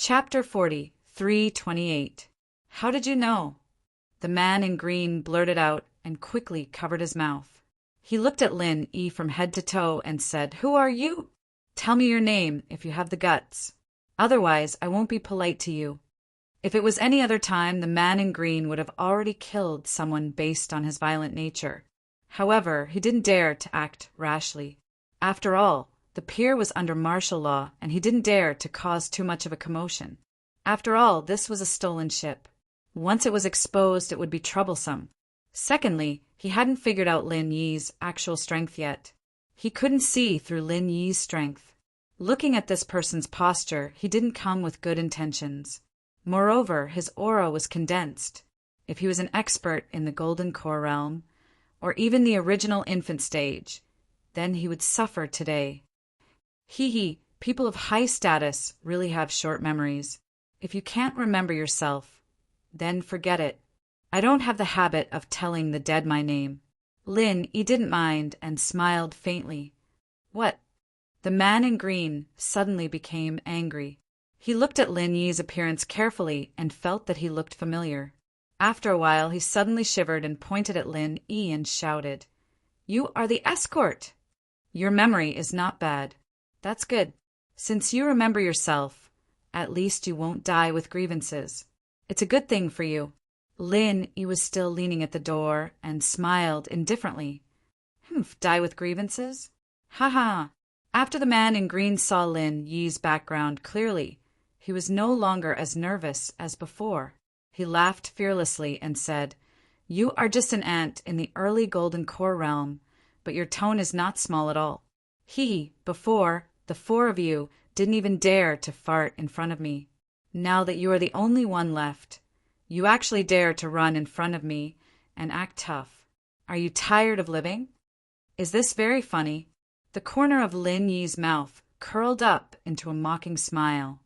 Chapter 40, 328. How did you know? The man in green blurted out and quickly covered his mouth. He looked at Lin Yi from head to toe and said, "Who are you? Tell me your name if you have the guts. Otherwise, I won't be polite to you." If it was any other time, the man in green would have already killed someone based on his violent nature. However, he didn't dare to act rashly. After all, the pier was under martial law, and he didn't dare to cause too much of a commotion. After all, this was a stolen ship. Once it was exposed, it would be troublesome. Secondly, he hadn't figured out Lin Yi's actual strength yet. He couldn't see through Lin Yi's strength. Looking at this person's posture, he didn't come with good intentions. Moreover, his aura was condensed. If he was an expert in the Golden Core realm, or even the original infant stage, then he would suffer today. People of high status really have short memories. If you can't remember yourself, then forget it. I don't have the habit of telling the dead my name. Lin Yi didn't mind and smiled faintly. What? The man in green suddenly became angry. He looked at Lin Yi's appearance carefully and felt that he looked familiar. After a while, he suddenly shivered and pointed at Lin Yi and shouted, "You are the escort! Your memory is not bad. That's good. Since you remember yourself, at least you won't die with grievances. It's a good thing for you." Lin Yi was still leaning at the door and smiled indifferently. Die with grievances? Ha ha! After the man in green saw Lin Yi's background clearly, he was no longer as nervous as before. He laughed fearlessly and said, "You are just an ant in the early Golden Core realm, but your tone is not small at all. Before, the four of you didn't even dare to fart in front of me. Now that you are the only one left, you actually dare to run in front of me and act tough. Are you tired of living? Is this very funny?" The corner of Lin Yi's mouth curled up into a mocking smile.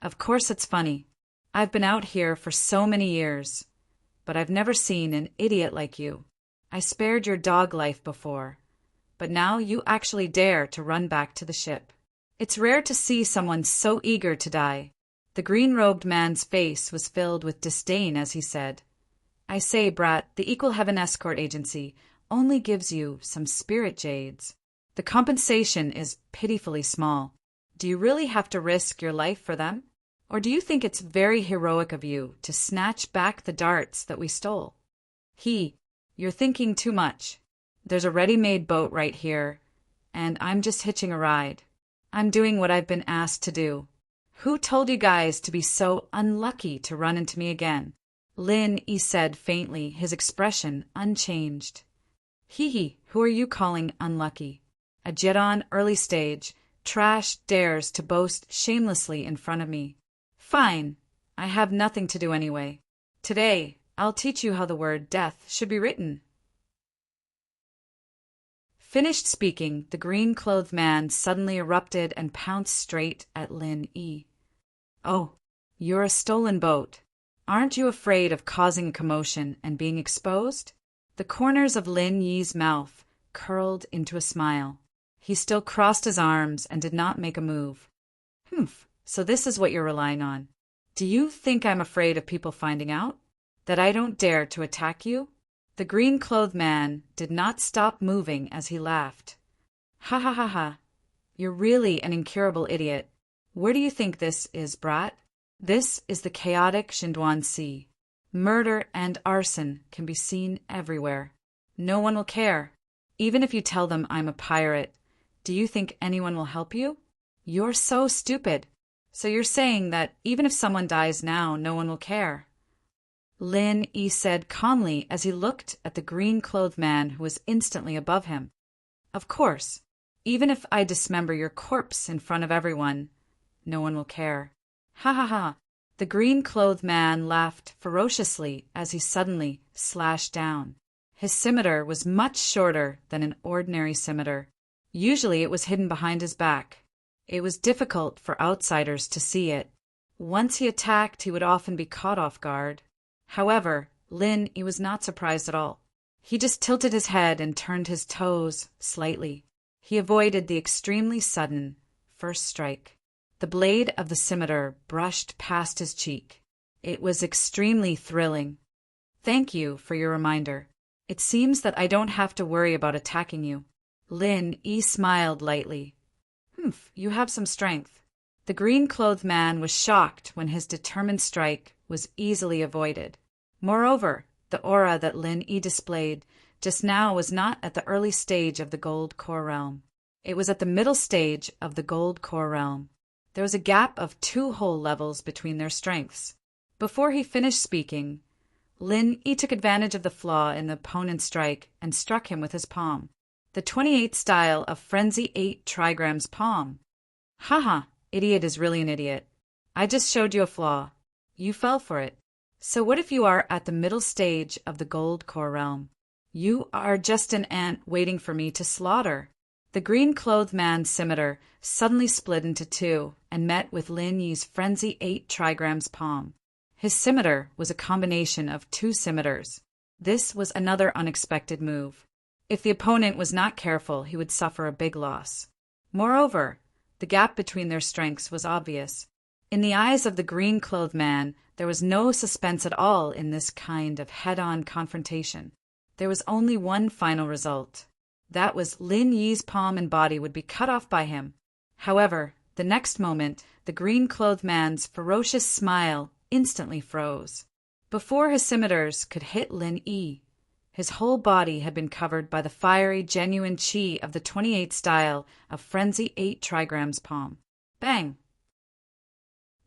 "Of course it's funny. I've been out here for so many years, but I've never seen an idiot like you. I spared your dog life before, but now you actually dare to run back to the ship. It's rare to see someone so eager to die." The green-robed man's face was filled with disdain as he said, "I say, brat, the Equal Heaven Escort Agency only gives you some spirit jades. The compensation is pitifully small. Do you really have to risk your life for them? Or do you think it's very heroic of you to snatch back the darts that we stole? You're thinking too much. There's a ready-made boat right here, and I'm just hitching a ride. I'm doing what I've been asked to do. Who told you guys to be so unlucky to run into me again?" Lin Yi said faintly, his expression unchanged. Who are you calling unlucky? A Jedon early stage trash dares to boast shamelessly in front of me. Fine, I have nothing to do anyway. Today, I'll teach you how the word death should be written." Finished speaking, the green-clothed man suddenly erupted and pounced straight at Lin Yi. "Oh, you're a stolen boat. Aren't you afraid of causing a commotion and being exposed?" The corners of Lin Yi's mouth curled into a smile. He still crossed his arms and did not make a move. So this is what you're relying on. Do you think I'm afraid of people finding out? That I don't dare to attack you? The green-clothed man did not stop moving as he laughed. Ha. You're really an incurable idiot. Where do you think this is, brat? This is the chaotic Xinduan Sea. Murder and arson can be seen everywhere. No one will care. Even if you tell them I'm a pirate, do you think anyone will help you? You're so stupid. So you're saying that even if someone dies now, no one will care? Lin Yi said calmly as he looked at the green-clothed man who was instantly above him. "Of course, even if I dismember your corpse in front of everyone, no one will care." Ha. The green-clothed man laughed ferociously as he suddenly slashed down. His scimitar was much shorter than an ordinary scimitar. Usually it was hidden behind his back. It was difficult for outsiders to see it. Once he attacked, he would often be caught off guard. However, Lin Yi was not surprised at all. He just tilted his head and turned his toes slightly. He avoided the extremely sudden first strike. The blade of the scimitar brushed past his cheek. It was extremely thrilling. Thank you for your reminder. It seems that I don't have to worry about attacking you. Lin Yi smiled lightly. You have some strength. The green-clothed man was shocked when his determined strike was easily avoided. Moreover, the aura that Lin Yi displayed just now was not at the early stage of the gold core realm. It was at the middle stage of the gold core realm. There was a gap of 2 whole levels between their strengths. Before he finished speaking, Lin Yi took advantage of the flaw in the opponent's strike and struck him with his palm. The 28th style of Frenzy 8 trigrams palm. Haha, idiot is really an idiot. I just showed you a flaw. You fell for it. So what if you are at the middle stage of the gold core realm? You are just an ant waiting for me to slaughter. The green-clothed man's scimitar suddenly split into 2 and met with Lin Yi's Frenzy 8 trigrams palm. His scimitar was a combination of 2 scimitars. This was another unexpected move. If the opponent was not careful, he would suffer a big loss. Moreover, the gap between their strengths was obvious. In the eyes of the green-clothed man, there was no suspense at all in this kind of head-on confrontation. There was only one final result. That was Lin Yi's palm and body would be cut off by him. However, the next moment, the green-clothed man's ferocious smile instantly froze. Before his scimitars could hit Lin Yi, his whole body had been covered by the fiery, genuine chi of the 28th style of Frenzy 8 trigrams palm. Bang!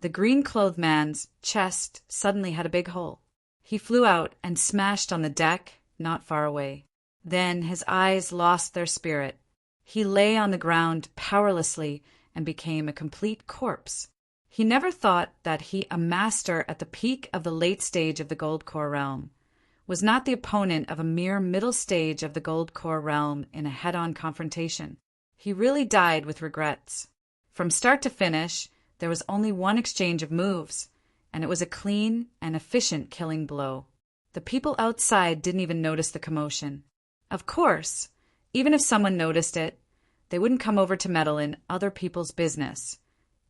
The green-clothed man's chest suddenly had a big hole. He flew out and smashed on the deck not far away. Then his eyes lost their spirit. He lay on the ground powerlessly and became a complete corpse. He never thought that he, a master at the peak of the late stage of the gold core realm, was not the opponent of a mere middle stage of the gold core realm in a head-on confrontation. He really died with regrets. From start to finish, there was only one exchange of moves, and it was a clean and efficient killing blow. The people outside didn't even notice the commotion. Of course, even if someone noticed it, they wouldn't come over to meddle in other people's business,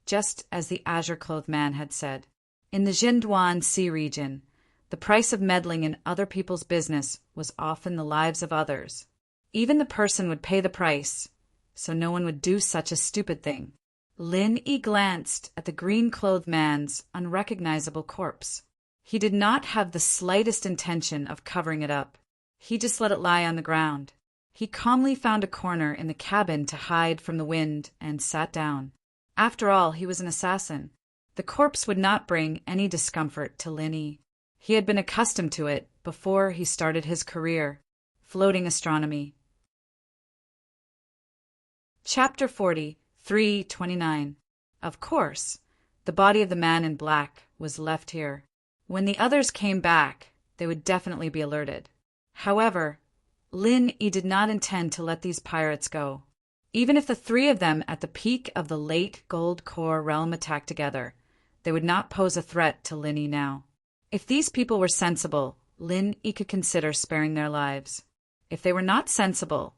just as the azure-clothed man had said. In the Jinduan Sea region, the price of meddling in other people's business was often the lives of others. Even the person would pay the price, so no one would do such a stupid thing. Lin Yi glanced at the green-clothed man's unrecognizable corpse. He did not have the slightest intention of covering it up. He just let it lie on the ground. He calmly found a corner in the cabin to hide from the wind and sat down. After all, he was an assassin. The corpse would not bring any discomfort to Lin Yi. He had been accustomed to it before he started his career, floating astronomy. Chapter 40, 329. Of course, the body of the man in black was left here. When the others came back, they would definitely be alerted. However, Lin Yi did not intend to let these pirates go. Even if the 3 of them at the peak of the late gold core realm attacked together, they would not pose a threat to Lin Yi now. If these people were sensible, Lin Yi could consider sparing their lives. If they were not sensible,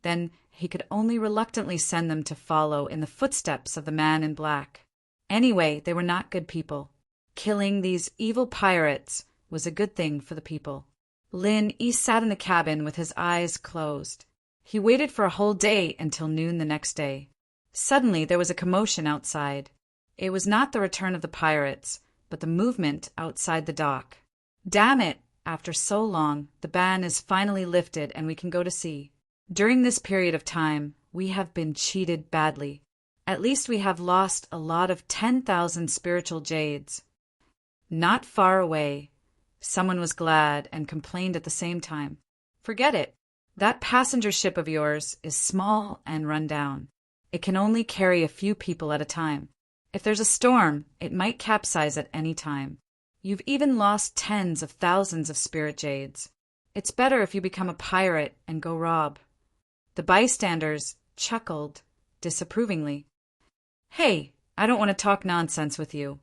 then he could only reluctantly send them to follow in the footsteps of the man in black. Anyway, they were not good people. Killing these evil pirates was a good thing for the people. Lin Yi sat in the cabin with his eyes closed. He waited for a whole day until noon the next day. Suddenly there was a commotion outside. It was not the return of the pirates, but the movement outside the dock. Damn it! After so long, the ban is finally lifted and we can go to sea. During this period of time, we have been cheated badly. At least we have lost a lot of 10,000 spiritual jades. Not far away, someone was glad and complained at the same time. Forget it. That passenger ship of yours is small and run down. It can only carry a few people at a time. If there's a storm, it might capsize at any time. You've even lost tens of thousands of spirit jades. It's better if you become a pirate and go rob. The bystanders chuckled disapprovingly. Hey, I don't want to talk nonsense with you.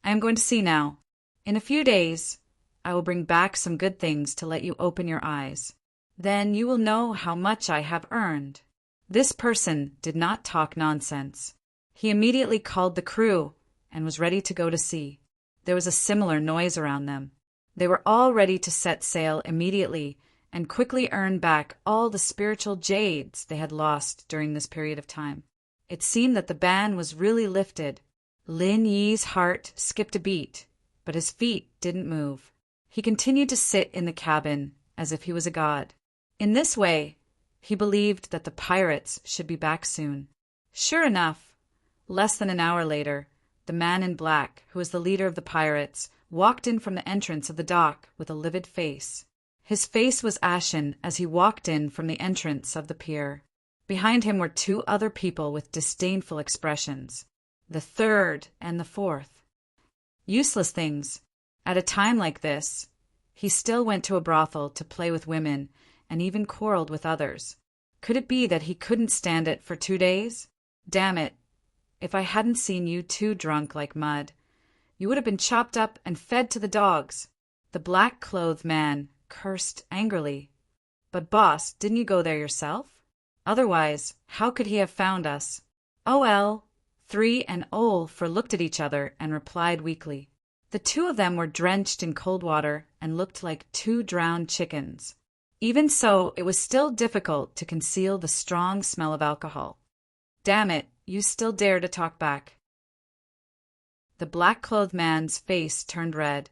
I am going to sea now. In a few days, I will bring back some good things to let you open your eyes. Then you will know how much I have earned. This person did not talk nonsense. He immediately called the crew and was ready to go to sea. There was a similar noise around them. They were all ready to set sail immediately and quickly earn back all the spiritual jades they had lost during this period of time. It seemed that the ban was really lifted. Lin Yi's heart skipped a beat, but his feet didn't move. He continued to sit in the cabin as if he was a god. In this way, he believed that the pirates should be back soon. Sure enough, less than an hour later, the man in black, who was the leader of the pirates, walked in from the entrance of the dock with a livid face. His face was ashen as he walked in from the entrance of the pier. Behind him were two other people with disdainful expressions, the third and the fourth. Useless things. At a time like this, he still went to a brothel to play with women and even quarreled with others. Could it be that he couldn't stand it for 2 days? Damn it. If I hadn't seen you two drunk like mud, you would have been chopped up and fed to the dogs. The black-clothed man cursed angrily. But boss, didn't you go there yourself? Otherwise, how could he have found us? Oh, 3 and Olfor looked at each other and replied weakly. The two of them were drenched in cold water and looked like 2 drowned chickens. Even so, it was still difficult to conceal the strong smell of alcohol. Damn it, you still dare to talk back. The black-clothed man's face turned red,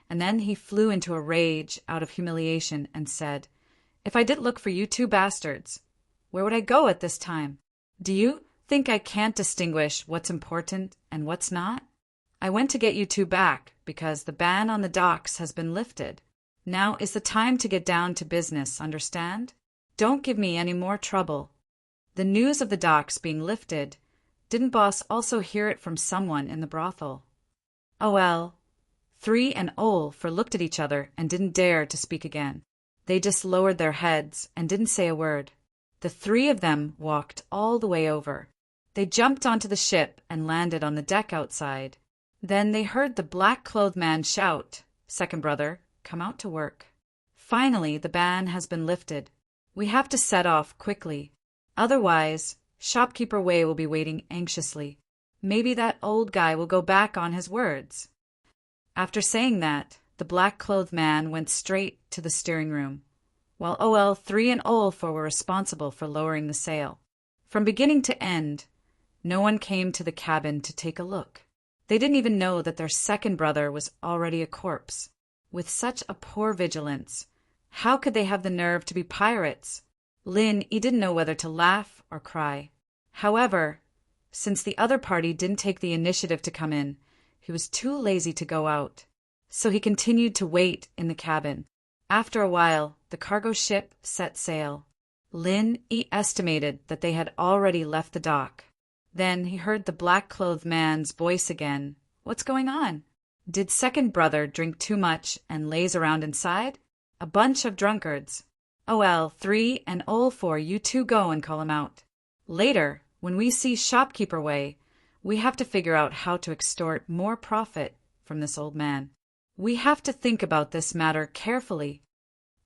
and then he flew into a rage out of humiliation and said, If I didn't look for you 2 bastards, where would I go at this time? Do you think I can't distinguish what's important and what's not? I went to get you 2 back because the ban on the docks has been lifted. Now is the time to get down to business, understand? Don't give me any more trouble. The news of the docks being lifted, didn't boss also hear it from someone in the brothel? Oh, 3 and Olfor looked at each other and didn't dare to speak again. They just lowered their heads and didn't say a word. The 3 of them walked all the way over. They jumped onto the ship and landed on the deck outside. Then they heard the black-clothed man shout, Second brother, come out to work. Finally, the ban has been lifted. We have to set off quickly. Otherwise, Shopkeeper Wei will be waiting anxiously. Maybe that old guy will go back on his words. After saying that, the black-clothed man went straight to the steering room, while 3 and Olfor were responsible for lowering the sail. From beginning to end, no one came to the cabin to take a look. They didn't even know that their second brother was already a corpse. With such a poor vigilance, how could they have the nerve to be pirates? Lin, he didn't know whether to laugh or cry. However, since the other party didn't take the initiative to come in, he was too lazy to go out. So he continued to wait in the cabin. After a while, the cargo ship set sail. Lin, he estimated that they had already left the dock. Then he heard the black-clothed man's voice again. What's going on? Did second brother drink too much and laze around inside? A bunch of drunkards. Oh, 3 and Olfor, you two go and call him out. Later, when we see Shopkeeper Wei, we have to figure out how to extort more profit from this old man. We have to think about this matter carefully.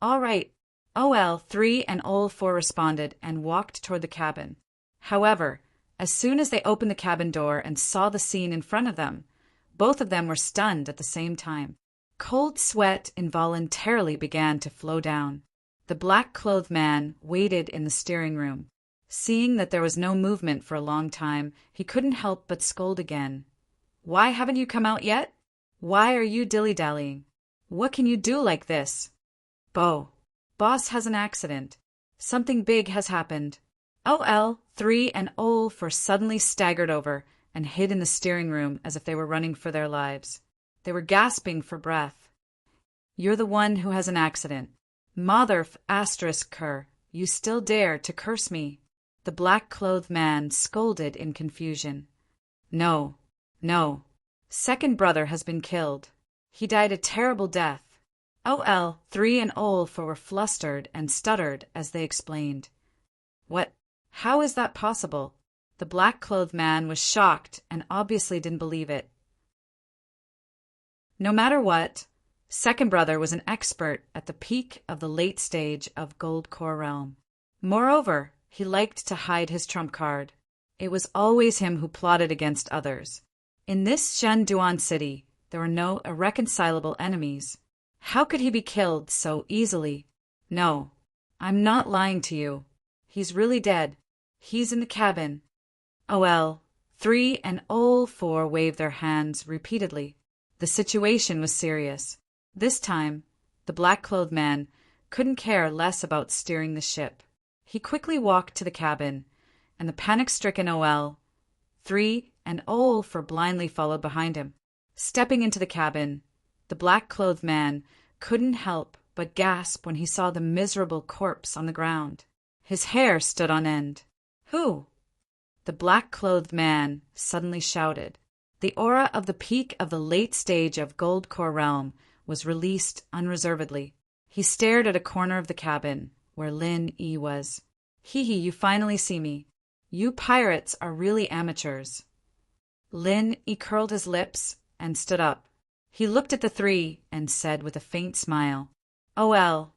All right. 3 and Olfor responded and walked toward the cabin. However, as soon as they opened the cabin door and saw the scene in front of them, both of them were stunned at the same time. Cold sweat involuntarily began to flow down. The black-clothed man waited in the steering room. Seeing that there was no movement for a long time, he couldn't help but scold again. Why haven't you come out yet? Why are you dilly-dallying? What can you do like this? Boss has an accident. Something big has happened. 3 and Olfor suddenly staggered over and hid in the steering room as if they were running for their lives. They were gasping for breath. You're the one who has an accident. Motherf ***, you still dare to curse me. The black-clothed man scolded in confusion. No. Second brother has been killed. He died a terrible death. 3 and Olfor were flustered and stuttered as they explained. What? How is that possible? The black-clothed man was shocked and obviously didn't believe it. No matter what, second brother was an expert at the peak of the late stage of Gold Core Realm. Moreover, he liked to hide his trump card. It was always him who plotted against others. In this Shanduan city, there were no irreconcilable enemies. How could he be killed so easily? No, I'm not lying to you. He's really dead. He's in the cabin. OL 3 and OL 4 waved their hands repeatedly. The situation was serious. This time, the black-clothed man couldn't care less about steering the ship. He quickly walked to the cabin, and the panic-stricken OL 3 and OL 4 blindly followed behind him. Stepping into the cabin, the black-clothed man couldn't help but gasp when he saw the miserable corpse on the ground. His hair stood on end. Who? The black-clothed man suddenly shouted. The aura of the peak of the late stage of Goldcore realm was released unreservedly. He stared at a corner of the cabin where Lin Yi was. Hee, you finally see me. You pirates are really amateurs. Lin Yi curled his lips and stood up. He looked at the three and said with a faint smile, OL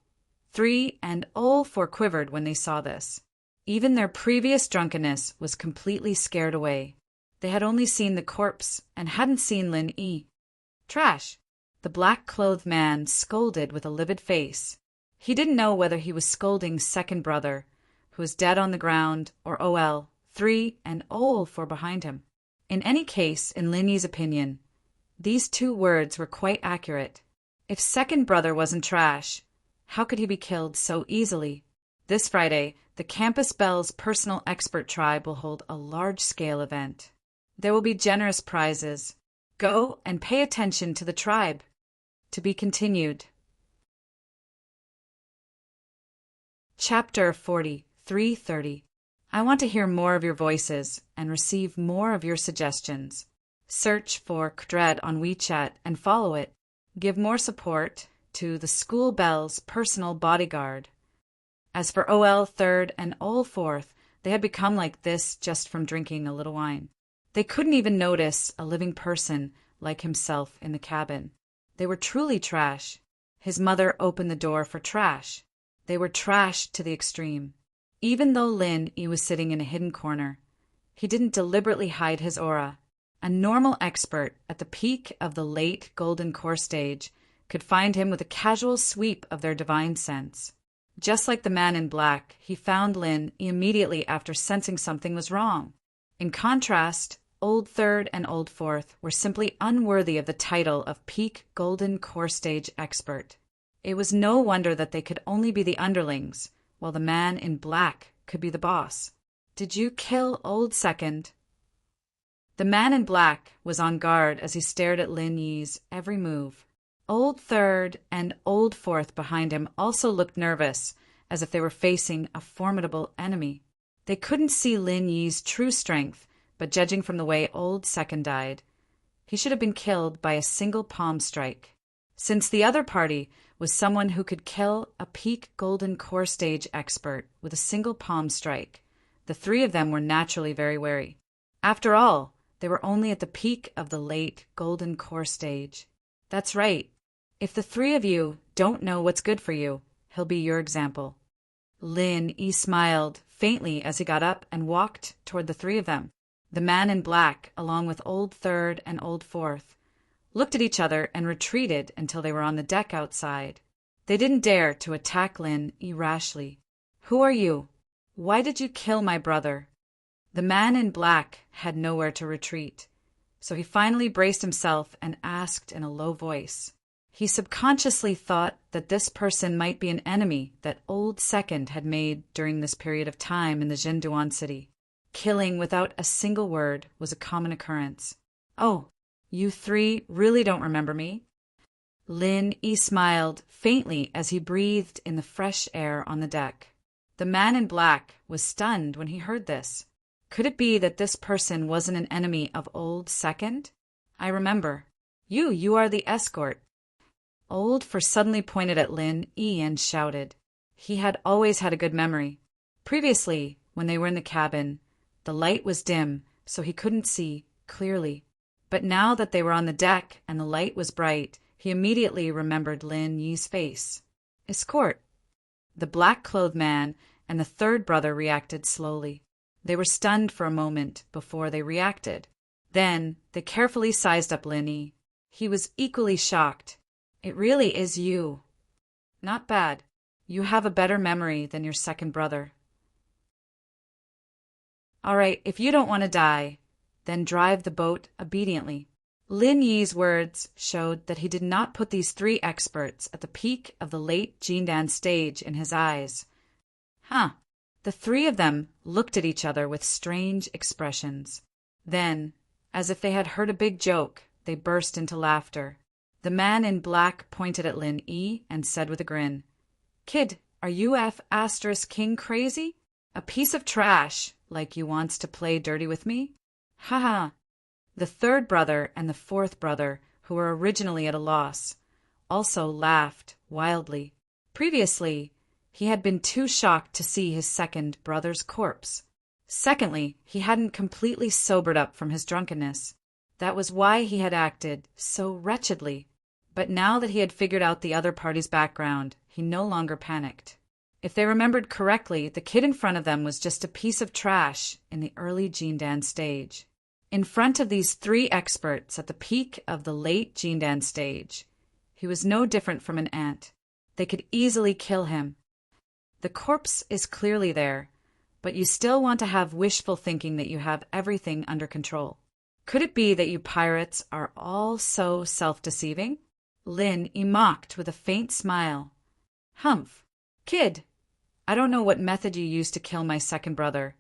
3 and OL 4 quivered when they saw this. Even their previous drunkenness was completely scared away. They had only seen the corpse and hadn't seen Lin Yi. Trash! The black-clothed man scolded with a livid face. He didn't know whether he was scolding second brother, who was dead on the ground, or OL 3 and OL 4 behind him. In any case, in Lin Yi's opinion, these two words were quite accurate. If second brother wasn't trash, how could he be killed so easily? This Friday, the Campus Bells Personal Expert Tribe will hold a large-scale event. There will be generous prizes. Go and pay attention to the tribe. To be continued. Chapter 43:30. I want to hear more of your voices and receive more of your suggestions. Search for Kdred on WeChat and follow it. Give more support to the School Bells Personal Bodyguard. As for OL 3rd and OL 4th, they had become like this just from drinking a little wine. They couldn't even notice a living person like himself in the cabin. They were truly trash. His mother opened the door for trash. They were trash to the extreme. Even though Lin Yi was sitting in a hidden corner, he didn't deliberately hide his aura. A normal expert at the peak of the late Golden Core stage could find him with a casual sweep of their divine sense. Just like the man in black, he found Lin Yi immediately after sensing something was wrong. In contrast, Old Third and Old Fourth were simply unworthy of the title of peak Golden Core stage expert. It was no wonder that they could only be the underlings, while the man in black could be the boss. Did you kill Old Second? The man in black was on guard as he stared at Lin Yi's every move. Old Third and Old Fourth behind him also looked nervous, as if they were facing a formidable enemy. They couldn't see Lin Yi's true strength, but judging from the way Old Second died, he should have been killed by a single palm strike. Since the other party was someone who could kill a peak Golden Core stage expert with a single palm strike, the three of them were naturally very wary. After all, they were only at the peak of the late Golden Core stage. That's right. If the three of you don't know what's good for you, he'll be your example. Lin Yi smiled faintly as he got up and walked toward the three of them. The man in black, along with Old Third and Old Fourth, looked at each other and retreated until they were on the deck outside. They didn't dare to attack Lin Yi rashly. Who are you? Why did you kill my brother? The man in black had nowhere to retreat, so he finally braced himself and asked in a low voice. He subconsciously thought that this person might be an enemy that Old Second had made during this period of time in the Jinduan city. Killing without a single word was a common occurrence. Oh, you three really don't remember me? Lin Yi smiled faintly as he breathed in the fresh air on the deck. The man in black was stunned when he heard this. Could it be that this person wasn't an enemy of Old Second? I remember. You are the escort. Old For suddenly pointed at Lin Yi and shouted. He had always had a good memory. Previously, when they were in the cabin, the light was dim, so he couldn't see clearly. But now that they were on the deck and the light was bright, he immediately remembered Lin Yi's face. Escort. The black-clothed man and the third brother reacted slowly. They were stunned for a moment before they reacted. Then they carefully sized up Lin Yi. He was equally shocked. It really is you. Not bad. You have a better memory than your second brother. All right, if you don't want to die, then drive the boat obediently. Lin Yi's words showed that he did not put these three experts at the peak of the late Jindan stage in his eyes. The three of them looked at each other with strange expressions. Then, as if they had heard a big joke, they burst into laughter. The man in black pointed at Lin Yi and said with a grin, "Kid, are you King crazy? A piece of trash, like you wants to play dirty with me? Ha ha." The third brother and the fourth brother, who were originally at a loss, also laughed wildly. Previously, he had been too shocked to see his second brother's corpse. Secondly, he hadn't completely sobered up from his drunkenness. That was why he had acted so wretchedly. But now that he had figured out the other party's background, he no longer panicked. If they remembered correctly, the kid in front of them was just a piece of trash in the early Jindan stage. In front of these three experts at the peak of the late Jindan stage, he was no different from an ant. They could easily kill him. The corpse is clearly there, but you still want to have wishful thinking that you have everything under control. Could it be that you pirates are all so self-deceiving? Lin Yi mocked with a faint smile. Humph. Kid, I don't know what method you used to kill my second brother,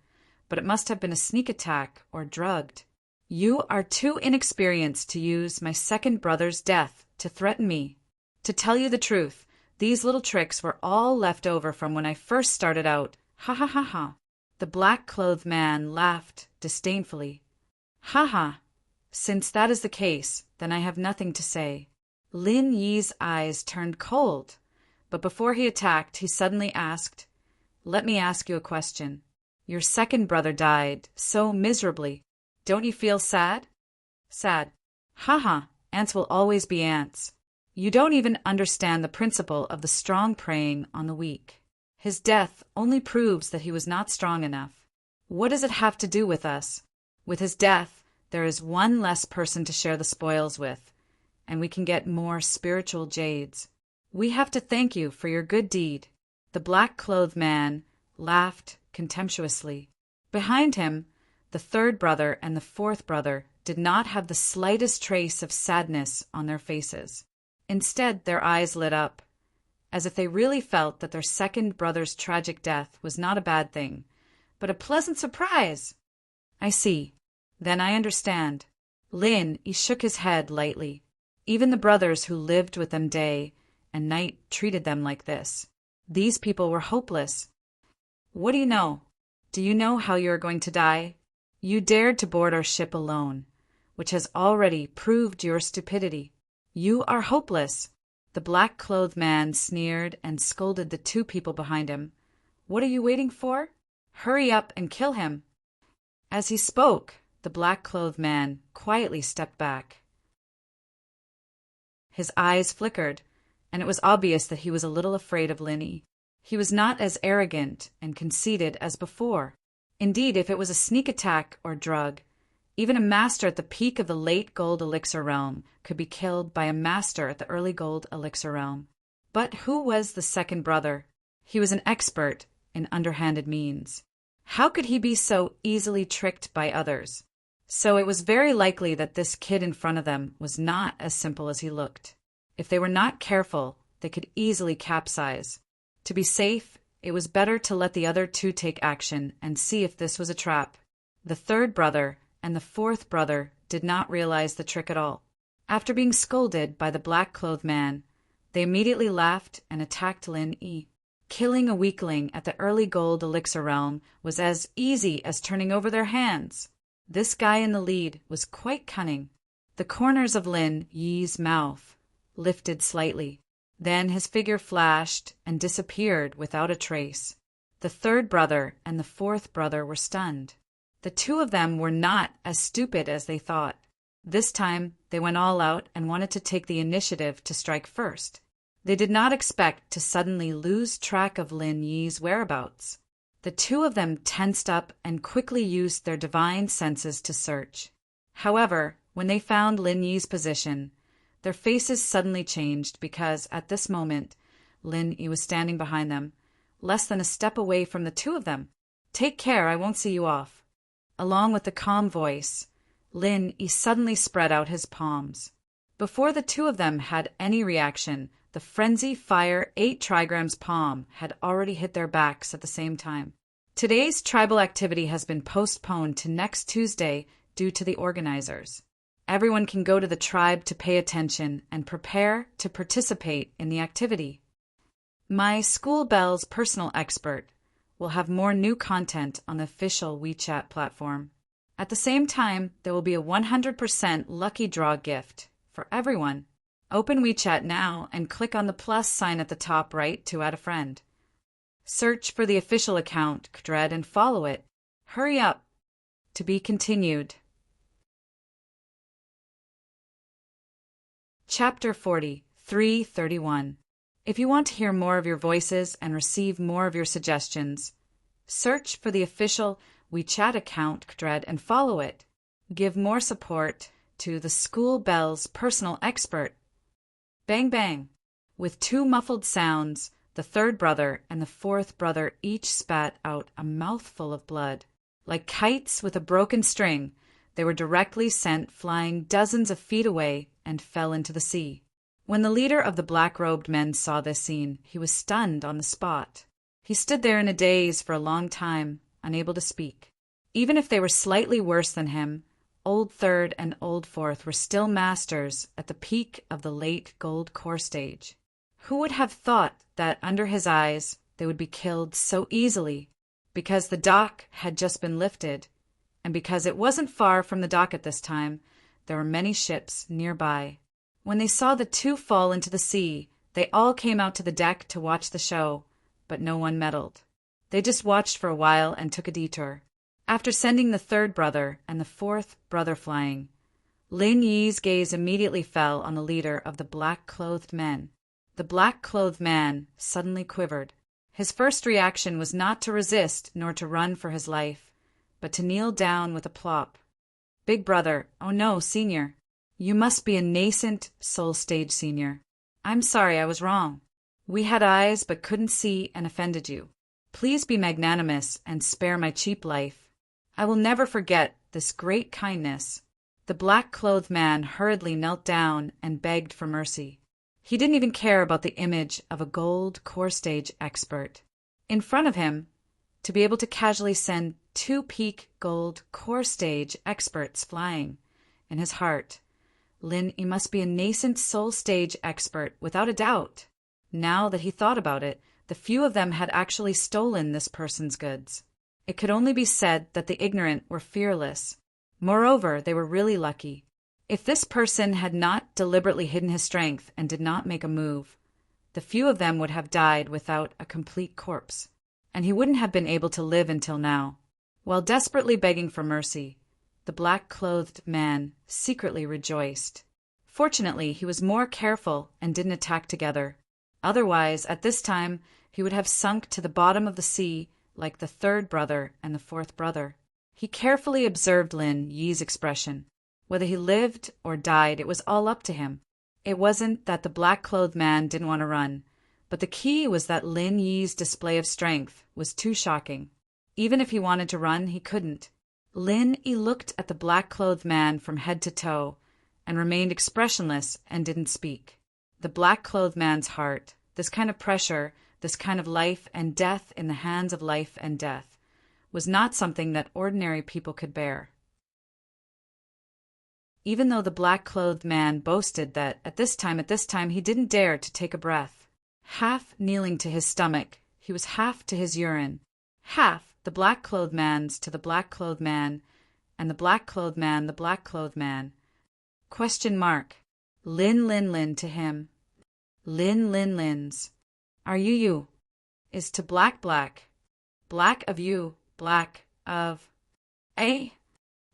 but it must have been a sneak attack or drugged. You are too inexperienced to use my second brother's death to threaten me. To tell you the truth, these little tricks were all left over from when I first started out. Ha ha ha ha. The black-clothed man laughed disdainfully. Ha ha. Since that is the case, then I have nothing to say. Lin Yi's eyes turned cold, but before he attacked, he suddenly asked, "Let me ask you a question. Your second brother died so miserably. Don't you feel sad?" Sad. Ha ha. Ants will always be ants. You don't even understand the principle of the strong preying on the weak. His death only proves that he was not strong enough. What does it have to do with us? With his death, there is one less person to share the spoils with, and we can get more spiritual jades. We have to thank you for your good deed. The black-clothed man laughed contemptuously. Behind him, the third brother and the fourth brother did not have the slightest trace of sadness on their faces. Instead, their eyes lit up, as if they really felt that their second brother's tragic death was not a bad thing, but a pleasant surprise. I see. Then I understand. Lin Yi shook his head lightly. Even the brothers who lived with them day and night treated them like this. These people were hopeless. What do you know? Do you know how you are going to die? You dared to board our ship alone, which has already proved your stupidity. You are hopeless. The black-clothed man sneered and scolded the two people behind him. What are you waiting for? Hurry up and kill him. As he spoke, the black-clothed man quietly stepped back. His eyes flickered, and it was obvious that he was a little afraid of Lin Yi. He was not as arrogant and conceited as before. Indeed, if it was a sneak attack or drug, even a master at the peak of the late gold elixir realm could be killed by a master at the early gold elixir realm. But who was the second brother? He was an expert in underhanded means. How could he be so easily tricked by others? So it was very likely that this kid in front of them was not as simple as he looked. If they were not careful, they could easily capsize. To be safe, it was better to let the other two take action and see if this was a trap. The third brother and the fourth brother did not realize the trick at all. After being scolded by the black-clothed man, they immediately laughed and attacked Lin Yi. Killing a weakling at the early gold elixir realm was as easy as turning over their hands. This guy in the lead was quite cunning. The corners of Lin Yi's mouth lifted slightly. Then his figure flashed and disappeared without a trace. The third brother and the fourth brother were stunned. The two of them were not as stupid as they thought. This time, they went all out and wanted to take the initiative to strike first. They did not expect to suddenly lose track of Lin Yi's whereabouts. The two of them tensed up and quickly used their divine senses to search. However, when they found Lin Yi's position, their faces suddenly changed because, at this moment, Lin Yi was standing behind them, less than a step away from the two of them. "Take care, I won't see you off." Along with the calm voice, Lin Yi suddenly spread out his palms. Before the two of them had any reaction, the Frenzy Fire 8 Trigram's palm had already hit their backs at the same time. Today's tribal activity has been postponed to next Tuesday due to the organizers. Everyone can go to the tribe to pay attention and prepare to participate in the activity. My School Bell's personal expert will have more new content on the official WeChat platform. At the same time, there will be a 100% lucky draw gift for everyone. Open WeChat now and click on the plus sign at the top right to add a friend. Search for the official account, Kdred, and follow it. Hurry up. To be continued. Chapter 40, 331. If you want to hear more of your voices and receive more of your suggestions, search for the official WeChat account, Kdred, and follow it. Give more support to the School Bell's personal expert. Bang bang. With two muffled sounds, the third brother and the fourth brother each spat out a mouthful of blood. Like kites with a broken string, they were directly sent flying dozens of feet away and fell into the sea. When the leader of the black-robed men saw this scene, he was stunned on the spot. He stood there in a daze for a long time, unable to speak. Even if they were slightly worse than him, Old Third and Old Fourth were still masters at the peak of the late gold core stage. Who would have thought that under his eyes they would be killed so easily? Because the dock had just been lifted, and because it wasn't far from the dock at this time, there were many ships nearby. When they saw the two fall into the sea, they all came out to the deck to watch the show, but no one meddled. They just watched for a while and took a detour. After sending the third brother and the fourth brother flying, Lin Yi's gaze immediately fell on the leader of the black-clothed men. The black-clothed man suddenly quivered. His first reaction was not to resist nor to run for his life, but to kneel down with a plop. "Big brother, oh no, senior. You must be a nascent soul stage senior. I'm sorry, I was wrong. We had eyes but couldn't see and offended you. Please be magnanimous and spare my cheap life. I will never forget this great kindness." The black-clothed man hurriedly knelt down and begged for mercy. He didn't even care about the image of a gold core stage expert in front of him. To be able to casually send two peak gold core stage experts flying. In his heart, Lin Yi must be a nascent soul stage expert without a doubt. Now that he thought about it, the few of them had actually stolen this person's goods. It could only be said that the ignorant were fearless. Moreover, they were really lucky. If this person had not deliberately hidden his strength and did not make a move, the few of them would have died without a complete corpse, and he wouldn't have been able to live until now. While desperately begging for mercy, the black-clothed man secretly rejoiced. Fortunately, he was more careful and didn't attack together. Otherwise, at this time, he would have sunk to the bottom of the sea like the third brother and the fourth brother. He carefully observed Lin Yi's expression. Whether he lived or died, it was all up to him. It wasn't that the black-clothed man didn't want to run, but the key was that Lin Yi's display of strength was too shocking. Even if he wanted to run, he couldn't. Lin Yi looked at the black-clothed man from head to toe and remained expressionless and didn't speak. The black-clothed man's heart, this kind of pressure, this kind of life and death in the hands of life and death, was not something that ordinary people could bear. Even though the black-clothed man boasted that at this time, he didn't dare to take a breath. Half kneeling to his stomach, he was half to his urine. Half the black-clothed man's to the black-clothed man, and the black-clothed man the black-clothed man. Question mark. Lin to him. Lin's. Are you? Is to black. Black of you, black of. Eh?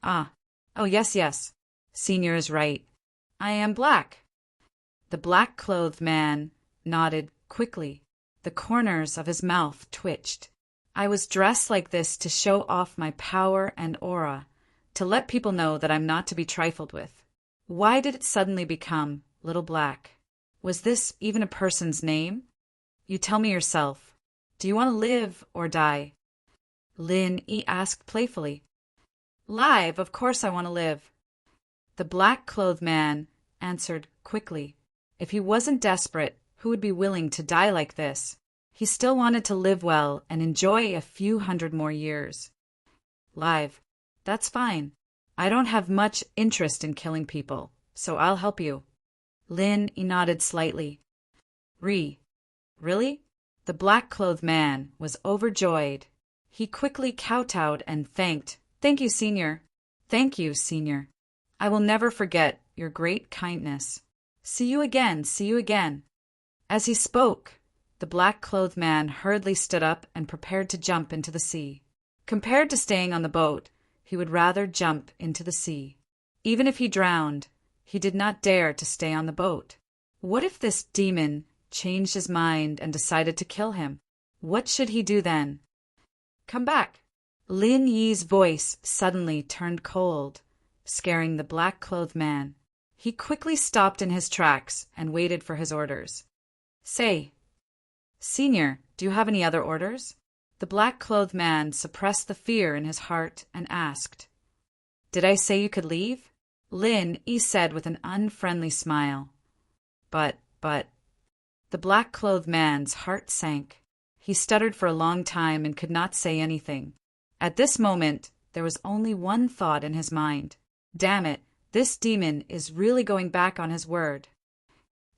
Ah. Oh, yes. Senior is right. I am black. The black-clothed man nodded quickly. The corners of his mouth twitched. I was dressed like this to show off my power and aura, to let people know that I'm not to be trifled with. Why did it suddenly become Little Black? Was this even a person's name? You tell me yourself. Do you want to live or die? Lin Yi asked playfully. Live, of course I want to live. The black-clothed man answered quickly. If he wasn't desperate, who would be willing to die like this? He still wanted to live well and enjoy a few hundred more years. Live. That's fine. I don't have much interest in killing people, so I'll help you. Lin Yi nodded slightly. Really? The black-clothed man was overjoyed. He quickly kowtowed and thanked. Thank you, Senior. Thank you, Senior. I will never forget your great kindness. See you again, see you again. As he spoke, the black-clothed man hurriedly stood up and prepared to jump into the sea. Compared to staying on the boat, he would rather jump into the sea. Even if he drowned, he did not dare to stay on the boat. What if this demon changed his mind and decided to kill him? What should he do then? Come back. Lin Yi's voice suddenly turned cold, scaring the black-clothed man. He quickly stopped in his tracks and waited for his orders. Say, Senior, do you have any other orders? The black-clothed man suppressed the fear in his heart and asked. Did I say you could leave? Lin Yi said with an unfriendly smile. But. The black-clothed man's heart sank. He stuttered for a long time and could not say anything. At this moment, there was only one thought in his mind. Damn it, this demon is really going back on his word.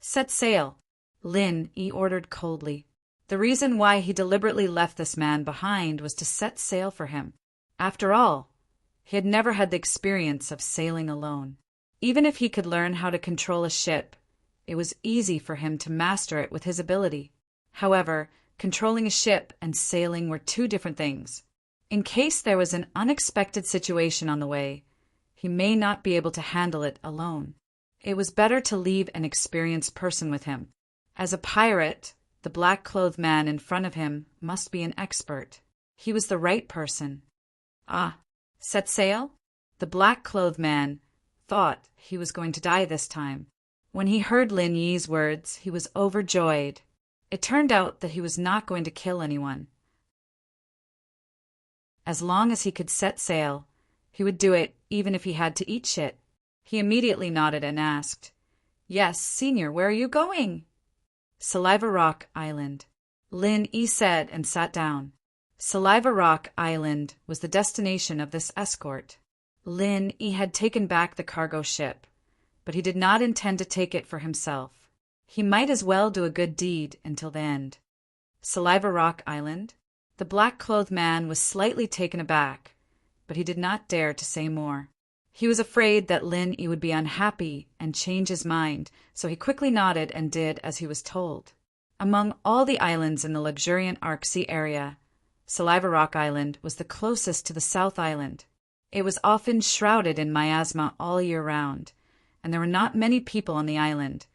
Set sail, Lin Yi ordered coldly. The reason why he deliberately left this man behind was to set sail for him. After all, he had never had the experience of sailing alone. Even if he could learn how to control a ship, it was easy for him to master it with his ability. However, controlling a ship and sailing were two different things. In case there was an unexpected situation on the way, he may not be able to handle it alone. It was better to leave an experienced person with him. As a pirate, the black-clothed man in front of him must be an expert. He was the right person. Set sail? The black-clothed man thought he was going to die this time. When he heard Lin Yi's words, he was overjoyed. It turned out that he was not going to kill anyone. As long as he could set sail, he would do it even if he had to eat shit. He immediately nodded and asked, Yes, Senior, where are you going? Saliva Rock Island, Lin Yi said and sat down. Saliva Rock Island was the destination of this escort. Lin Yi had taken back the cargo ship, but he did not intend to take it for himself. He might as well do a good deed until the end. Saliva Rock Island? The black-clothed man was slightly taken aback, but he did not dare to say more. He was afraid that Lin Yi would be unhappy and change his mind, so he quickly nodded and did as he was told. Among all the islands in the luxuriant Arksea area, Saliva Rock Island was the closest to the South Island. It was often shrouded in miasma all year round, and there were not many people on the island,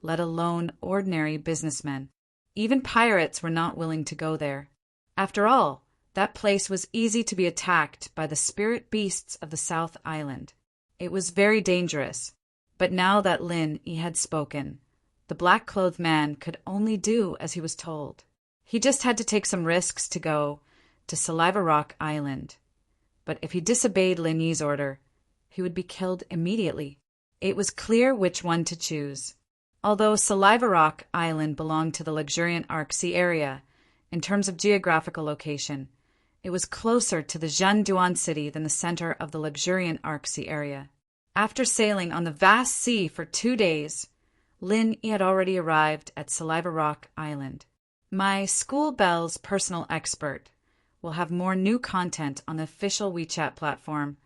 let alone ordinary businessmen. Even pirates were not willing to go there. After all, that place was easy to be attacked by the spirit beasts of the South Island. It was very dangerous, but now that Lin Yi had spoken, the black-clothed man could only do as he was told. He just had to take some risks to go to Saliva Rock Island. But if he disobeyed Lin Yi's order, he would be killed immediately. It was clear which one to choose. Although Saliva Rock Island belonged to the luxuriant Arksea area, in terms of geographical location, it was closer to the Zhanduan city than the center of the luxuriant Arksea area. After sailing on the vast sea for 2 days, Lin Yi had already arrived at Saliva Rock Island. My School Bells personal expert will have more new content on the official WeChat platform,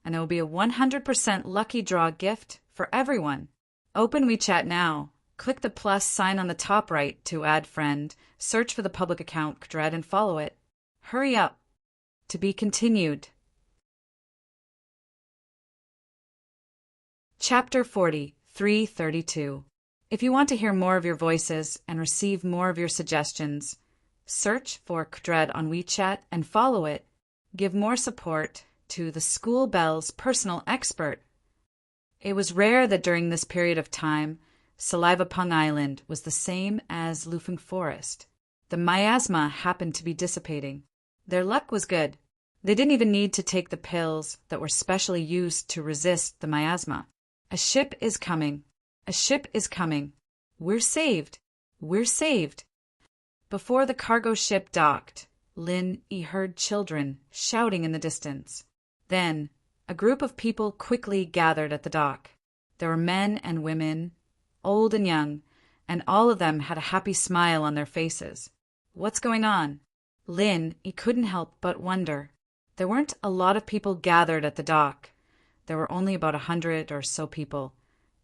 and it will be a 100% lucky draw gift for everyone. Open WeChat now. Click the plus sign on the top right to add friend, search for the public account Dread and follow it. Hurry up. To be continued. Chapter 40, 332. If you want to hear more of your voices and receive more of your suggestions, Search for Kudred on WeChat and follow it. Give more support to the school bell's personal expert. It was rare that during this period of time, Salivapung Island was the same as Lufeng Forest. The miasma happened to be dissipating. Their luck was good. They didn't even need to take the pills that were specially used to resist the miasma. A ship is coming. A ship is coming. We're saved. We're saved. Before the cargo ship docked, Lin Yi heard children shouting in the distance. Then, a group of people quickly gathered at the dock. There were men and women, old and young, and all of them had a happy smile on their faces. What's going on? Lin Yi couldn't help but wonder. There weren't a lot of people gathered at the dock. There were only about 100 or so people,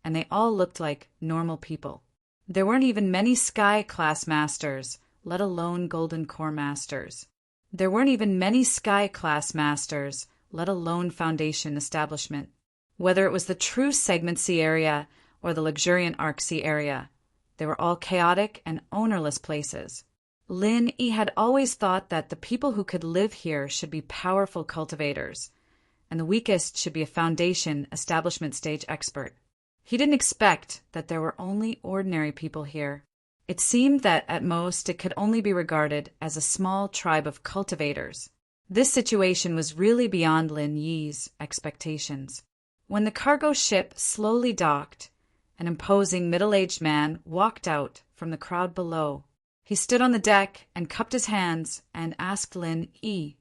and they all looked like normal people. There weren't even many Sky Class Masters, let alone Golden Core Masters. There weren't even many Sky Class Masters, let alone Foundation Establishment. Whether it was the true Segment C area or the luxuriant Arc C area, they were all chaotic and ownerless places. Lin Yi had always thought that the people who could live here should be powerful cultivators, and the weakest should be a Foundation Establishment stage expert. He didn't expect that there were only ordinary people here. It seemed that at most it could only be regarded as a small tribe of cultivators. This situation was really beyond Lin Yi's expectations. When the cargo ship slowly docked, an imposing middle-aged man walked out from the crowd below. He stood on the deck and cupped his hands and asked Lin Yi,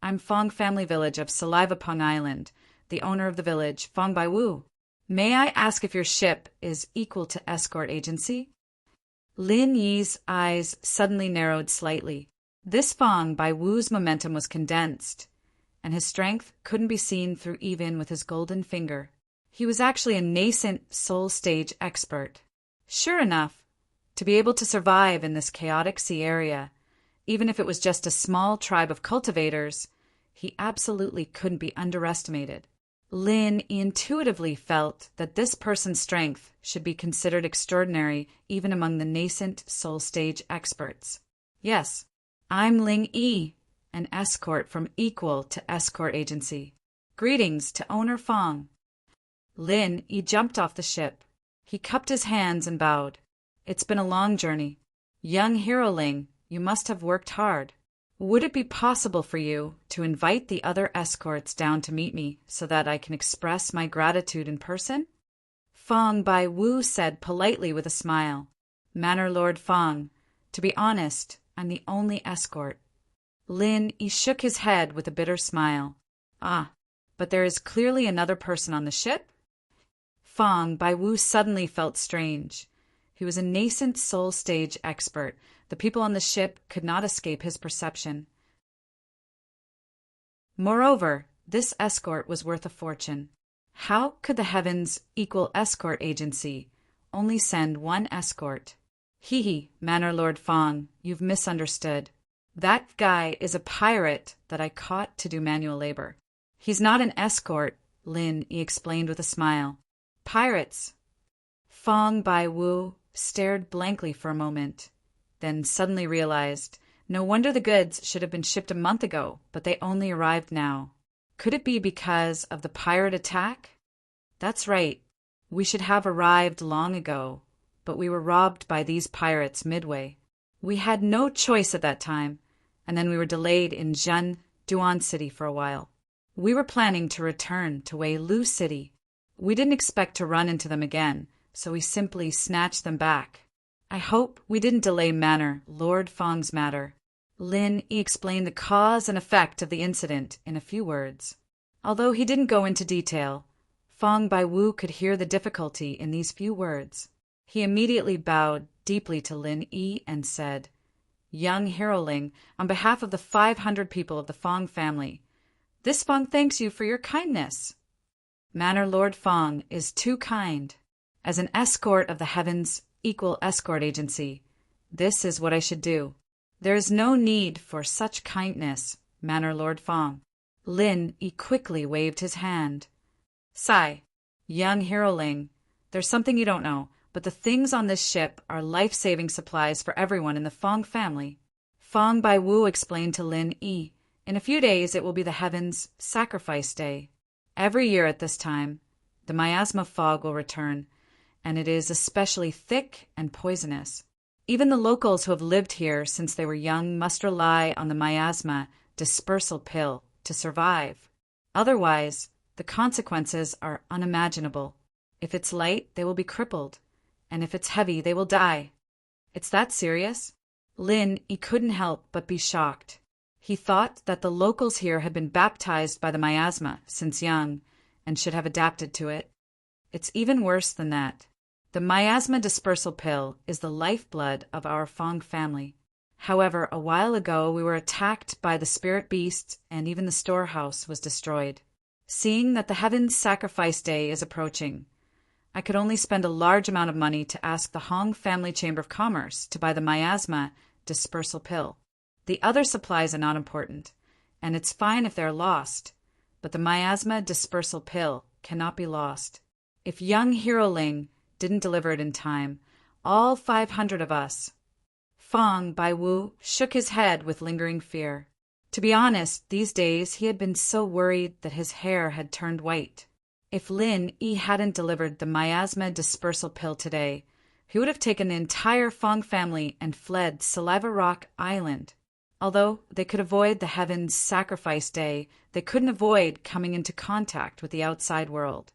"I'm Fong Family Village of Salivapung Island, the owner of the village, Fong Bai Wu. May I ask if your ship is equal to escort agency?" Lin Yi's eyes suddenly narrowed slightly. This Fong Bai Wu's momentum was condensed, and his strength couldn't be seen through even with his golden finger. He was actually a nascent soul stage expert. Sure enough, to be able to survive in this chaotic sea area, even if it was just a small tribe of cultivators, he absolutely couldn't be underestimated. Lin intuitively felt that this person's strength should be considered extraordinary even among the nascent soul stage experts. Yes, I'm Ling Yi, an escort from Equal to Escort Agency. Greetings to Owner Fong. Lin Yi jumped off the ship. He cupped his hands and bowed. It's been a long journey. Young Hero Ling, you must have worked hard. Would it be possible for you to invite the other escorts down to meet me so that I can express my gratitude in person? Fong Bai Wu said politely with a smile. Manor Lord Fong, to be honest, I'm the only escort. Lin Yi shook his head with a bitter smile. Ah, but there is clearly another person on the ship? Fong Bai Wu suddenly felt strange. He was a nascent soul stage expert. The people on the ship could not escape his perception. Moreover, this escort was worth a fortune. How could the Heavens Equal Escort Agency only send one escort? Hee, Manor Lord Fong, you've misunderstood. That guy is a pirate that I caught to do manual labor. He's not an escort, Lin Yi explained with a smile. Pirates. Fong Bai Wu stared blankly for a moment, then suddenly realized, no wonder the goods should have been shipped a month ago, but they only arrived now. Could it be because of the pirate attack? That's right. We should have arrived long ago, but we were robbed by these pirates midway. We had no choice at that time, and then we were delayed in Zhen, Duan City for a while. We were planning to return to Wei Lu City. We didn't expect to run into them again, so we simply snatched them back. I hope we didn't delay Manor Lord Fong's matter. Lin Yi explained the cause and effect of the incident in a few words. Although he didn't go into detail, Fong Bai Wu could hear the difficulty in these few words. He immediately bowed deeply to Lin Yi and said, Young Hero Ling, on behalf of the 500 people of the Fong family, this Fong thanks you for your kindness. Manor Lord Fong is too kind. As an escort of the Heavens Equal Escort Agency, this is what I should do. There is no need for such kindness, Manor Lord Fong. Lin Yi quickly waved his hand. Sigh, young Hero Ling, there's something you don't know, but the things on this ship are life-saving supplies for everyone in the Fong family. Fong Bai Wu explained to Lin Yi, in a few days it will be the Heavens' Sacrifice Day. Every year at this time, the miasma fog will return, and it is especially thick and poisonous. Even the locals who have lived here since they were young must rely on the miasma dispersal pill to survive. Otherwise, the consequences are unimaginable. If it's light, they will be crippled, and if it's heavy, they will die. It's that serious? Lin, he couldn't help but be shocked. He thought that the locals here had been baptized by the miasma since young and should have adapted to it. It's even worse than that. The miasma dispersal pill is the lifeblood of our Fong family. However, a while ago we were attacked by the spirit beasts and even the storehouse was destroyed. Seeing that the Heavens' Sacrifice Day is approaching, I could only spend a large amount of money to ask the Hong Family Chamber of Commerce to buy the miasma dispersal pill. The other supplies are not important, and it's fine if they're lost, but the miasma dispersal pill cannot be lost. If young Hero Ling didn't deliver it in time, all 500 of us. Fong Bai Wu shook his head with lingering fear. To be honest, these days he had been so worried that his hair had turned white. If Lin Yi hadn't delivered the miasma dispersal pill today, he would have taken the entire Fong family and fled Saliva Rock Island. Although they could avoid the Heavens' Sacrifice Day, they couldn't avoid coming into contact with the outside world.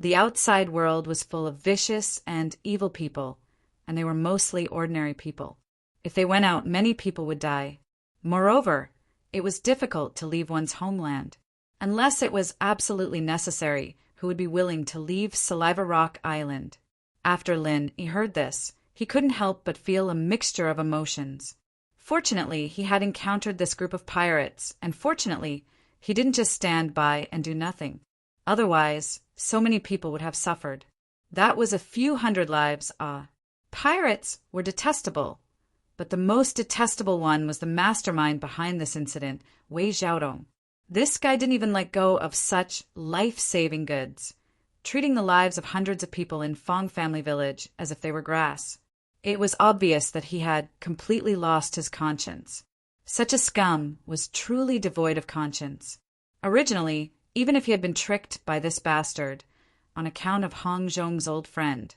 The outside world was full of vicious and evil people, and they were mostly ordinary people. If they went out, many people would die. Moreover, it was difficult to leave one's homeland. Unless it was absolutely necessary, who would be willing to leave Saliva Rock Island? After Lin he heard this, he couldn't help but feel a mixture of emotions. Fortunately, he had encountered this group of pirates, and fortunately, he didn't just stand by and do nothing. Otherwise, so many people would have suffered. That was a few hundred lives. Pirates were detestable, but the most detestable one was the mastermind behind this incident, Wei Xiaodong. This guy didn't even let go of such life-saving goods, treating the lives of hundreds of people in Fong Family Village as if they were grass. It was obvious that he had completely lost his conscience. Such a scum was truly devoid of conscience. Originally, even if he had been tricked by this bastard, on account of Hong Zhong's old friend,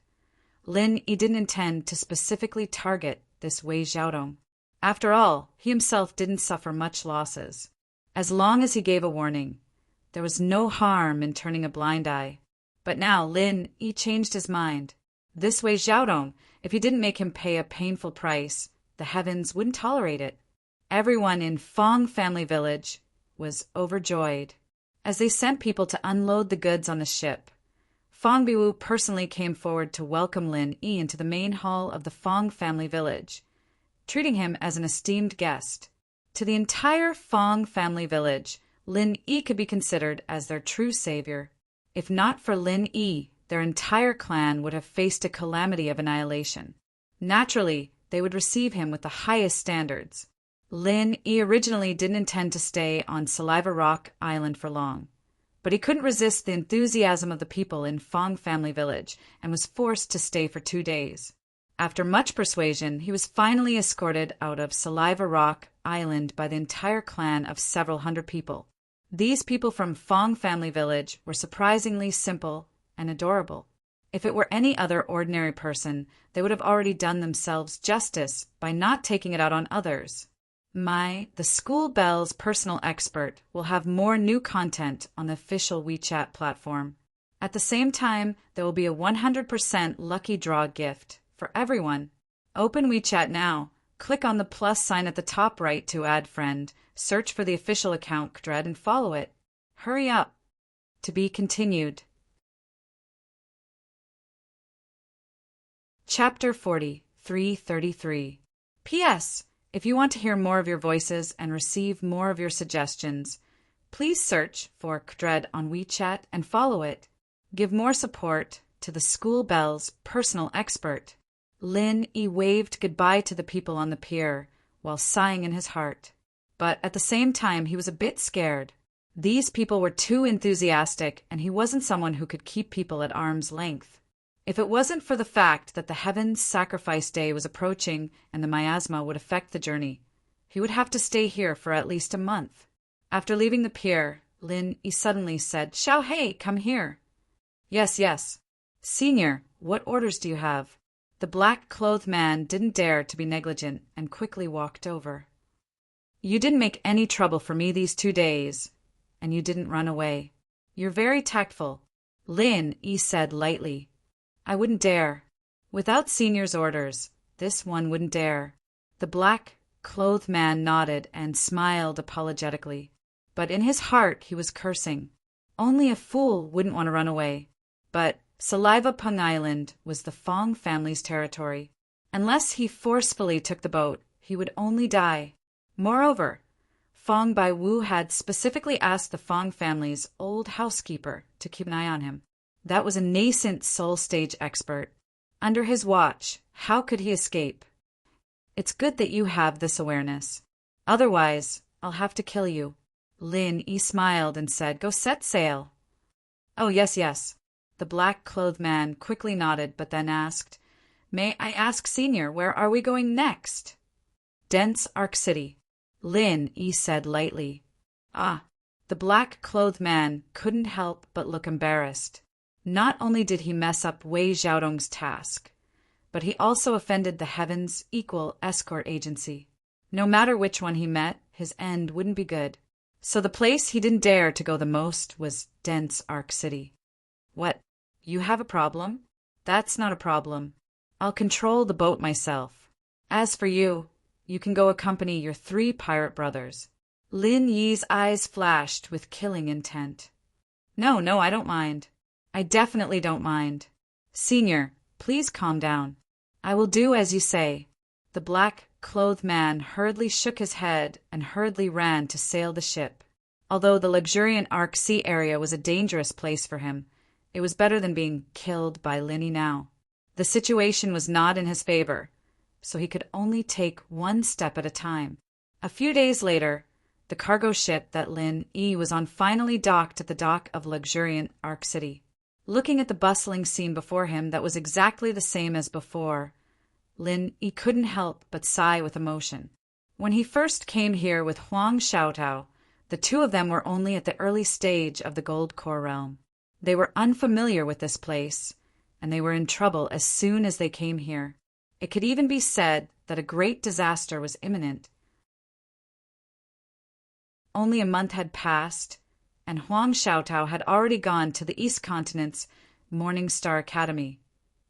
Lin Yi didn't intend to specifically target this Wei Xiaodong. After all, he himself didn't suffer much losses. As long as he gave a warning, there was no harm in turning a blind eye. But now Lin Yi changed his mind. This Wei Xiaodong, if he didn't make him pay a painful price, the Heavens wouldn't tolerate it. Everyone in Fong Family Village was overjoyed. As they sent people to unload the goods on the ship, Fong Biwu personally came forward to welcome Lin Yi into the main hall of the Fong Family Village, treating him as an esteemed guest. To the entire Fong Family Village, Lin Yi could be considered as their true savior. If not for Lin Yi, their entire clan would have faced a calamity of annihilation. Naturally, they would receive him with the highest standards. Lin Yi originally didn't intend to stay on Saliva Rock Island for long, but he couldn't resist the enthusiasm of the people in Fong Family Village and was forced to stay for 2 days. After much persuasion, he was finally escorted out of Saliva Rock Island by the entire clan of several hundred people. These people from Fong Family Village were surprisingly simple and adorable. If it were any other ordinary person, they would have already done themselves justice by not taking it out on others. The School Bell's personal expert will have more new content on the official WeChat platform. At the same time, there will be a 100% lucky draw gift for everyone. Open WeChat now. Click on the plus sign at the top right to add friend. Search for the official account Kdred and follow it. Hurry up. To be continued. Chapter 40, 333. P.S. If you want to hear more of your voices and receive more of your suggestions, please search for Kdred on WeChat and follow it. Give more support to the School Bell's personal expert. Lin Yi waved goodbye to the people on the pier while sighing in his heart. But at the same time, he was a bit scared. These people were too enthusiastic, and he wasn't someone who could keep people at arm's length. If it wasn't for the fact that the Heavens sacrifice day was approaching and the miasma would affect the journey, he would have to stay here for at least a month. After leaving the pier, Lin Yi suddenly said, "Xiao Hei, come here." "Yes, yes." "Senior, what orders do you have?" The black-clothed man didn't dare to be negligent and quickly walked over. "You didn't make any trouble for me these 2 days, and you didn't run away. You're very tactful," Lin Yi said lightly. "I wouldn't dare. Without Senior's orders, this one wouldn't dare." The black-clothed man nodded and smiled apologetically, but in his heart he was cursing. Only a fool wouldn't want to run away. But Saliva Pung Island was the Fong family's territory. Unless he forcefully took the boat, he would only die. Moreover, Fong Bai Wu had specifically asked the Fong family's old housekeeper to keep an eye on him. That was a nascent soul stage expert. Under his watch, how could he escape? "It's good that you have this awareness. Otherwise, I'll have to kill you." Lin Yi smiled and said, "Go set sail." "Oh, yes, yes." The black-clothed man quickly nodded, but then asked, "May I ask, Senior, where are we going next?" "Dense Arc City," Lin Yi said lightly. "Ah." The black-clothed man couldn't help but look embarrassed. Not only did he mess up Wei Xiaodong's task, but he also offended the Heavens Equal Escort Agency. No matter which one he met, his end wouldn't be good. So the place he didn't dare to go the most was Dense Arc City. "What? You have a problem?" "That's not a problem. I'll control the boat myself. As for you, you can go accompany your 3 pirate brothers." Lin Yi's eyes flashed with killing intent. No, I don't mind. I definitely don't mind. Senior, please calm down. I will do as you say." The black-clothed man hurriedly shook his head and hurriedly ran to sail the ship. Although the luxuriant Arc Sea area was a dangerous place for him, it was better than being killed by Lin Yi now. The situation was not in his favor, so he could only take one step at a time. A few days later, the cargo ship that Lin Yi was on finally docked at the dock of luxuriant Arc City. Looking at the bustling scene before him that was exactly the same as before, Lin Yi couldn't help but sigh with emotion. When he first came here with Huang Xiaotao, the 2 of them were only at the early stage of the Gold Core realm. They were unfamiliar with this place, and they were in trouble as soon as they came here. It could even be said that a great disaster was imminent. Only a month had passed, and Huang Xiaotao had already gone to the East Continent's Morning Star Academy,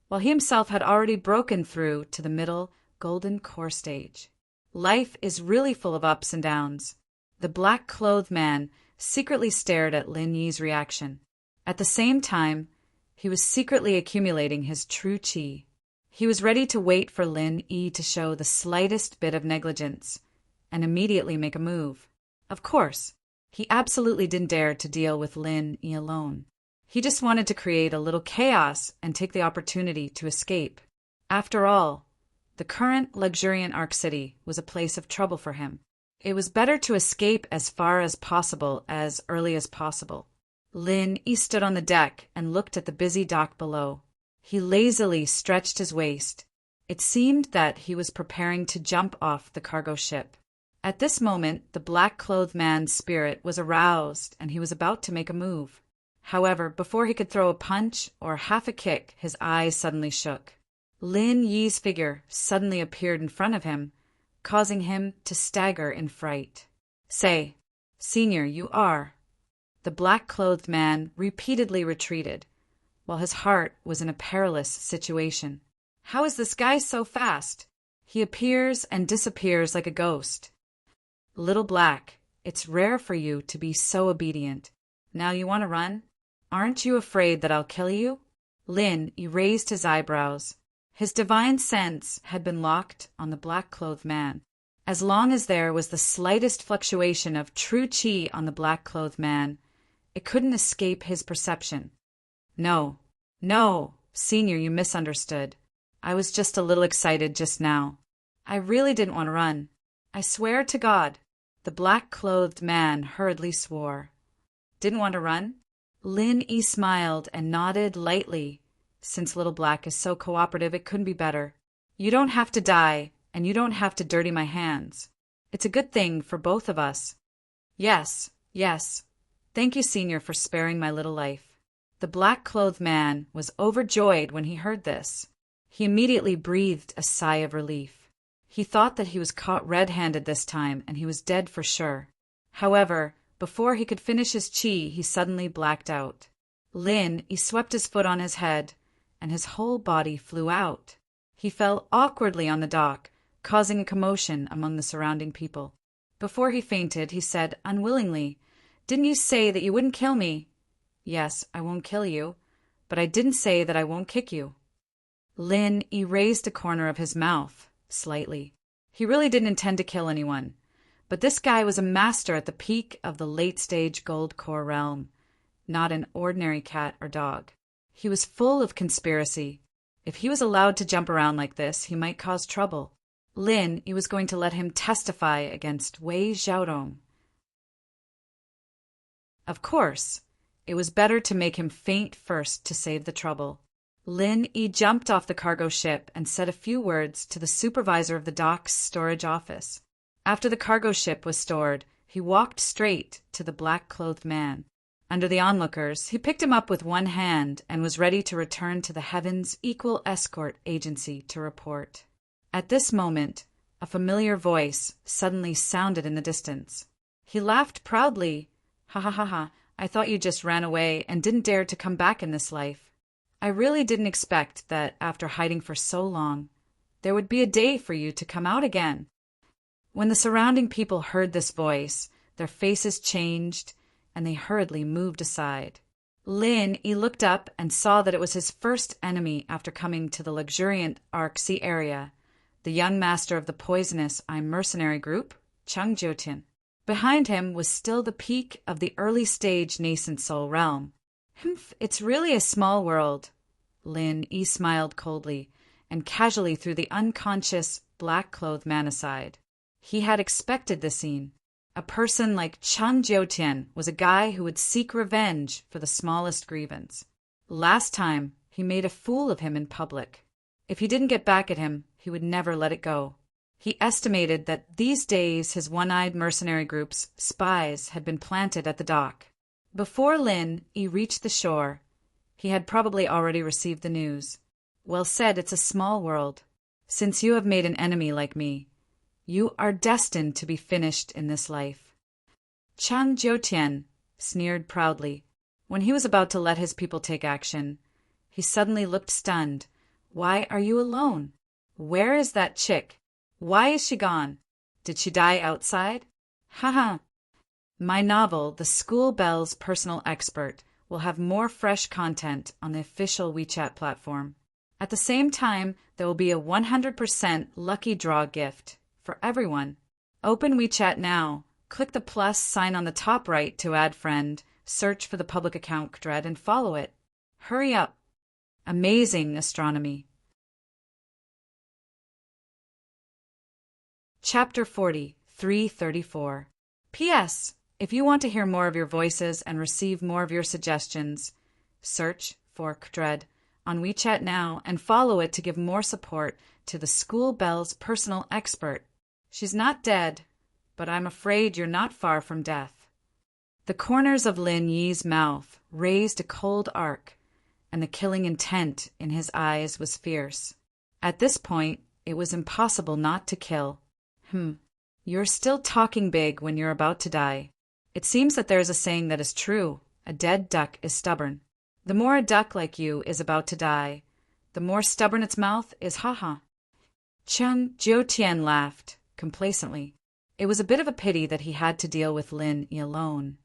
while he himself had already broken through to the middle Golden Core stage. Life is really full of ups and downs. The black-clothed man secretly stared at Lin Yi's reaction. At the same time, he was secretly accumulating his true qi. He was ready to wait for Lin Yi to show the slightest bit of negligence and immediately make a move. Of course, he absolutely didn't dare to deal with Lin Yi alone. He just wanted to create a little chaos and take the opportunity to escape. After all, the current luxuriant Arc City was a place of trouble for him. It was better to escape as far as possible, as early as possible. Lin Yi stood on the deck and looked at the busy dock below. He lazily stretched his waist. It seemed that he was preparing to jump off the cargo ship. At this moment, the black-clothed man's spirit was aroused, and he was about to make a move. However, before he could throw a punch or half a kick, his eyes suddenly shook. Lin Yi's figure suddenly appeared in front of him, causing him to stagger in fright. "Say, Senior, you are." The black-clothed man repeatedly retreated, while his heart was in a perilous situation. How is this guy so fast? He appears and disappears like a ghost. "Little Black, it's rare for you to be so obedient. Now you want to run? Aren't you afraid that I'll kill you?" Lin raised his eyebrows. His divine sense had been locked on the black-clothed man. As long as there was the slightest fluctuation of true qi on the black-clothed man, it couldn't escape his perception. No, Senior, you misunderstood. I was just a little excited just now. I really didn't want to run. I swear to God." The black-clothed man hurriedly swore. "Didn't want to run?" Lin Yi smiled and nodded lightly, since Little Black is so cooperative, it couldn't be better. You don't have to die, and you don't have to dirty my hands. It's a good thing for both of us. Yes, yes. Thank you, Senior, for sparing my little life. The black-clothed man was overjoyed when he heard this. He immediately breathed a sigh of relief. He thought that he was caught red-handed this time, and he was dead for sure. However, before he could finish his chi, he suddenly blacked out. He swept his foot on his head, and his whole body flew out. He fell awkwardly on the dock, causing a commotion among the surrounding people. Before he fainted, he said unwillingly, "Didn't you say that you wouldn't kill me?" "Yes, I won't kill you, but I didn't say that I won't kick you." Lin erased a corner of his mouth, slightly. He really didn't intend to kill anyone, but this guy was a master at the peak of the late-stage gold core realm, not an ordinary cat or dog. He was full of conspiracy. If he was allowed to jump around like this, he might cause trouble. He was going to let him testify against Wei Xiaodong. Of course, it was better to make him faint first to save the trouble. Yi jumped off the cargo ship and said a few words to the supervisor of the dock's storage office. After the cargo ship was stored, he walked straight to the black-clothed man. Under the onlookers, he picked him up with one hand and was ready to return to the Heavens Equal Escort Agency to report. At this moment, a familiar voice suddenly sounded in the distance. He laughed proudly. "Ha ha ha ha, I thought you just ran away and didn't dare to come back in this life. I really didn't expect that after hiding for so long, there would be a day for you to come out again." When the surrounding people heard this voice, their faces changed, and they hurriedly moved aside. He looked up and saw that it was his first enemy after coming to the luxuriant Arc-Sea area, the young master of the poisonous mercenary group, Chang Jiutian. Behind him was still the peak of the early-stage nascent soul realm. It's really a small world." He smiled coldly and casually threw the unconscious, black-clothed man aside. He had expected this scene. A person like Chang Jiutian was a guy who would seek revenge for the smallest grievance. Last time, he made a fool of him in public. If he didn't get back at him, he would never let it go. He estimated that these days his one-eyed mercenary group's spies had been planted at the dock. Before he reached the shore, he had probably already received the news. "Well said, it's a small world. Since you have made an enemy like me, you are destined to be finished in this life." Chang Jiutian sneered proudly. When he was about to let his people take action, he suddenly looked stunned. "Why are you alone? Where is that chick? Why is she gone? Did she die outside? Ha. My novel, The School Bell's Personal Expert, will have more fresh content on the official WeChat platform. At the same time, there will be a 100% lucky draw gift for everyone. Open WeChat now. Click the plus sign on the top right to add friend, search for the public account Dread, and follow it. Hurry up. Amazing astronomy. Chapter 40, 334. P.S. If you want to hear more of your voices and receive more of your suggestions, search for Dread on WeChat now and follow it to give more support to the School Bell's Personal Expert. She's not dead, but I'm afraid you're not far from death. The corners of Lin Yi's mouth raised a cold arc, and the killing intent in his eyes was fierce. At this point, it was impossible not to kill. You're still talking big when you're about to die. It seems that there is a saying that is true. A dead duck is stubborn. The more a duck like you is about to die, the more stubborn its mouth is. Ha. Chang Jiutian laughed complacently. It was a bit of a pity that he had to deal with Lin Yi alone,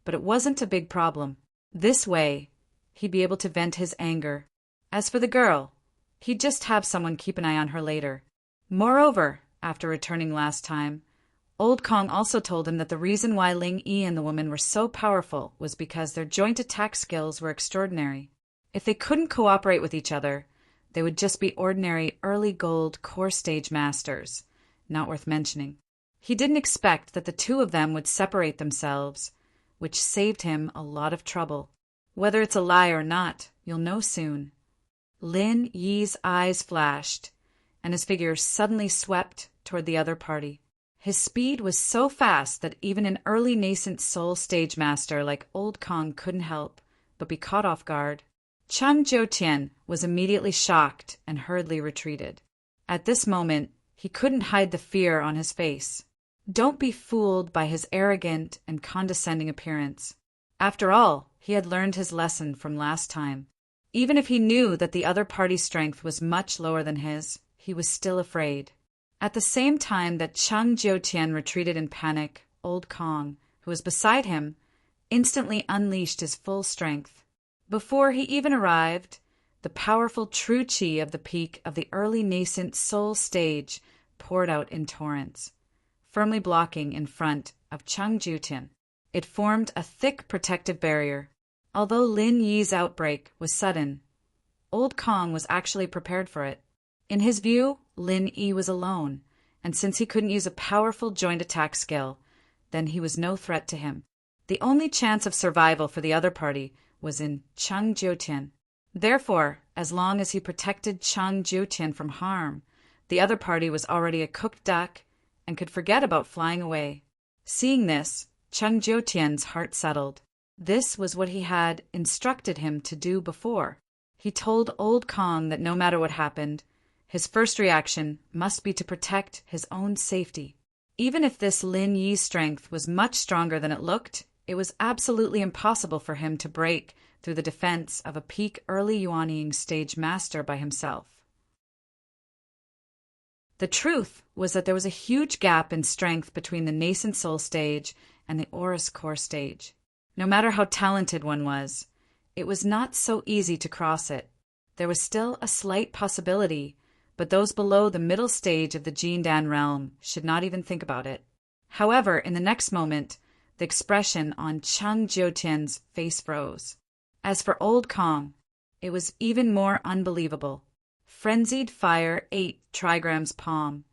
but it wasn't a big problem. This way, he'd be able to vent his anger. As for the girl, he'd just have someone keep an eye on her later. Moreover, after returning last time, Old Kong also told him that the reason why Ling Yi and the woman were so powerful was because their joint attack skills were extraordinary. If they couldn't cooperate with each other, they would just be ordinary early gold core stage masters, not worth mentioning. He didn't expect that the two of them would separate themselves, which saved him a lot of trouble. Whether it's a lie or not, you'll know soon. Lin Yi's eyes flashed, and his figure suddenly swept toward the other party. His speed was so fast that even an early nascent soul stage master like Old Kong couldn't help but be caught off guard. Chang Jiutian was immediately shocked and hurriedly retreated. At this moment, he couldn't hide the fear on his face. Don't be fooled by his arrogant and condescending appearance. After all, he had learned his lesson from last time. Even if he knew that the other party's strength was much lower than his, he was still afraid. At the same time that Chang Jiutian retreated in panic, Old Kong, who was beside him, instantly unleashed his full strength. Before he even arrived, the powerful true qi of the peak of the early nascent soul stage poured out in torrents, firmly blocking in front of Chang Jiutian. It formed a thick protective barrier. Although Lin Yi's outbreak was sudden, Old Kong was actually prepared for it. In his view, Lin Yi was alone, and since he couldn't use a powerful joint attack skill, then he was no threat to him. The only chance of survival for the other party was in Chang Jiutian. Therefore, as long as he protected Chang Jiutian from harm, the other party was already a cooked duck and could forget about flying away. Seeing this, Chang Jiutian's heart settled. This was what he had instructed him to do before. He told Old Kong that no matter what happened, his first reaction must be to protect his own safety. Even if this Lin Yi's strength was much stronger than it looked, it was absolutely impossible for him to break through the defense of a peak early Yuanying stage master by himself. The truth was that there was a huge gap in strength between the nascent soul stage and the Aurous core stage. No matter how talented one was, it was not so easy to cross it. There was still a slight possibility, but those below the middle stage of the Jindan realm should not even think about it. However, in the next moment, the expression on Chang Jiutian's face froze. As for Old Kong, it was even more unbelievable. Frenzied Fire 8 trigrams palm.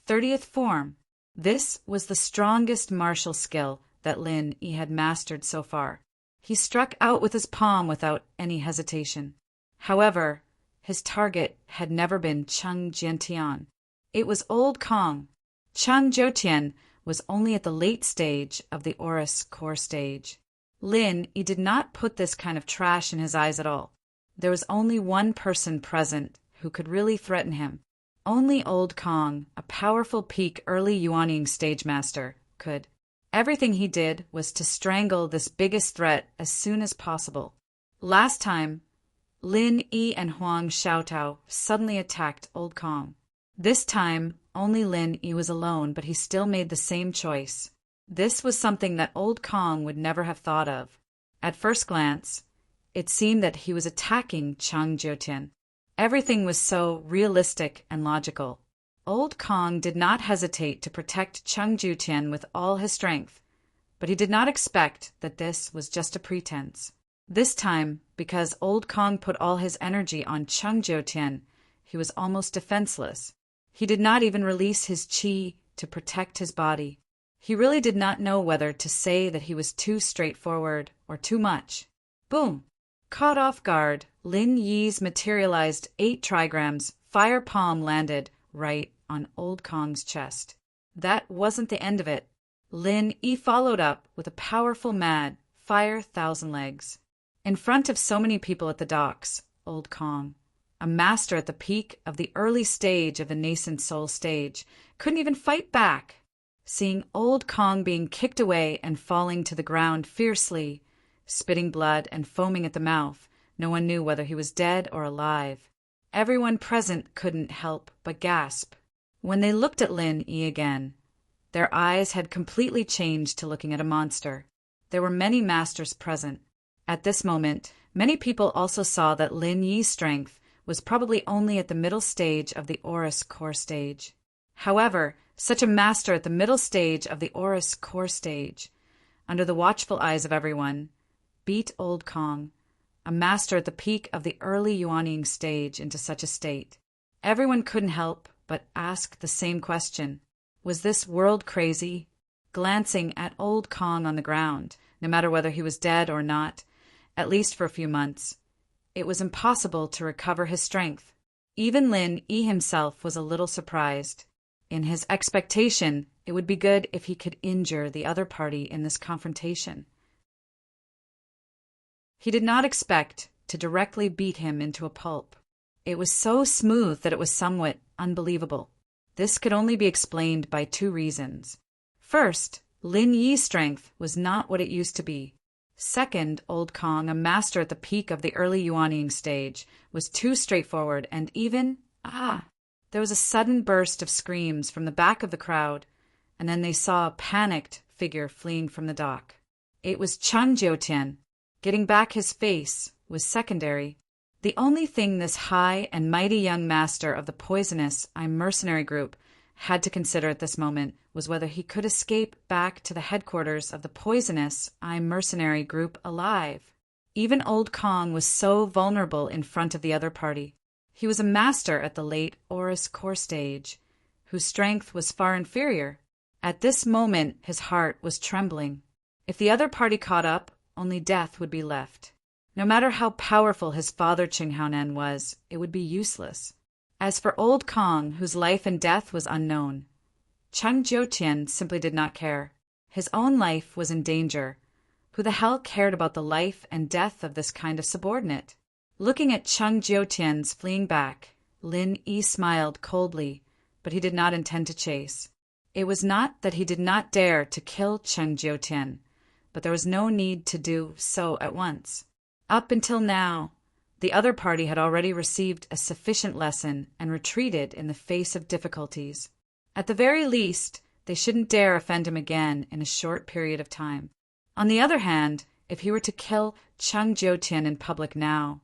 30th form. This was the strongest martial skill that Lin Yi had mastered so far. He struck out with his palm without any hesitation. However, his target had never been Chang Jiutian. It was Old Kong. Chang Jiutian was only at the late stage of the Aurous core stage. Lin Yi did not put this kind of trash in his eyes at all. There was only one person present who could really threaten him. Only Old Kong, a powerful peak early Yuanying stage master, could. Everything he did was to strangle this biggest threat as soon as possible. Last time, Lin Yi and Huang Xiaotao suddenly attacked Old Kong. This time, only Lin Yi was alone, but he still made the same choice. This was something that Old Kong would never have thought of. At first glance, it seemed that he was attacking Chang Jiutian. Everything was so realistic and logical. Old Kong did not hesitate to protect Chang Jiutian with all his strength, but he did not expect that this was just a pretense. This time, because Old Kong put all his energy on Chang Jiutian, he was almost defenseless. He did not even release his qi to protect his body. He really did not know whether to say that he was too straightforward or too much. Boom! Caught off guard, Lin Yi's materialized 8 trigrams fire palm landed right on Old Kong's chest. That wasn't the end of it. Lin Yi followed up with a powerful mad fire thousand legs. In front of so many people at the docks, Old Kong, a master at the peak of the early stage of the nascent soul stage, couldn't even fight back. Seeing Old Kong being kicked away and falling to the ground fiercely, spitting blood and foaming at the mouth, no one knew whether he was dead or alive. Everyone present couldn't help but gasp. When they looked at Lin Yi again, their eyes had completely changed to looking at a monster. There were many masters present. At this moment, many people also saw that Lin Yi's strength was probably only at the middle stage of the Aurous core stage. However, such a master at the middle stage of the Aurous core stage, under the watchful eyes of everyone, beat Old Kong, a master at the peak of the early Yuanying stage, into such a state. Everyone couldn't help but ask the same question. Was this world crazy? Glancing at Old Kong on the ground, no matter whether he was dead or not, at least for a few months, it was impossible to recover his strength. Even Lin Yi himself was a little surprised. In his expectation, it would be good if he could injure the other party in this confrontation. He did not expect to directly beat him into a pulp. It was so smooth that it was somewhat unbelievable. This could only be explained by two reasons. First, Lin Yi's strength was not what it used to be. Second, Old Kong, a master at the peak of the early Yuanying stage, was too straightforward and even, there was a sudden burst of screams from the back of the crowd, and then they saw a panicked figure fleeing from the dock. It was Chang Jiutian. Getting back his face was secondary. The only thing this high and mighty young master of the poisonous mercenary group had to consider at this moment was whether he could escape back to the headquarters of the poisonous mercenary group alive. Even Old Kong was so vulnerable in front of the other party. He was a master at the late Oris core stage, whose strength was far inferior. At this moment his heart was trembling. If the other party caught up, only death would be left. No matter how powerful his father Qinghaonan was, it would be useless. As for Old Kong, whose life and death was unknown, Chang Jiutian simply did not care. His own life was in danger. Who the hell cared about the life and death of this kind of subordinate? Looking at Chang Jiutian's fleeing back, Lin Yi smiled coldly, but he did not intend to chase. It was not that he did not dare to kill Chang Jiutian, but there was no need to do so at once. Up until now, the other party had already received a sufficient lesson and retreated in the face of difficulties. At the very least, they shouldn't dare offend him again in a short period of time. On the other hand, if he were to kill Chang Jiutian in public now,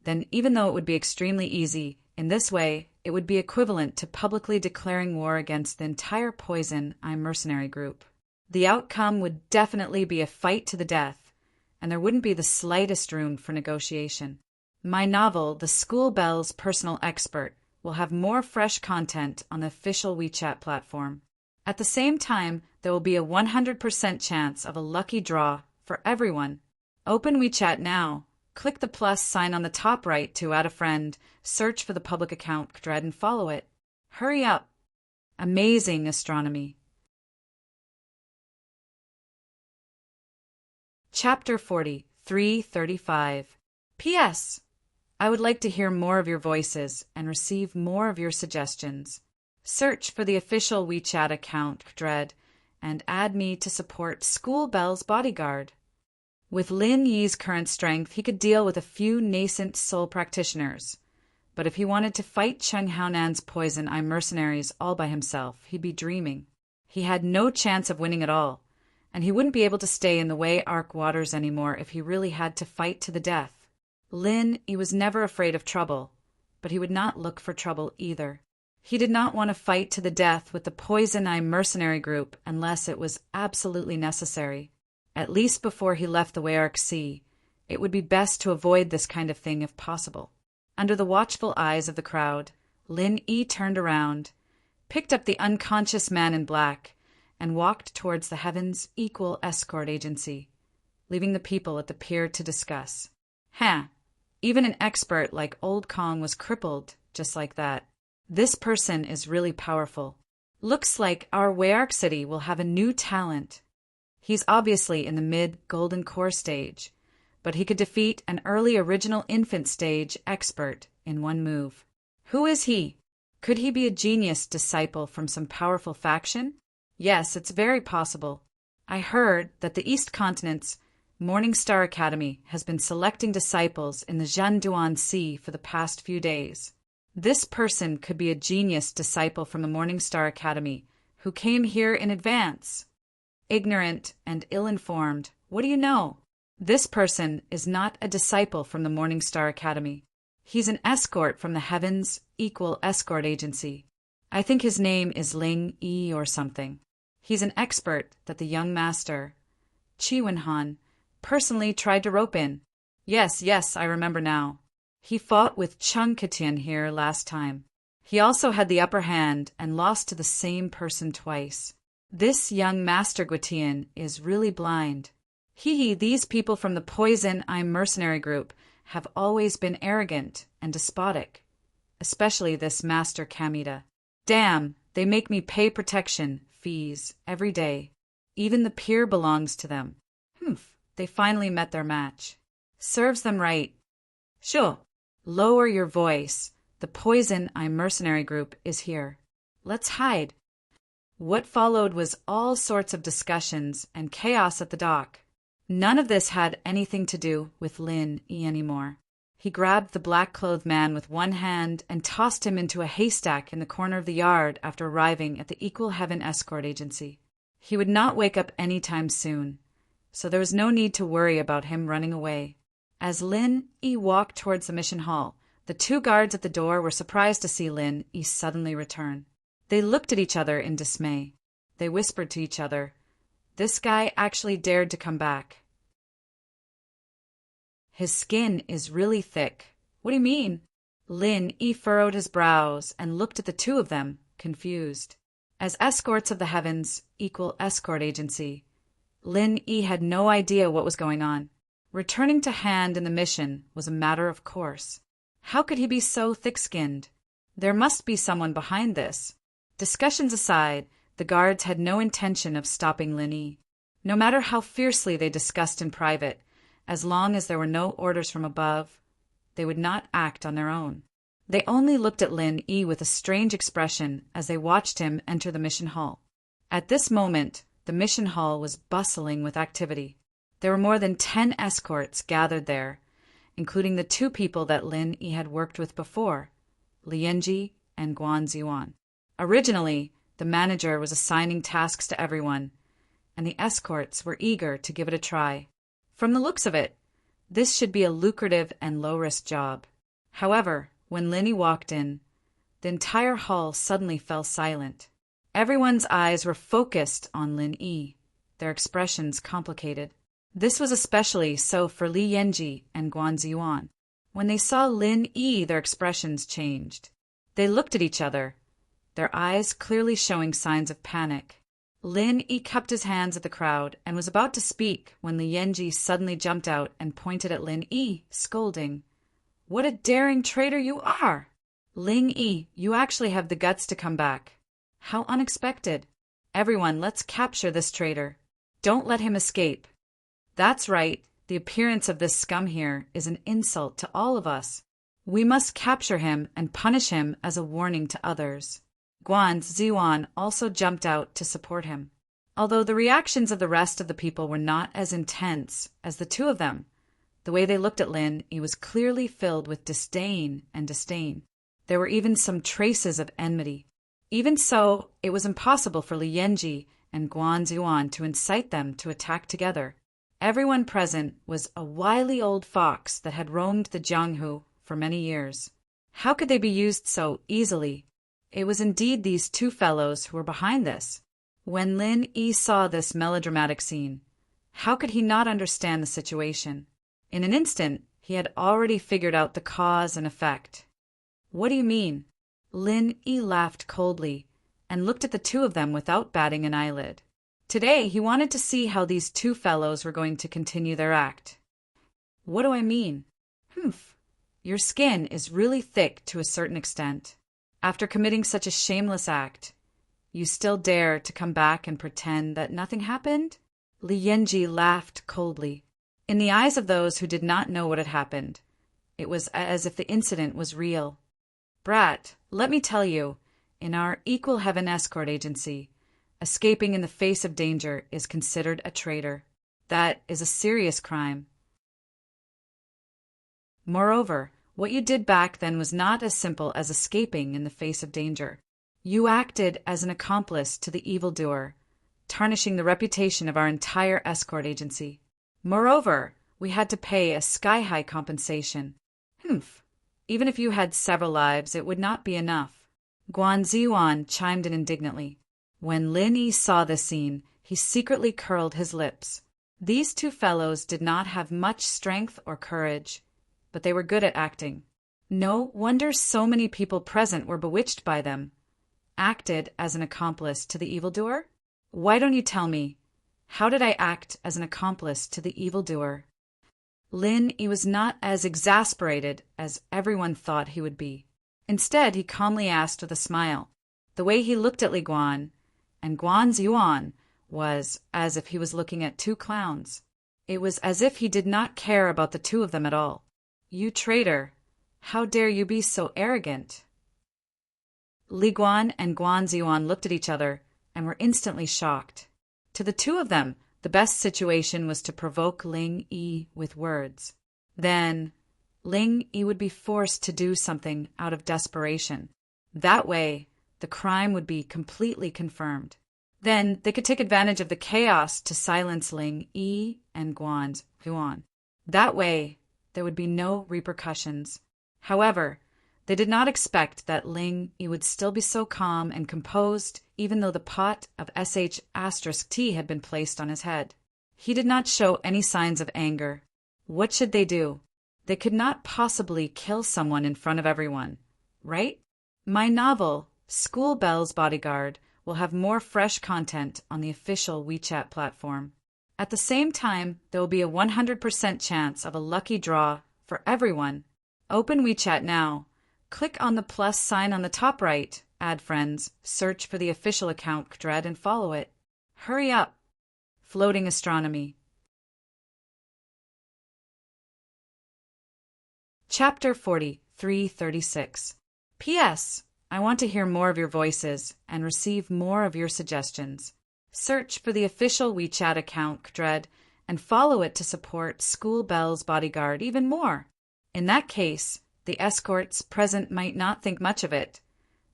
then even though it would be extremely easy, in this way it would be equivalent to publicly declaring war against the entire poison mercenary group. The outcome would definitely be a fight to the death, and there wouldn't be the slightest room for negotiation. My novel, The School Bell's Personal Expert, will have more fresh content on the official WeChat platform. At the same time, there will be a 100% chance of a lucky draw for everyone. Open WeChat now. Click the plus sign on the top right to add a friend, search for the public account Dread and follow it. Hurry up. Amazing astronomy. Chapter 40, 335. P.S. I would like to hear more of your voices and receive more of your suggestions. Search for the official WeChat account Dread and add me to support School Bell's bodyguard. With Lin Yi's current strength, he could deal with a few nascent soul practitioners. But if he wanted to fight Qinghaonan's poison mercenaries all by himself, he'd be dreaming. He had no chance of winning at all, and he wouldn't be able to stay in the Wei Arc waters anymore if he really had to fight to the death. Lin Yi was never afraid of trouble, but he would not look for trouble either. He did not want to fight to the death with the poison mercenary group unless it was absolutely necessary. At least before he left the Wei Arc Sea, it would be best to avoid this kind of thing if possible. Under the watchful eyes of the crowd, Lin Yi turned around, picked up the unconscious man in black, and walked towards the Heaven's Equal Escort Agency, leaving the people at the pier to discuss. Even an expert like Old Kong was crippled just like that. This person is really powerful. Looks like our Wei Arc City will have a new talent. He's obviously in the mid-golden core stage, but he could defeat an early original infant stage expert in one move. Who is he? Could he be a genius disciple from some powerful faction? Yes, it's very possible. I heard that the East Continent's Morning Star Academy has been selecting disciples in the Zhanduan Sea for the past few days. This person could be a genius disciple from the Morning Star Academy who came here in advance. Ignorant and ill-informed, what do you know? This person is not a disciple from the Morning Star Academy. He's an escort from the Heaven's Equal Escort Agency. I think his name is Ling Yi or something. He's an expert that the young master, Qi Wenhan, personally tried to rope in. Yes, I remember now. He fought with Chung Katian here last time. He also had the upper hand and lost to the same person twice. This young Master Guitian is really blind. These people from the poison mercenary group have always been arrogant and despotic, especially this Master Kamita. Damn, they make me pay protection fees every day. Even the pier belongs to them. Humph, they finally met their match. Serves them right. Sure. Lower your voice. The Poison Eye mercenary group is here. Let's hide. What followed was all sorts of discussions and chaos at the dock. None of this had anything to do with Lin Yi anymore. He grabbed the black-clothed man with one hand and tossed him into a haystack in the corner of the yard after arriving at the Equal Heaven Escort Agency. He would not wake up any time soon, so there was no need to worry about him running away. As Lin Yi walked towards the mission hall, the two guards at the door were surprised to see Lin Yi suddenly return. They looked at each other in dismay. They whispered to each other, "This guy actually dared to come back. His skin is really thick." "What do you mean?" Lin Yi furrowed his brows and looked at the two of them, confused. As escorts of the Heavens Equal Escort Agency, Lin Yi had no idea what was going on. Returning to hand in the mission was a matter of course. How could he be so thick-skinned? There must be someone behind this. Discussions aside, the guards had no intention of stopping Lin Yi. No matter how fiercely they discussed in private, as long as there were no orders from above, they would not act on their own. They only looked at Lin Yi with a strange expression as they watched him enter the mission hall. At this moment, the mission hall was bustling with activity. There were more than 10 escorts gathered there, including the two people that Lin Yi had worked with before, Lianji and Guan Ziwan. Originally, the manager was assigning tasks to everyone, and the escorts were eager to give it a try. From the looks of it, this should be a lucrative and low-risk job. However, when Lin Yi walked in, the entire hall suddenly fell silent. Everyone's eyes were focused on Lin Yi, their expressions complicated. This was especially so for Li Yanji and Guan Ziwan. When they saw Lin Yi, their expressions changed. They looked at each other, their eyes clearly showing signs of panic. Lin Yi cupped his hands at the crowd and was about to speak when Li Yanji suddenly jumped out and pointed at Lin Yi, scolding, "What a daring traitor you are! Lin Yi, you actually have the guts to come back. How unexpected. Everyone, let's capture this traitor. Don't let him escape." "That's right. The appearance of this scum here is an insult to all of us. We must capture him and punish him as a warning to others." Guan Ziwan also jumped out to support him. Although the reactions of the rest of the people were not as intense as the two of them, the way they looked at Lin Yi was clearly filled with disdain and disdain. There were even some traces of enmity. Even so, it was impossible for Li Yanji and Guan Ziwan to incite them to attack together. Everyone present was a wily old fox that had roamed the Jianghu for many years. How could they be used so easily? It was indeed these two fellows who were behind this. When Lin Yi saw this melodramatic scene, how could he not understand the situation? In an instant, he had already figured out the cause and effect. "What do you mean?" Lin Yi laughed coldly and looked at the two of them without batting an eyelid. Today, he wanted to see how these two fellows were going to continue their act. "What do I mean?" "Humph. Your skin is really thick to a certain extent. After committing such a shameless act, you still dare to come back and pretend that nothing happened?" Li Yanji laughed coldly. In the eyes of those who did not know what had happened, it was as if the incident was real. "Brat, let me tell you, in our Equal Heaven Escort Agency, escaping in the face of danger is considered a traitor. That is a serious crime. Moreover, what you did back then was not as simple as escaping in the face of danger. You acted as an accomplice to the evildoer, tarnishing the reputation of our entire escort agency. Moreover, we had to pay a sky-high compensation. Humph. Even if you had several lives, it would not be enough." Guan Ziwan chimed in indignantly. When Lin Yi saw this scene, he secretly curled his lips. These two fellows did not have much strength or courage, but they were good at acting. No wonder so many people present were bewitched by them. Acted as an accomplice to the evildoer? Why don't you tell me? How did I act as an accomplice to the evildoer? Lin Yi was not as exasperated as everyone thought he would be. Instead, he calmly asked with a smile. The way he looked at Li Guan and Guan Ziyuan was as if he was looking at two clowns. It was as if he did not care about the two of them at all. "You traitor! How dare you be so arrogant?" Li Guan and Guan Ziyuan looked at each other and were instantly shocked. To the two of them, the best situation was to provoke Ling Yi with words. Then, Ling Yi would be forced to do something out of desperation. That way, the crime would be completely confirmed. Then they could take advantage of the chaos to silence Ling Yi and Guan Ziyuan. That way, there would be no repercussions. However, they did not expect that Ling Yi would still be so calm and composed even though the pot of sh*T had been placed on his head. He did not show any signs of anger. What should they do? They could not possibly kill someone in front of everyone, right? My novel, School Bell's Bodyguard, will have more fresh content on the official WeChat platform. At the same time, there will be a 100% chance of a lucky draw for everyone. Open WeChat now. Click on the plus sign on the top right, add friends, search for the official account Dread and follow it. Hurry up! Floating Astronomy. Chapter 4336. P.S. I want to hear more of your voices and receive more of your suggestions. Search for the official WeChat account Dread and follow it to support School Bell's Bodyguard even more. In that case, the escorts present might not think much of it,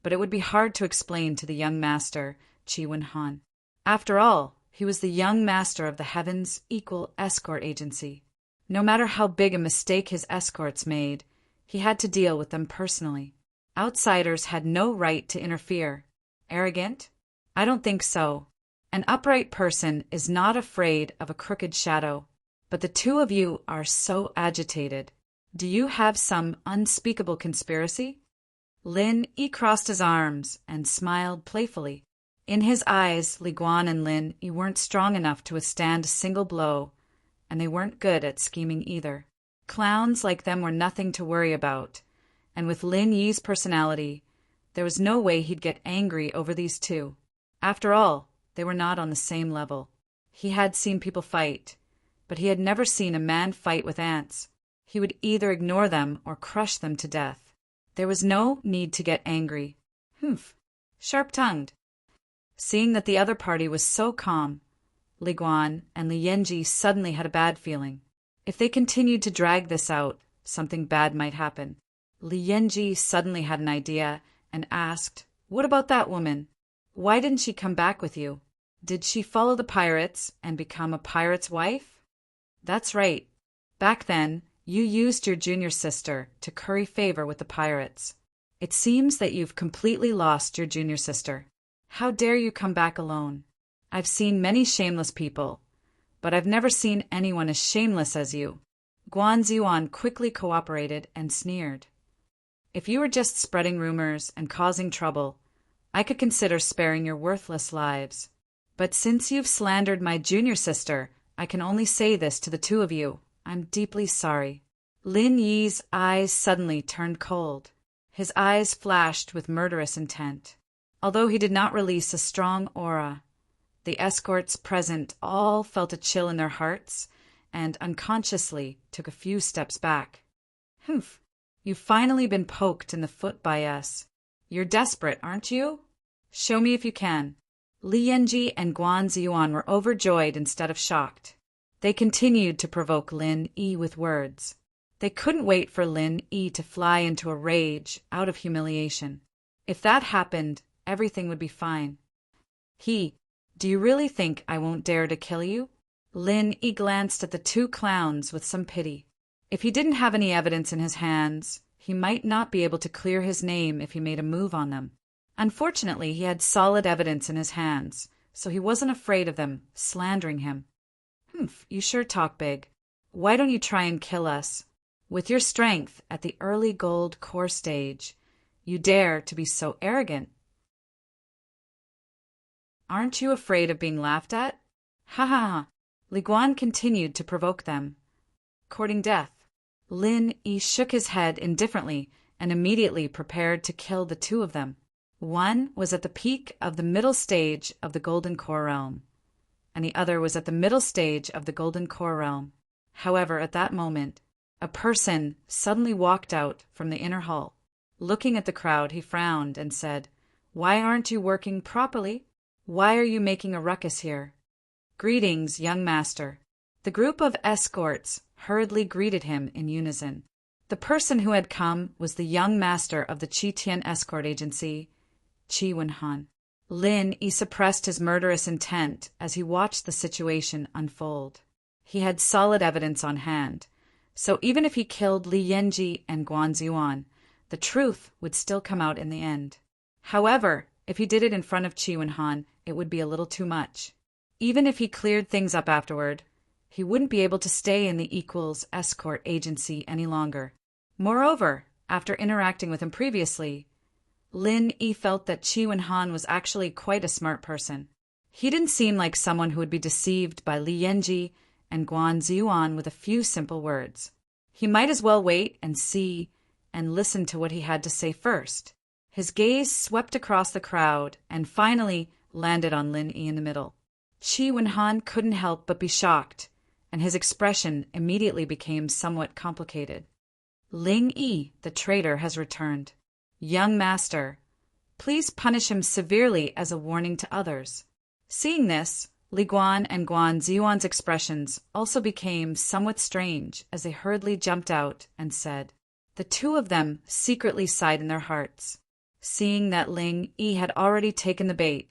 but it would be hard to explain to the young master, Chi Wen-han. After all, he was the young master of the Heaven's Equal Escort Agency. No matter how big a mistake his escorts made, he had to deal with them personally. Outsiders had no right to interfere. Arrogant? I don't think so. An upright person is not afraid of a crooked shadow. But the two of you are so agitated. Do you have some unspeakable conspiracy? Lin Yi crossed his arms and smiled playfully. In his eyes, Li Guan and Lin Yi weren't strong enough to withstand a single blow, and they weren't good at scheming either. Clowns like them were nothing to worry about, and with Lin Yi's personality, there was no way he'd get angry over these two. After all, they were not on the same level. He had seen people fight, but he had never seen a man fight with ants. He would either ignore them or crush them to death. There was no need to get angry. Sharp-tongued. Seeing that the other party was so calm, Li Guan and Li Yanji suddenly had a bad feeling. If they continued to drag this out, something bad might happen. Li Yanji suddenly had an idea and asked, "What about that woman? Why didn't she come back with you? Did she follow the pirates and become a pirate's wife?" "That's right. Back then, you used your junior sister to curry favor with the pirates. It seems that you've completely lost your junior sister. How dare you come back alone? I've seen many shameless people, but I've never seen anyone as shameless as you." Guan Ziyuan quickly cooperated and sneered. "If you were just spreading rumors and causing trouble, I could consider sparing your worthless lives. But since you've slandered my junior sister, I can only say this to the two of you. I'm deeply sorry." Lin Yi's eyes suddenly turned cold. His eyes flashed with murderous intent. Although he did not release a strong aura, the escorts present all felt a chill in their hearts and unconsciously took a few steps back. You've finally been poked in the foot by us. You're desperate, aren't you? Show me if you can. Li Yanji and Guan Ziyuan were overjoyed instead of shocked. They continued to provoke Lin Yi with words. They couldn't wait for Lin Yi to fly into a rage out of humiliation. If that happened, everything would be fine. Do you really think I won't dare to kill you?" Lin Yi glanced at the two clowns with some pity. If he didn't have any evidence in his hands, he might not be able to clear his name if he made a move on them. Unfortunately, he had solid evidence in his hands, so he wasn't afraid of them slandering him. You sure talk big. Why don't you try and kill us? With your strength at the early gold core stage, you dare to be so arrogant. Aren't you afraid of being laughed at? Ha ha ha. Li Guan continued to provoke them. courting death. Lin Yi shook his head indifferently and immediately prepared to kill the two of them. One was at the peak of the middle stage of the Golden Core Realm, and the other was at the middle stage of the Golden Core Realm. However, at that moment, a person suddenly walked out from the inner hall. Looking at the crowd, he frowned and said, "Why aren't you working properly? Why are you making a ruckus here?" "Greetings, young master." The group of escorts hurriedly greeted him in unison. The person who had come was the young master of the Qitian escort agency, Qi Wenhan. Lin Yi suppressed his murderous intent as he watched the situation unfold. He had solid evidence on hand, so even if he killed Li Yanji and Guan Ziyuan, the truth would still come out in the end. However, if he did it in front of Qi Wenhan, it would be a little too much. Even if he cleared things up afterward, he wouldn't be able to stay in the Equals escort agency any longer. Moreover, after interacting with him previously, Lin Yi felt that Qi Wenhan was actually quite a smart person. He didn't seem like someone who would be deceived by Li Yanji and Guan Ziyuan with a few simple words. He might as well wait and see and listen to what he had to say first. His gaze swept across the crowd and finally landed on Lin Yi in the middle. Qi Wenhan couldn't help but be shocked, and his expression immediately became somewhat complicated. "Ling Yi, the traitor, has returned. Young master, please punish him severely as a warning to others." Seeing this, Li Guan and Guan Ziyuan's expressions also became somewhat strange as they hurriedly jumped out and said. The two of them secretly sighed in their hearts. Seeing that Ling Yi had already taken the bait,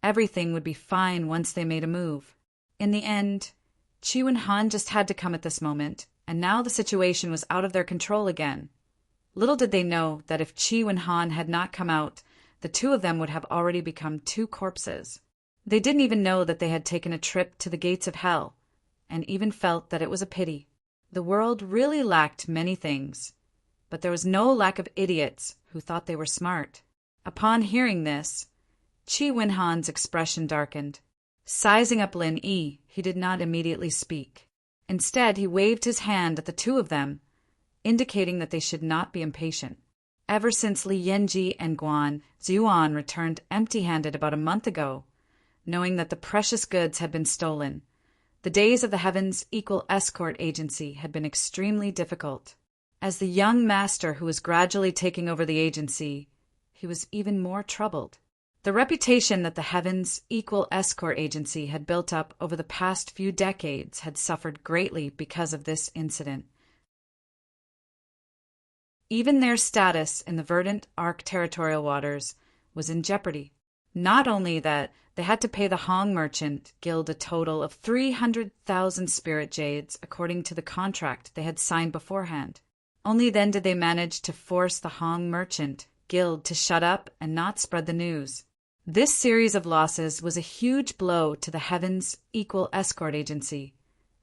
everything would be fine once they made a move. In the end, Qi Wenhan just had to come at this moment, and now the situation was out of their control again. Little did they know that if Qi Wenhan had not come out, the two of them would have already become two corpses. They didn't even know that they had taken a trip to the gates of hell, and even felt that it was a pity. The world really lacked many things, but there was no lack of idiots who thought they were smart. Upon hearing this, Qi Wenhan's expression darkened. Sizing up Lin Yi, he did not immediately speak. Instead, he waved his hand at the two of them, indicating that they should not be impatient. Ever since Li Yanji and Guan Ziyuan returned empty-handed about a month ago, knowing that the precious goods had been stolen, the days of the Heavens Equal Escort Agency had been extremely difficult. As the young master who was gradually taking over the agency, he was even more troubled. The reputation that the Heavens Equal Escort Agency had built up over the past few decades had suffered greatly because of this incident. Even their status in the verdant Arc territorial waters was in jeopardy. Not only that, they had to pay the Hong Merchant Guild a total of 300,000 spirit jades according to the contract they had signed beforehand. Only then did they manage to force the Hong Merchant Guild to shut up and not spread the news. This series of losses was a huge blow to the Heavens Equal Escort Agency,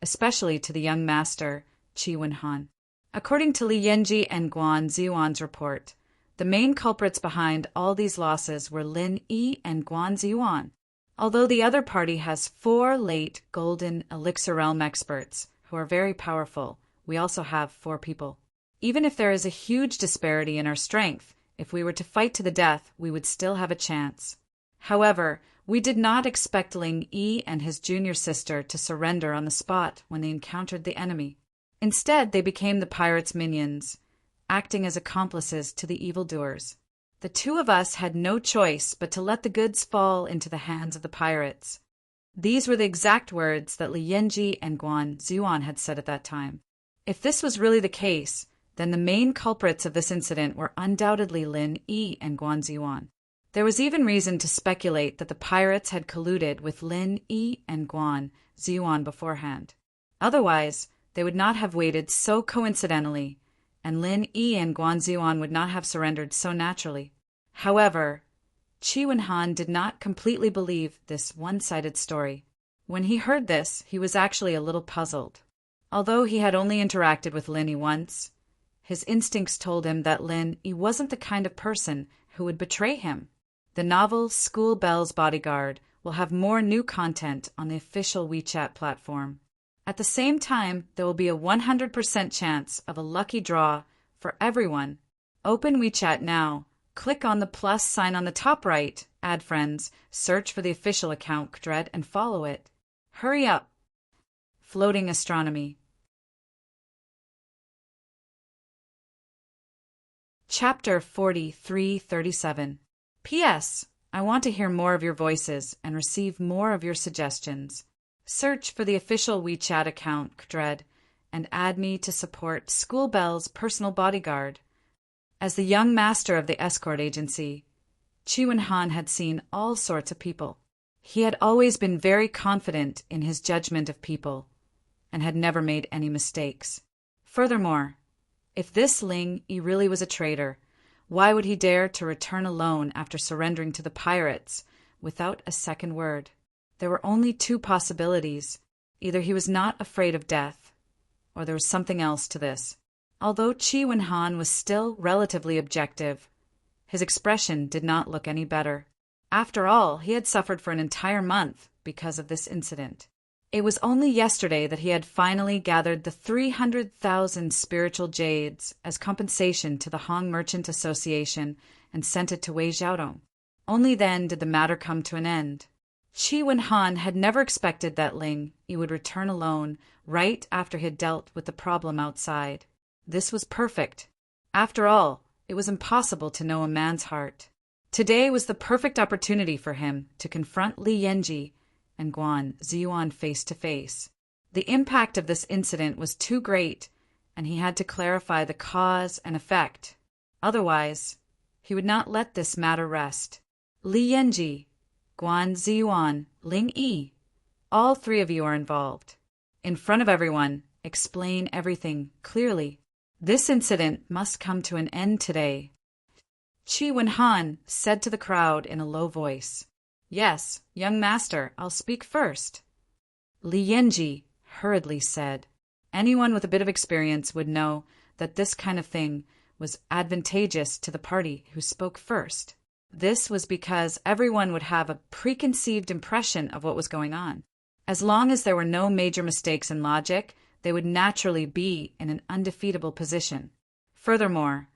especially to the young master, Qi Wenhan. According to Li Yanji and Guan Ziyuan's report, the main culprits behind all these losses were Lin Yi and Guan Ziyuan. Although the other party has 4 late Golden Elixir Realm experts who are very powerful, we also have 4 people. Even if there is a huge disparity in our strength, if we were to fight to the death, we would still have a chance. However, we did not expect Ling Yi and his junior sister to surrender on the spot when they encountered the enemy. Instead, they became the pirates' minions, acting as accomplices to the evildoers. The two of us had no choice but to let the goods fall into the hands of the pirates. These were the exact words that Li Yanji and Guan Ziyuan had said at that time. If this was really the case, then the main culprits of this incident were undoubtedly Lin Yi and Guan Ziyuan. There was even reason to speculate that the pirates had colluded with Lin Yi and Guan Ziyuan beforehand. Otherwise, they would not have waited so coincidentally, and Lin Yi and Guan Ziyuan would not have surrendered so naturally. However, Qi Wenhan did not completely believe this one-sided story. When he heard this, he was actually a little puzzled. Although he had only interacted with Lin Yi once, his instincts told him that Lin Yi wasn't the kind of person who would betray him. The novel School Bell's Bodyguard will have more new content on the official WeChat platform. At the same time, there will be a 100% chance of a lucky draw for everyone. Open WeChat now. Click on the plus sign on the top right, add friends, search for the official account Kdred and follow it. Hurry up! Floating astronomy. Chapter 4337. P.S. I want to hear more of your voices and receive more of your suggestions. Search for the official WeChat account Kdred and add me to support School Bell's personal bodyguard. As the young master of the escort agency, Chi Wen-han had seen all sorts of people. He had always been very confident in his judgment of people and had never made any mistakes. Furthermore, if this Ling Yi really was a traitor, why would he dare to return alone after surrendering to the pirates without a second word? There were only two possibilities. Either he was not afraid of death, or there was something else to this. Although Chi Wen-han was still relatively objective, his expression did not look any better. After all, he had suffered for an entire month because of this incident. It was only yesterday that he had finally gathered the 300,000 spiritual jades as compensation to the Hong Merchant Association and sent it to Wei Xiaodong. Only then did the matter come to an end. Chi Wen-han had never expected that Ling Yi would return alone right after he had dealt with the problem outside. This was perfect. After all, it was impossible to know a man's heart. Today was the perfect opportunity for him to confront Li Yanji and Guan Ziyuan face to face. The impact of this incident was too great, and he had to clarify the cause and effect. Otherwise, he would not let this matter rest. Li Yanji, Guan Ziyuan, Ling Yi, all three of you are involved. In front of everyone, explain everything clearly. This incident must come to an end today. Chi Wen-han said to the crowd in a low voice. Yes, young master, I'll speak first. Li Yanji hurriedly said. Anyone with a bit of experience would know that this kind of thing was advantageous to the party who spoke first. This was because everyone would have a preconceived impression of what was going on. As long as there were no major mistakes in logic, they would naturally be in an undefeatable position. Furthermore,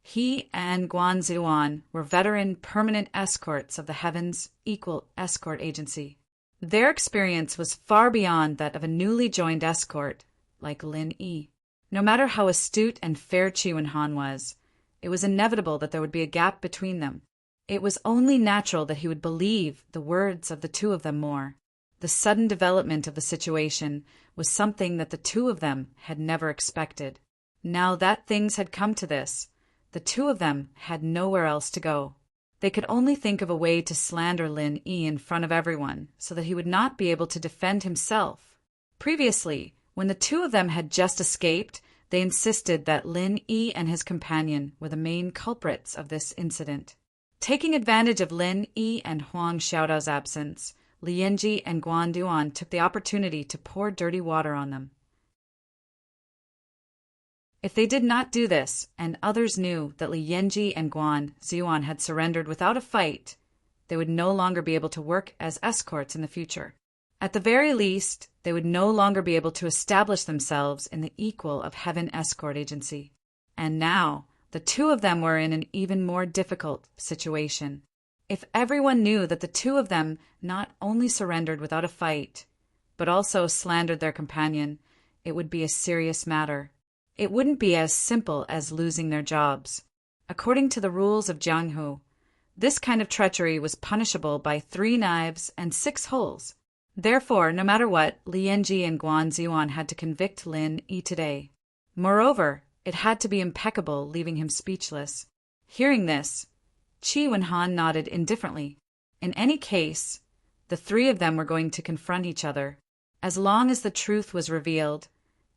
he and Guan Ziyuan were veteran permanent escorts of the Heaven's Equal Escort Agency. Their experience was far beyond that of a newly joined escort like Lin Yi. No matter how astute and fair Chi Wen-han was, it was inevitable that there would be a gap between them. It was only natural that he would believe the words of the two of them more. The sudden development of the situation was something that the two of them had never expected. Now that things had come to this, the two of them had nowhere else to go. They could only think of a way to slander Lin Yi in front of everyone so that he would not be able to defend himself. Previously, when the two of them had just escaped, they insisted that Lin Yi and his companion were the main culprits of this incident. Taking advantage of Lin Yi and Huang Xiaodao's absence, Li Yanji and Guan Duan took the opportunity to pour dirty water on them. If they did not do this, and others knew that Li Yanji and Guan Ziyuan had surrendered without a fight, they would no longer be able to work as escorts in the future. At the very least, they would no longer be able to establish themselves in the equal of Heaven Escort Agency. And now, the two of them were in an even more difficult situation. If everyone knew that the two of them not only surrendered without a fight, but also slandered their companion, it would be a serious matter. It wouldn't be as simple as losing their jobs. According to the rules of Jianghu, this kind of treachery was punishable by 3 knives and 6 holes. Therefore, no matter what, Li Yanji and Guan Ziyuan had to convict Lin Yi today. Moreover, it had to be impeccable, leaving him speechless. Hearing this, Chi Wen-han nodded indifferently. In any case, the three of them were going to confront each other. As long as the truth was revealed,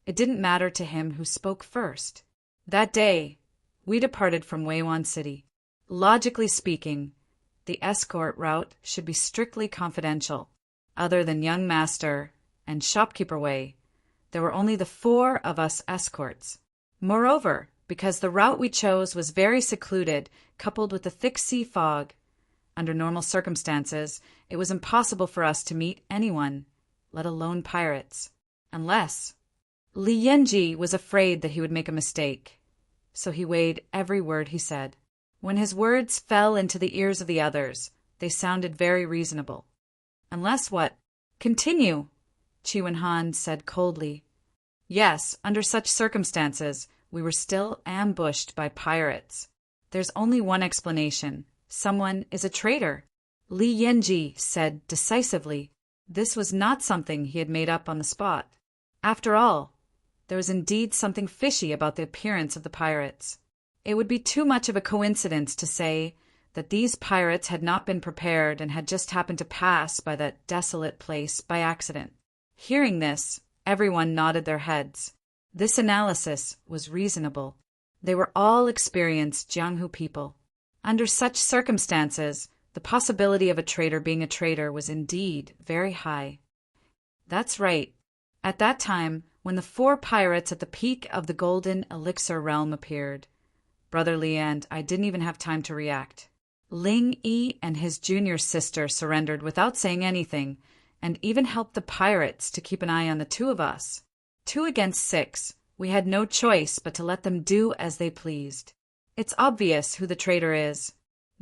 it didn't matter to him who spoke first. That day, we departed from Weiwan City. Logically speaking, the escort route should be strictly confidential. Other than young master and shopkeeper Wei, there were only the 4 of us escorts. Moreover, because the route we chose was very secluded, coupled with the thick sea fog, under normal circumstances, it was impossible for us to meet anyone, let alone pirates. Unless Li Yanji was afraid that he would make a mistake, so he weighed every word he said. When his words fell into the ears of the others, they sounded very reasonable. Unless what? Continue, Qi Wenhan said coldly. Yes, under such circumstances, we were still ambushed by pirates. There's only one explanation. Someone is a traitor. Li Yanji said decisively. This was not something he had made up on the spot. After all, there was indeed something fishy about the appearance of the pirates. It would be too much of a coincidence to say that these pirates had not been prepared and had just happened to pass by that desolate place by accident. Hearing this, everyone nodded their heads. This analysis was reasonable. They were all experienced Jianghu people. Under such circumstances, the possibility of a traitor being a traitor was indeed very high. That's right. At that time, when the 4 pirates at the peak of the golden elixir realm appeared, Brother Li and I didn't even have time to react. Ling Yi and his junior sister surrendered without saying anything, and even helped the pirates to keep an eye on the 2 of us. 2 against 6, we had no choice but to let them do as they pleased. It's obvious who the traitor is.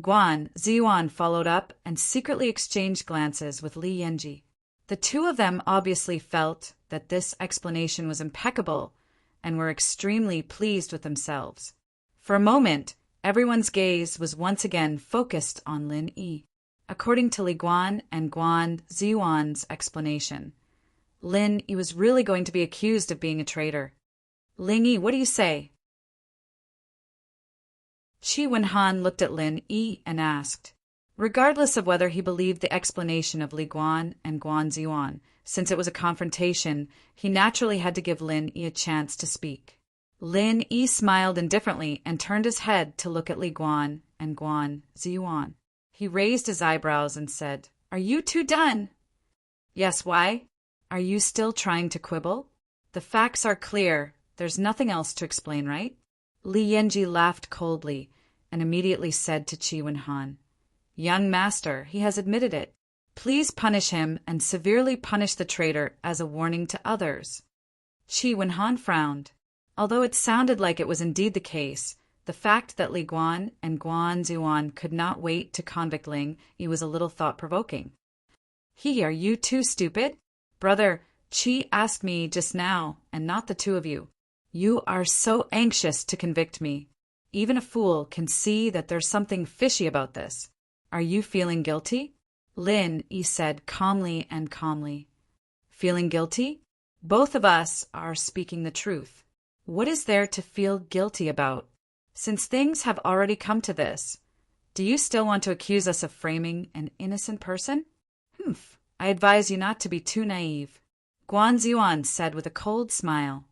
Guan Ziyuan followed up and secretly exchanged glances with Li Yanji. The 2 of them obviously felt that this explanation was impeccable and were extremely pleased with themselves. For a moment, everyone's gaze was once again focused on Lin Yi. According to Li Guan and Guan Ziyuan's explanation, Lin Yi was really going to be accused of being a traitor. Ling Yi, what do you say? Qi Wenhan looked at Lin Yi and asked. Regardless of whether he believed the explanation of Li Guan and Guan Ziyuan, since it was a confrontation, he naturally had to give Lin Yi a chance to speak. Lin Yi smiled indifferently and turned his head to look at Li Guan and Guan Ziyuan. He raised his eyebrows and said, Are you 2 done? Yes, why? Are you still trying to quibble? The facts are clear. There's nothing else to explain, right? Li Yanji laughed coldly and immediately said to Qi Wenhan, Young master, he has admitted it. Please punish him and severely punish the traitor as a warning to others. Qi Wenhan frowned. Although it sounded like it was indeed the case, the fact that Li Guan and Guan Ziyuan could not wait to convict Ling Yi was a little thought-provoking. Are you 2 stupid? Brother, Qi asked me just now, and not the 2 of you. You are so anxious to convict me. Even a fool can see that there's something fishy about this. Are you feeling guilty? Lin Yi said calmly. Feeling guilty? Both of us are speaking the truth. What is there to feel guilty about? Since things have already come to this, do you still want to accuse us of framing an innocent person? Humph, I advise you not to be too naive. Guan Ziyuan said with a cold smile.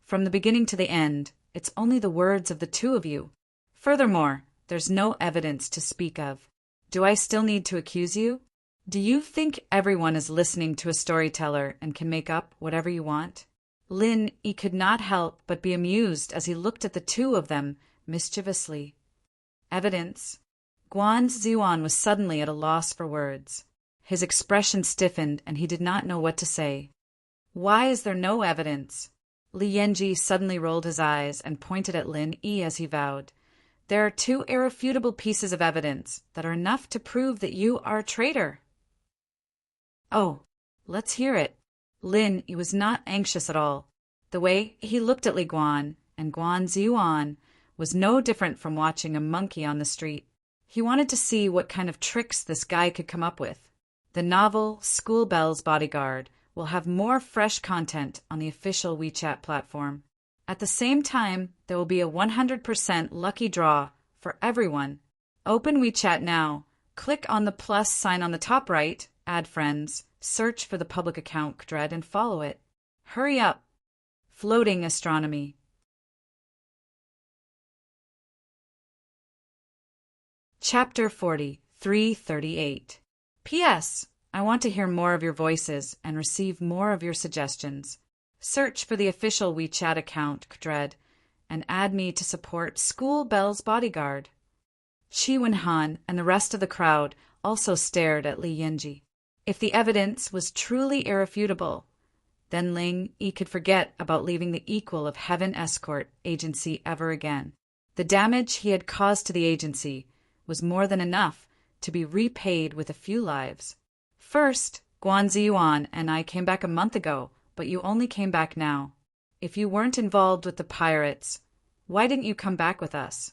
From the beginning to the end, it's only the words of the 2 of you. Furthermore, there's no evidence to speak of. Do I still need to accuse you? Do you think everyone is listening to a storyteller and can make up whatever you want? Lin Yi could not help but be amused as he looked at the 2 of them mischievously. Evidence? Guan Ziyuan was suddenly at a loss for words. His expression stiffened and he did not know what to say. Why is there no evidence? Li Yanji suddenly rolled his eyes and pointed at Lin Yi as he vowed. There are 2 irrefutable pieces of evidence that are enough to prove that you are a traitor. Oh, let's hear it. Lin Yi was not anxious at all. The way he looked at Li Guan and Guan Ziyuan was no different from watching a monkey on the street. He wanted to see what kind of tricks this guy could come up with. The novel School Bell's Bodyguard will have more fresh content on the official WeChat platform. At the same time, there will be a 100% lucky draw for everyone. Open WeChat now. Click on the plus sign on the top right, add friends, search for the public account Kdred and follow it. Hurry up. Floating Astronomy. Chapter 40, 338. P.S. I want to hear more of your voices and receive more of your suggestions. Search for the official WeChat account Kdred and add me to support School Bell's Bodyguard. Qi Wenhan and the rest of the crowd also stared at Li Yanji. If the evidence was truly irrefutable, Then Ling Yi could forget about leaving the equal of Heaven Escort Agency ever again. The damage he had caused to the agency was more than enough to be repaid with a few lives. First, Guan Ziyuan and I came back a month ago, but you only came back now. If you weren't involved with the pirates, why didn't you come back with us?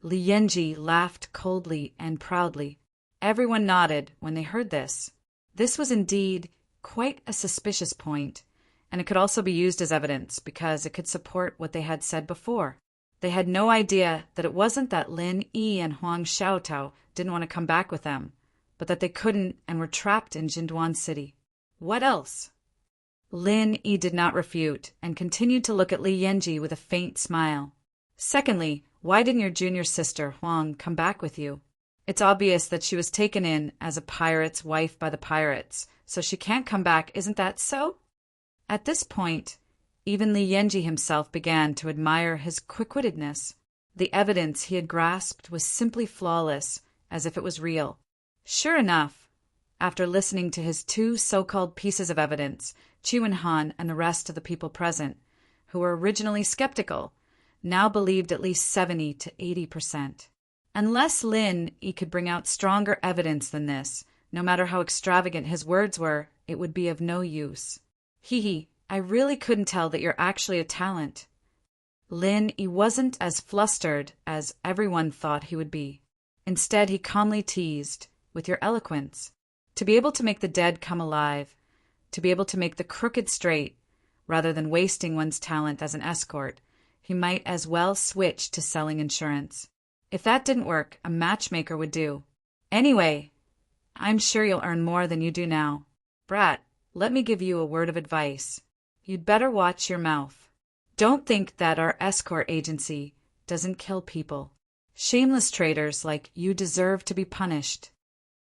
Li Yanji laughed coldly and proudly. Everyone nodded when they heard this. This was indeed quite a suspicious point, and it could also be used as evidence because it could support what they had said before. They had no idea that it wasn't that Lin Yi and Huang Xiaotao didn't want to come back with them, but that they couldn't and were trapped in Jinduan City. What else? Lin Yi did not refute and continued to look at Li Yanji with a faint smile. Secondly, why didn't your junior sister, Huang, come back with you? It's obvious that she was taken in as a pirate's wife by the pirates, so she can't come back, isn't that so? At this point, even Li Yanji himself began to admire his quick-wittedness. The evidence he had grasped was simply flawless, as if it was real. Sure enough, after listening to his two so-called pieces of evidence, Qi Wenhan and the rest of the people present, who were originally skeptical, now believed at least 70 to 80%. Unless Lin Yi could bring out stronger evidence than this, no matter how extravagant his words were, it would be of no use. Hee, I really couldn't tell that you're actually a talent. Lin Yi wasn't as flustered as everyone thought he would be. Instead, he calmly teased, with your eloquence, to be able to make the dead come alive, to be able to make the crooked straight, rather than wasting one's talent as an escort, he might as well switch to selling insurance. If that didn't work, a matchmaker would do. Anyway, I'm sure you'll earn more than you do now. Brat, let me give you a word of advice. You'd better watch your mouth. Don't think that our escort agency doesn't kill people. Shameless traitors like you deserve to be punished.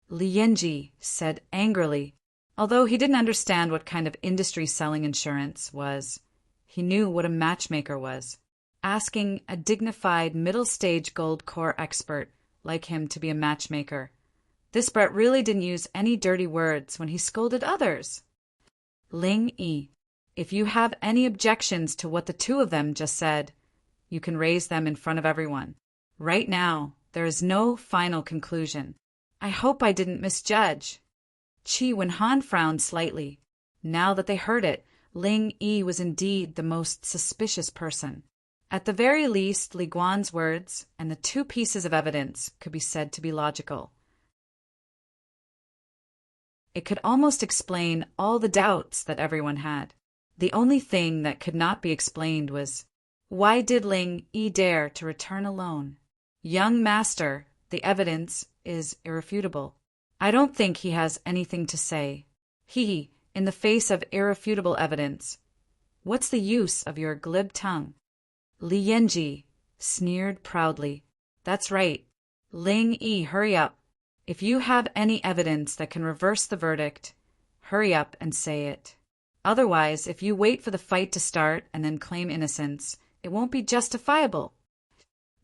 Li Yanji said angrily. Although he didn't understand what kind of industry selling insurance was, he knew what a matchmaker was. Asking a dignified middle-stage gold core expert like him to be a matchmaker. This brat really didn't use any dirty words when he scolded others. Ling Yi, if you have any objections to what the two of them just said, you can raise them in front of everyone. Right now, there is no final conclusion. I hope I didn't misjudge. Qi Wenhan frowned slightly. Now that they heard it, Ling Yi was indeed the most suspicious person. At the very least, Li Guan's words and the two pieces of evidence could be said to be logical. It could almost explain all the doubts that everyone had. The only thing that could not be explained was, why did Ling Yi dare to return alone? Young master, the evidence is irrefutable. I don't think he has anything to say. In the face of irrefutable evidence, what's the use of your glib tongue? Li Yanji sneered proudly. That's right. Ling Yi, hurry up. If you have any evidence that can reverse the verdict, hurry up and say it. Otherwise, if you wait for the fight to start and then claim innocence, it won't be justifiable.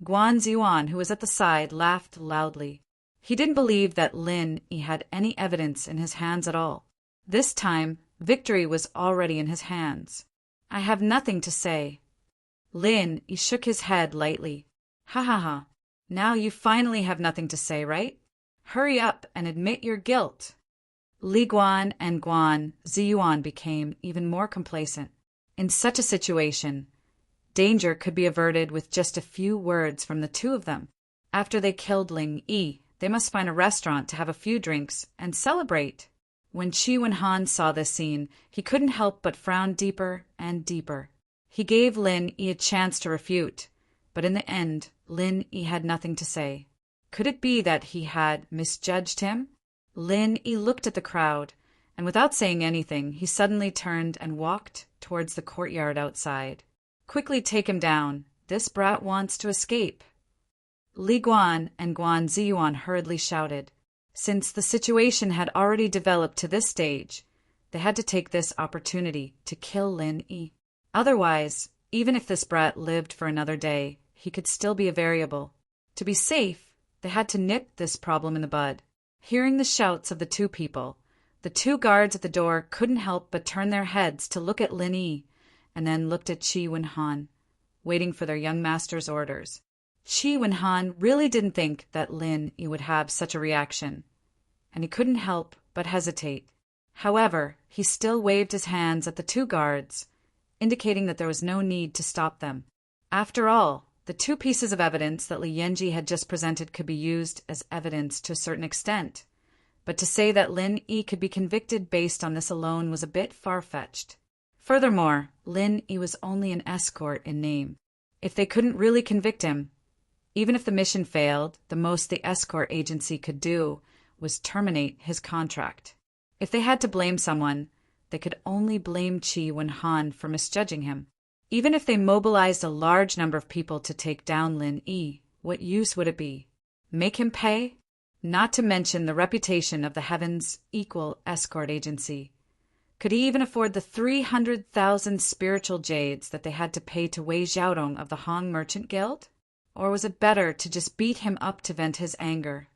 Guan Ziyuan, who was at the side, laughed loudly. He didn't believe that Lin Yi had any evidence in his hands at all. This time, victory was already in his hands. I have nothing to say. Lin Yi shook his head lightly. Ha ha ha. Now you finally have nothing to say, right? Hurry up and admit your guilt. Li Guan and Guan Ziyuan became even more complacent. In such a situation, danger could be averted with just a few words from the two of them. After they killed Ling Yi, they must find a restaurant to have a few drinks and celebrate. When Qi Wenhan saw this scene, he couldn't help but frown deeper and deeper. He gave Lin Yi a chance to refute, but in the end, Lin Yi had nothing to say. Could it be that he had misjudged him? Lin Yi looked at the crowd, and without saying anything, he suddenly turned and walked towards the courtyard outside. Quickly take him down. This brat wants to escape. Li Guan and Guan Ziyuan hurriedly shouted. Since the situation had already developed to this stage, they had to take this opportunity to kill Lin Yi. Otherwise, even if this brat lived for another day, he could still be a variable. To be safe, they had to nip this problem in the bud. Hearing the shouts of the two people, The two guards at the door couldn't help but turn their heads to look at Lin Yi, and then looked at Qi Wenhan, waiting for their young master's orders. Qi Wenhan really didn't think that Lin Yi would have such a reaction, and he couldn't help but hesitate. However, he still waved his hands at the two guards, indicating that there was no need to stop them. After all, the two pieces of evidence that Li Yanji had just presented could be used as evidence to a certain extent, but to say that Lin Yi could be convicted based on this alone was a bit far-fetched. Furthermore, Lin Yi was only an escort in name. If they couldn't really convict him, even if the mission failed, the most the escort agency could do was terminate his contract. If they had to blame someone, they could only blame Qi Wenhan for misjudging him. Even if they mobilized a large number of people to take down Lin Yi, what use would it be? Make him pay? Not to mention the reputation of the Heaven's Equal Escort Agency. Could he even afford the 300,000 spiritual jades that they had to pay to Wei Xiaodong of the Hong Merchant Guild? Or was it better to just beat him up to vent his anger?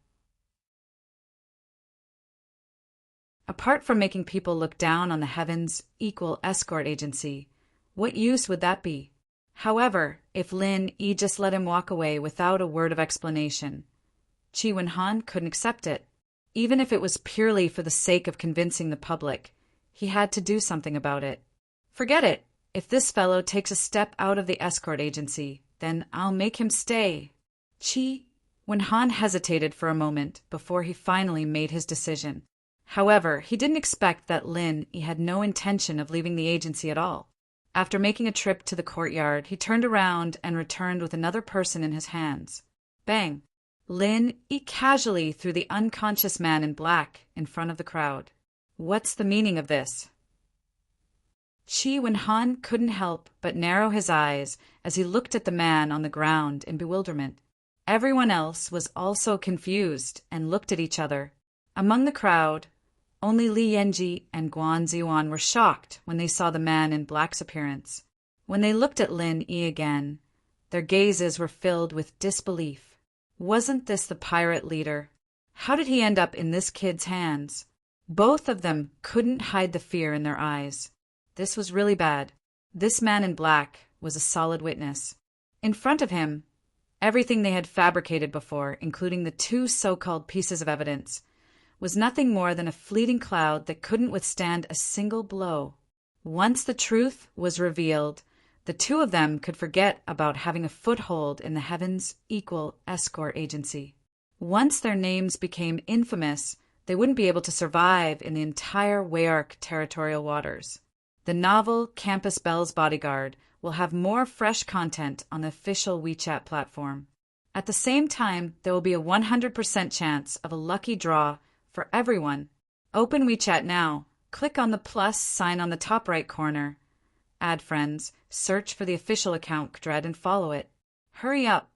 Apart from making people look down on the Heaven's Equal Escort Agency, what use would that be? However, if Lin Yi just let him walk away without a word of explanation, Qi Wenhan couldn't accept it. Even if it was purely for the sake of convincing the public, he had to do something about it. Forget it. If this fellow takes a step out of the escort agency, then I'll make him stay. Qi Wenhan hesitated for a moment before he finally made his decision. However, he didn't expect that Lin Yi had no intention of leaving the agency at all. After making a trip to the courtyard, he turned around and returned with another person in his hands. Bang! Lin Yi casually threw the unconscious man in black in front of the crowd. What's the meaning of this? Qi Wenhan couldn't help but narrow his eyes as he looked at the man on the ground in bewilderment. Everyone else was also confused and looked at each other. Among the crowd, only Li Yanji and Guan Ziyuan were shocked when they saw the man in black's appearance. When they looked at Lin Yi again, their gazes were filled with disbelief. Wasn't this the pirate leader? How did he end up in this kid's hands? Both of them couldn't hide the fear in their eyes. This was really bad. This man in black was a solid witness. In front of him, everything they had fabricated before, including the two so-called pieces of evidence, was nothing more than a fleeting cloud that couldn't withstand a single blow. Once the truth was revealed, the two of them could forget about having a foothold in the Heaven's Equal Escort Agency. Once their names became infamous, they wouldn't be able to survive in the entire Weyark territorial waters. The novel Campus Belle's Bodyguard will have more fresh content on the official WeChat platform. At the same time, there will be a 100% chance of a lucky draw for everyone. Open WeChat now. Click on the plus sign on the top right corner. Add friends, search for the official account Kdred and follow it. Hurry up.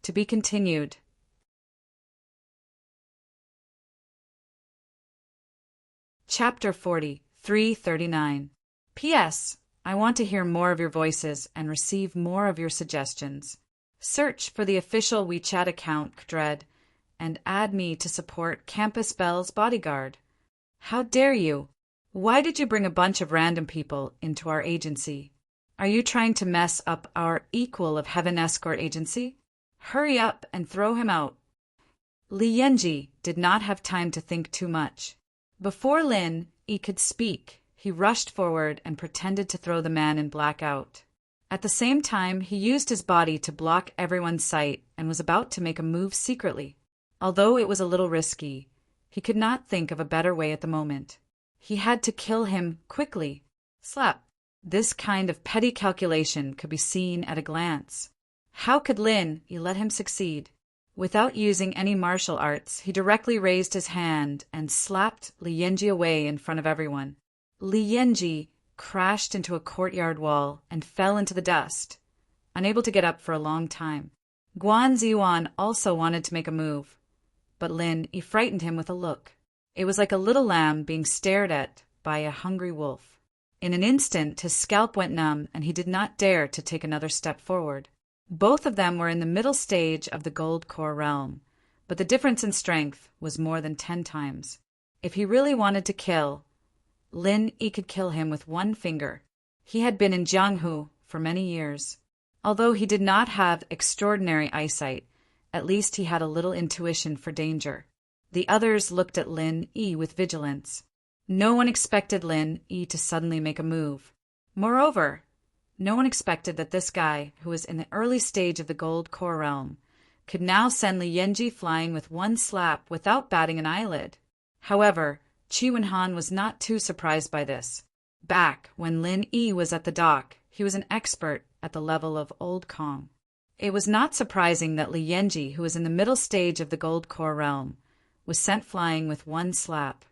To be continued. Chapter 40, 339. P.S. I want to hear more of your voices and receive more of your suggestions. Search for the official WeChat account Kdred and add me to support Campus Belle's Bodyguard. How dare you? Why did you bring a bunch of random people into our agency? Are you trying to mess up our Equal of Heaven Escort Agency? Hurry up and throw him out. Li Yanji did not have time to think too much. Before Lin Yi could speak, he rushed forward and pretended to throw the man in black out. At the same time, he used his body to block everyone's sight and was about to make a move secretly. Although it was a little risky, he could not think of a better way at the moment. He had to kill him quickly. Slap. This kind of petty calculation could be seen at a glance. How could Lin Yi let him succeed? Without using any martial arts, he directly raised his hand and slapped Li Yanji away in front of everyone. Li Yanji crashed into a courtyard wall and fell into the dust, unable to get up for a long time. Guan Ziyuan also wanted to make a move, but Lin Yi frightened him with a look. It was like a little lamb being stared at by a hungry wolf. In an instant, his scalp went numb and he did not dare to take another step forward. Both of them were in the middle stage of the Gold Core realm, but the difference in strength was more than 10 times. If he really wanted to kill, Lin Yi could kill him with one finger. He had been in Jianghu for many years. Although he did not have extraordinary eyesight, at least he had a little intuition for danger. The others looked at Lin Yi with vigilance. No one expected Lin Yi to suddenly make a move. Moreover, no one expected that this guy, who was in the early stage of the Gold Core realm, could now send Li Yanji flying with one slap without batting an eyelid. However, Qi Wenhan was not too surprised by this. Back when Lin Yi was at the dock, he was an expert at the level of Old Kong. It was not surprising that Li Yanji, who was in the middle stage of the Gold Core realm, was sent flying with one slap.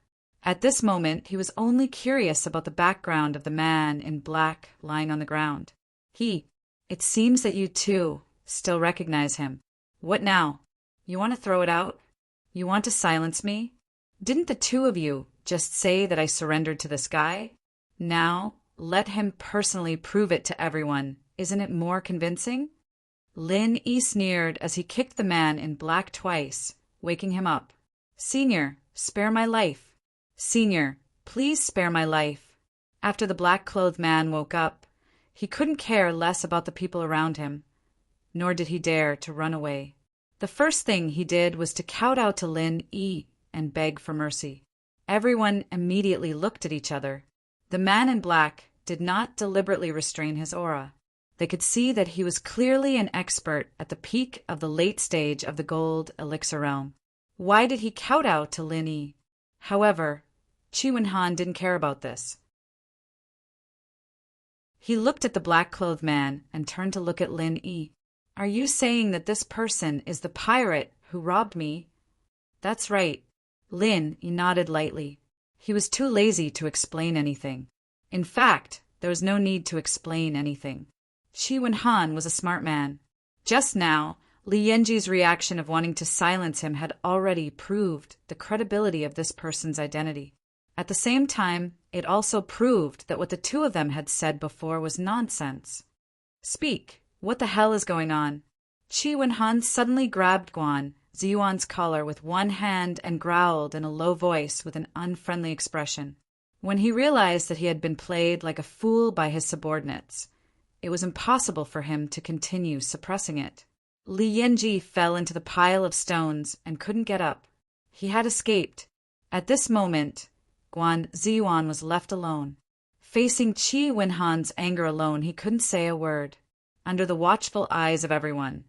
At this moment, he was only curious about the background of the man in black lying on the ground. It seems that you too still recognize him. What now? You want to throw it out? You want to silence me? Didn't the two of you just say that I surrendered to this guy? Now, let him personally prove it to everyone. Isn't it more convincing? Lin Yi sneered as he kicked the man in black twice, waking him up. Senior, spare my life. Senior, please spare my life. After the black-clothed man woke up, he couldn't care less about the people around him, nor did he dare to run away. The first thing he did was to kowtow to Lin Yi and beg for mercy. Everyone immediately looked at each other. The man in black did not deliberately restrain his aura. They could see that he was clearly an expert at the peak of the late stage of the gold elixir realm. Why did he kowtow to Lin Yi? However, Qi Wenhan didn't care about this. He looked at the black-clothed man and turned to look at Lin Yi. Are you saying that this person is the pirate who robbed me? That's right. Lin Yi nodded lightly. He was too lazy to explain anything. In fact, there was no need to explain anything. Qi Wenhan was a smart man. Just now, Li Yanji's reaction of wanting to silence him had already proved the credibility of this person's identity. At the same time, it also proved that what the two of them had said before was nonsense. Speak. What the hell is going on? Qi Wenhan suddenly grabbed Guan Ziyuan's collar with one hand and growled in a low voice with an unfriendly expression. When he realized that he had been played like a fool by his subordinates, it was impossible for him to continue suppressing it. Li Yanji fell into the pile of stones and couldn't get up. He had escaped. At this moment, Guan Ziyuan was left alone. Facing Qi Wenhan's anger alone, he couldn't say a word. Under the watchful eyes of everyone,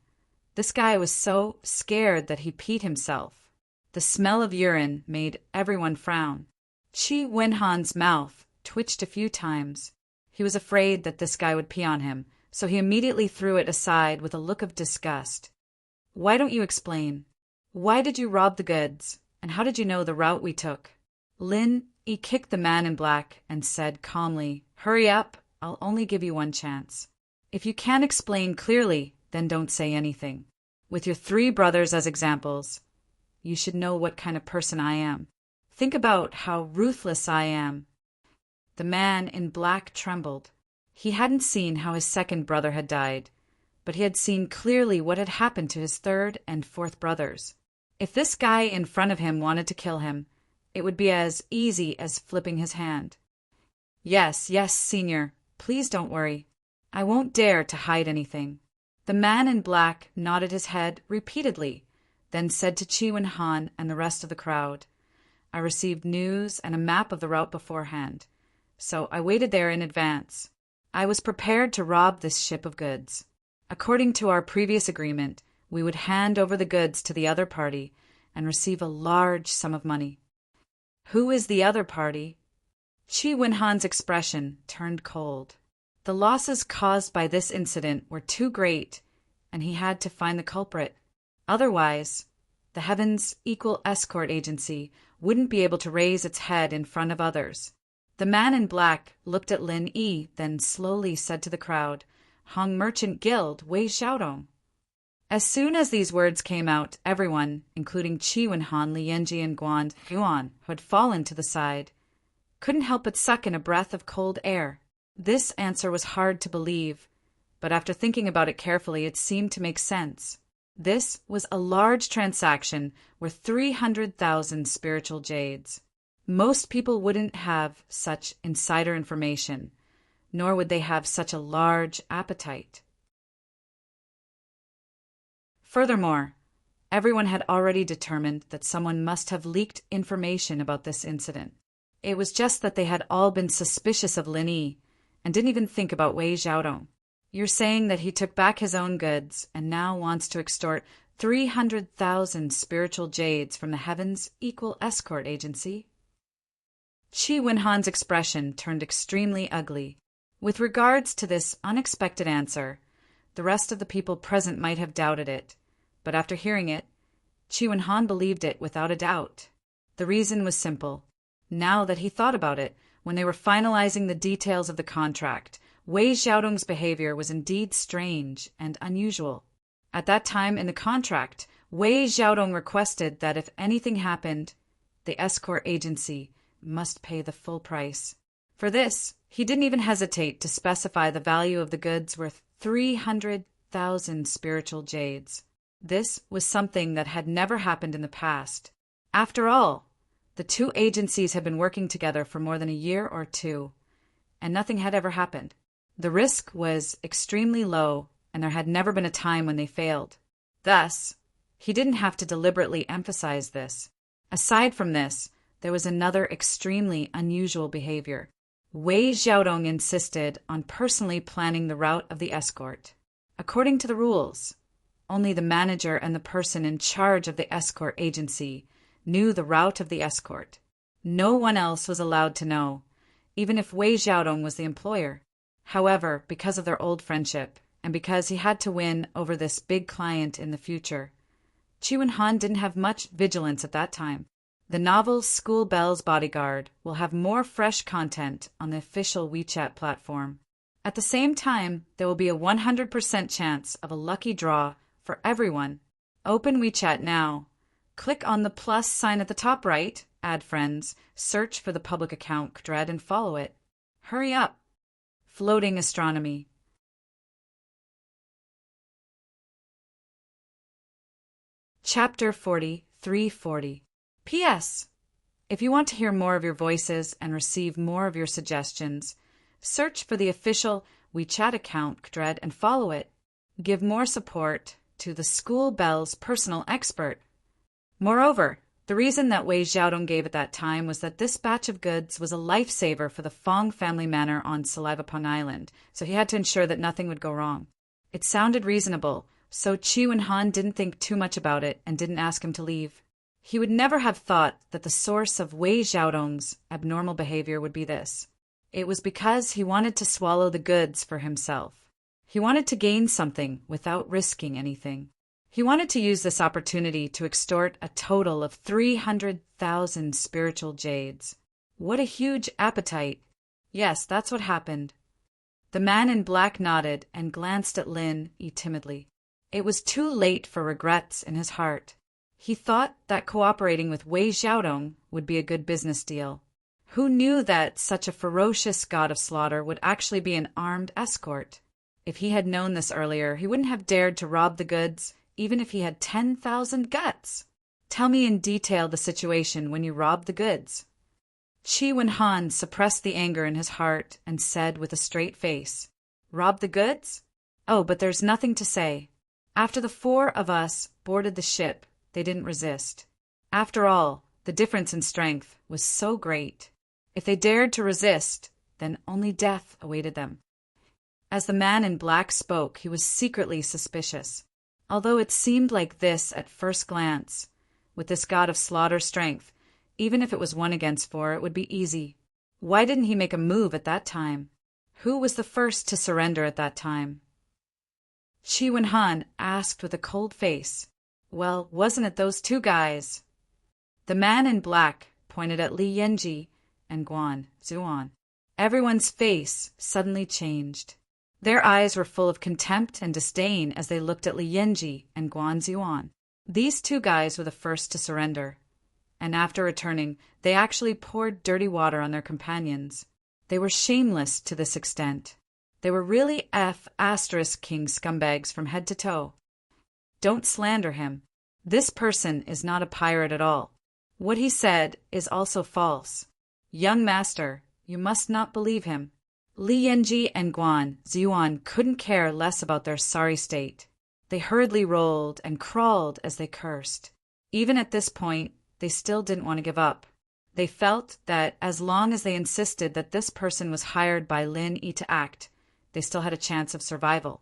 this guy was so scared that he peed himself. The smell of urine made everyone frown. Qi Wenhan's mouth twitched a few times. He was afraid that this guy would pee on him, so he immediately threw it aside with a look of disgust. Why don't you explain? Why did you rob the goods, and how did you know the route we took? Lin Yi kicked the man in black and said calmly, Hurry up, I'll only give you one chance. If you can't explain clearly, then don't say anything. With your 3 brothers as examples, you should know what kind of person I am. Think about how ruthless I am. The man in black trembled. He hadn't seen how his second brother had died, but he had seen clearly what had happened to his 3rd and 4th brothers. If this guy in front of him wanted to kill him, it would be as easy as flipping his hand. Yes, senior, please don't worry. I won't dare to hide anything. The man in black nodded his head repeatedly, then said to Qi Wenhan and the rest of the crowd, I received news and a map of the route beforehand, so I waited there in advance. I was prepared to rob this ship of goods. According to our previous agreement, we would hand over the goods to the other party and receive a large sum of money. Who is the other party? Qi Wenhan's expression turned cold. The losses caused by this incident were too great, and he had to find the culprit. Otherwise, the Heaven's Equal Escort Agency wouldn't be able to raise its head in front of others. The man in black looked at Lin Yi, then slowly said to the crowd, Hong Merchant Guild, Wei Xiaodong. As soon as these words came out, everyone, including Qi Wenhan, Li Yanji, and Guan Yuan, who had fallen to the side, couldn't help but suck in a breath of cold air. This answer was hard to believe, but after thinking about it carefully, it seemed to make sense. This was a large transaction worth 300,000 spiritual jades. Most people wouldn't have such insider information, nor would they have such a large appetite. Furthermore, everyone had already determined that someone must have leaked information about this incident. It was just that they had all been suspicious of Lin Yi and didn't even think about Wei Xiaodong. You're saying that he took back his own goods and now wants to extort 300,000 spiritual jades from the Heavens Equal Escort Agency? Qi Wenhan's expression turned extremely ugly. With regards to this unexpected answer, the rest of the people present might have doubted it, but after hearing it, Qi Wenhan believed it without a doubt. The reason was simple. Now that he thought about it, when they were finalizing the details of the contract, Wei Xiaodong's behavior was indeed strange and unusual. At that time in the contract, Wei Xiaodong requested that if anything happened, the escort agency must pay the full price. For this, he didn't even hesitate to specify the value of the goods worth 300,000 spiritual jades. This was something that had never happened in the past. After all, the two agencies had been working together for more than a year or two, and nothing had ever happened. The risk was extremely low, and there had never been a time when they failed. Thus, he didn't have to deliberately emphasize this. Aside from this, there was another extremely unusual behavior. Wei Xiaodong insisted on personally planning the route of the escort. According to the rules, only the manager and the person in charge of the escort agency knew the route of the escort. No one else was allowed to know, even if Wei Xiaodong was the employer. However, because of their old friendship, and because he had to win over this big client in the future, Qi Wenhan didn't have much vigilance at that time. The novel School Bell's Bodyguard will have more fresh content on the official WeChat platform. At the same time, there will be a 100% chance of a lucky draw for everyone. Open WeChat now. Click on the plus sign at the top right, add friends, search for the public account Dread and follow it. Hurry up. Floating Astronomy. Chapter 40, 340. P.S. If you want to hear more of your voices and receive more of your suggestions, search for the official WeChat account Dread and follow it. Give more support to the School Bell's personal expert. Moreover, the reason that Wei Xiaodong gave at that time was that this batch of goods was a lifesaver for the Fong family manor on Saliva Pung Island, so he had to ensure that nothing would go wrong. It sounded reasonable, so Qi Wenhan didn't think too much about it and didn't ask him to leave. He would never have thought that the source of Wei Xiaodong's abnormal behavior would be this. It was because he wanted to swallow the goods for himself. He wanted to gain something without risking anything. He wanted to use this opportunity to extort a total of 300,000 spiritual jades. What a huge appetite. Yes, that's what happened. The man in black nodded and glanced at Lin Yi timidly. It was too late for regrets in his heart. He thought that cooperating with Wei Xiaodong would be a good business deal. Who knew that such a ferocious god of slaughter would actually be an armed escort? If he had known this earlier, he wouldn't have dared to rob the goods, even if he had 10,000 guts. Tell me in detail the situation when you robbed the goods. Qi Wenhan suppressed the anger in his heart and said with a straight face, "Rob the goods? Oh, but there's nothing to say. After the four of us boarded the ship, they didn't resist. After all, the difference in strength was so great. If they dared to resist, then only death awaited them." As the man in black spoke, he was secretly suspicious. Although it seemed like this at first glance, with this god of slaughter strength, even if it was 1 against 4, it would be easy. Why didn't he make a move at that time? Who was the first to surrender at that time? Qi Wenhan asked with a cold face. Well, wasn't it those 2 guys? The man in black pointed at Li Yanji and Guan Zuan. Everyone's face suddenly changed. Their eyes were full of contempt and disdain as they looked at Li Yanji and Guan Zuan. These 2 guys were the first to surrender, and after returning, they actually poured dirty water on their companions. They were shameless to this extent. They were really F***king scumbags from head to toe. Don't slander him. This person is not a pirate at all. What he said is also false. Young master, you must not believe him. Li Yanji and Guan Ziyuan couldn't care less about their sorry state. They hurriedly rolled and crawled as they cursed. Even at this point, they still didn't want to give up. They felt that as long as they insisted that this person was hired by Lin Yi to act, they still had a chance of survival.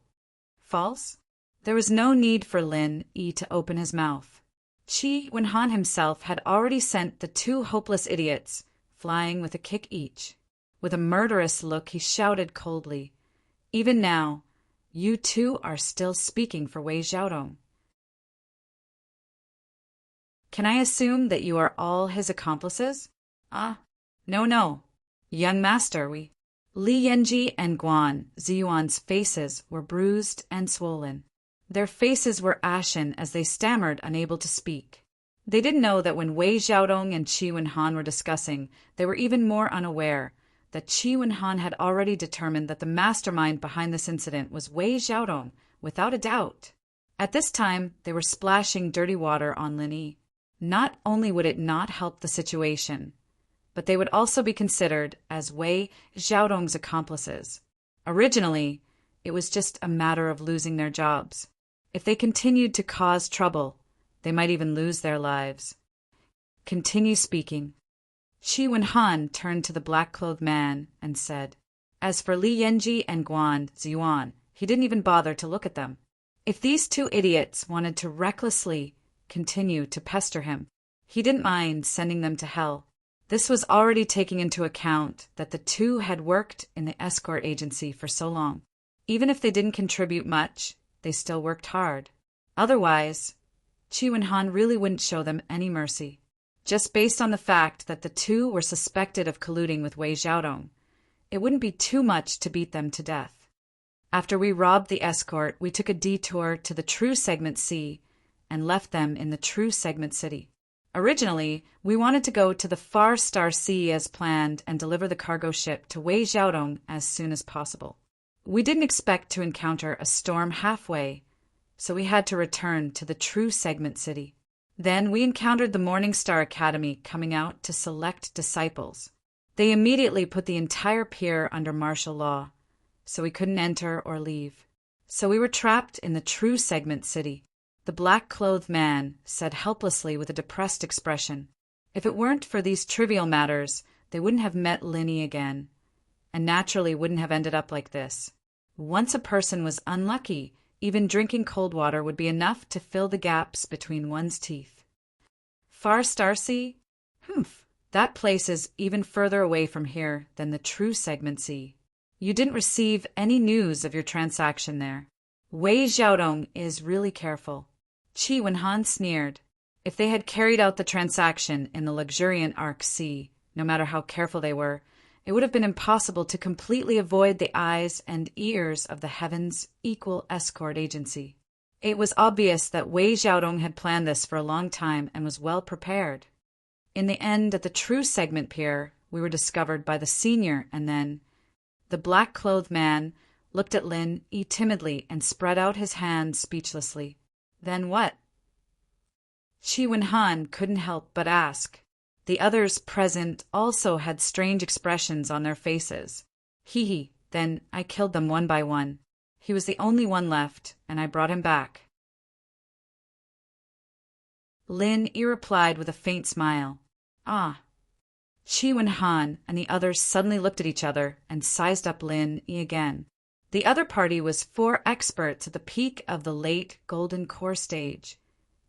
False? There was no need for Lin Yi to open his mouth. Qi Wenhan himself had already sent the two hopeless idiots, flying with a kick each. With a murderous look, he shouted coldly, "Even now, you two are still speaking for Wei Xiaodong. Can I assume that you are all his accomplices?" "Ah, no. Young master, we—" Li Yanji and Guan Ziyuan's faces were bruised and swollen. Their faces were ashen as they stammered, unable to speak. They didn't know that when Wei Xiaodong and Qi Wenhan were discussing, they were even more unaware that Qi Wenhan had already determined that the mastermind behind this incident was Wei Xiaodong, without a doubt. At this time, they were splashing dirty water on Lin Yi. Not only would it not help the situation, but they would also be considered as Wei Xiaodong's accomplices. Originally, it was just a matter of losing their jobs. If they continued to cause trouble, they might even lose their lives. Continue speaking. Qi Wenhan turned to the black-clothed man and said, "As for Li Yanji and Guan Ziyuan, he didn't even bother to look at them. If these two idiots wanted to recklessly continue to pester him, he didn't mind sending them to hell." This was already taking into account that the two had worked in the escort agency for so long. Even if they didn't contribute much, they still worked hard. Otherwise, Qi Wenhan really wouldn't show them any mercy. Just based on the fact that the two were suspected of colluding with Wei Xiaodong, it wouldn't be too much to beat them to death. After we robbed the escort, we took a detour to the True Segment Sea and left them in the True Segment City. Originally, we wanted to go to the Far Star Sea as planned and deliver the cargo ship to Wei Xiaodong as soon as possible. We didn't expect to encounter a storm halfway, so we had to return to the True Segment City. Then we encountered the Morning Star Academy coming out to select disciples. They immediately put the entire pier under martial law, so we couldn't enter or leave. So we were trapped in the True Segment City. The black-clothed man said helplessly with a depressed expression, "If it weren't for these trivial matters, they wouldn't have met Lin Yi again, and naturally wouldn't have ended up like this. Once a person was unlucky, even drinking cold water would be enough to fill the gaps between one's teeth." Far Star Sea? Humph, that place is even further away from here than the True Segment Sea. You didn't receive any news of your transaction there. Wei Xiaodong is really careful. Qi Wenhan sneered. If they had carried out the transaction in the luxuriant Arc Sea, no matter how careful they were, it would have been impossible to completely avoid the eyes and ears of the Heaven's Equal Escort Agency. It was obvious that Wei Xiaodong had planned this for a long time and was well prepared. In the end, at the True Segment Pier, we were discovered by the senior, and then the black-clothed man looked at Lin Yi timidly and spread out his hands speechlessly. Then what? Qi Wenhan couldn't help but ask. The others present also had strange expressions on their faces. Hee, then I killed them one by one. He was the only one left, and I brought him back. Lin Yi replied with a faint smile. Ah. Qi Wenhan and the others suddenly looked at each other and sized up Lin Yi again. The other party was 4 experts at the peak of the late Golden Core stage,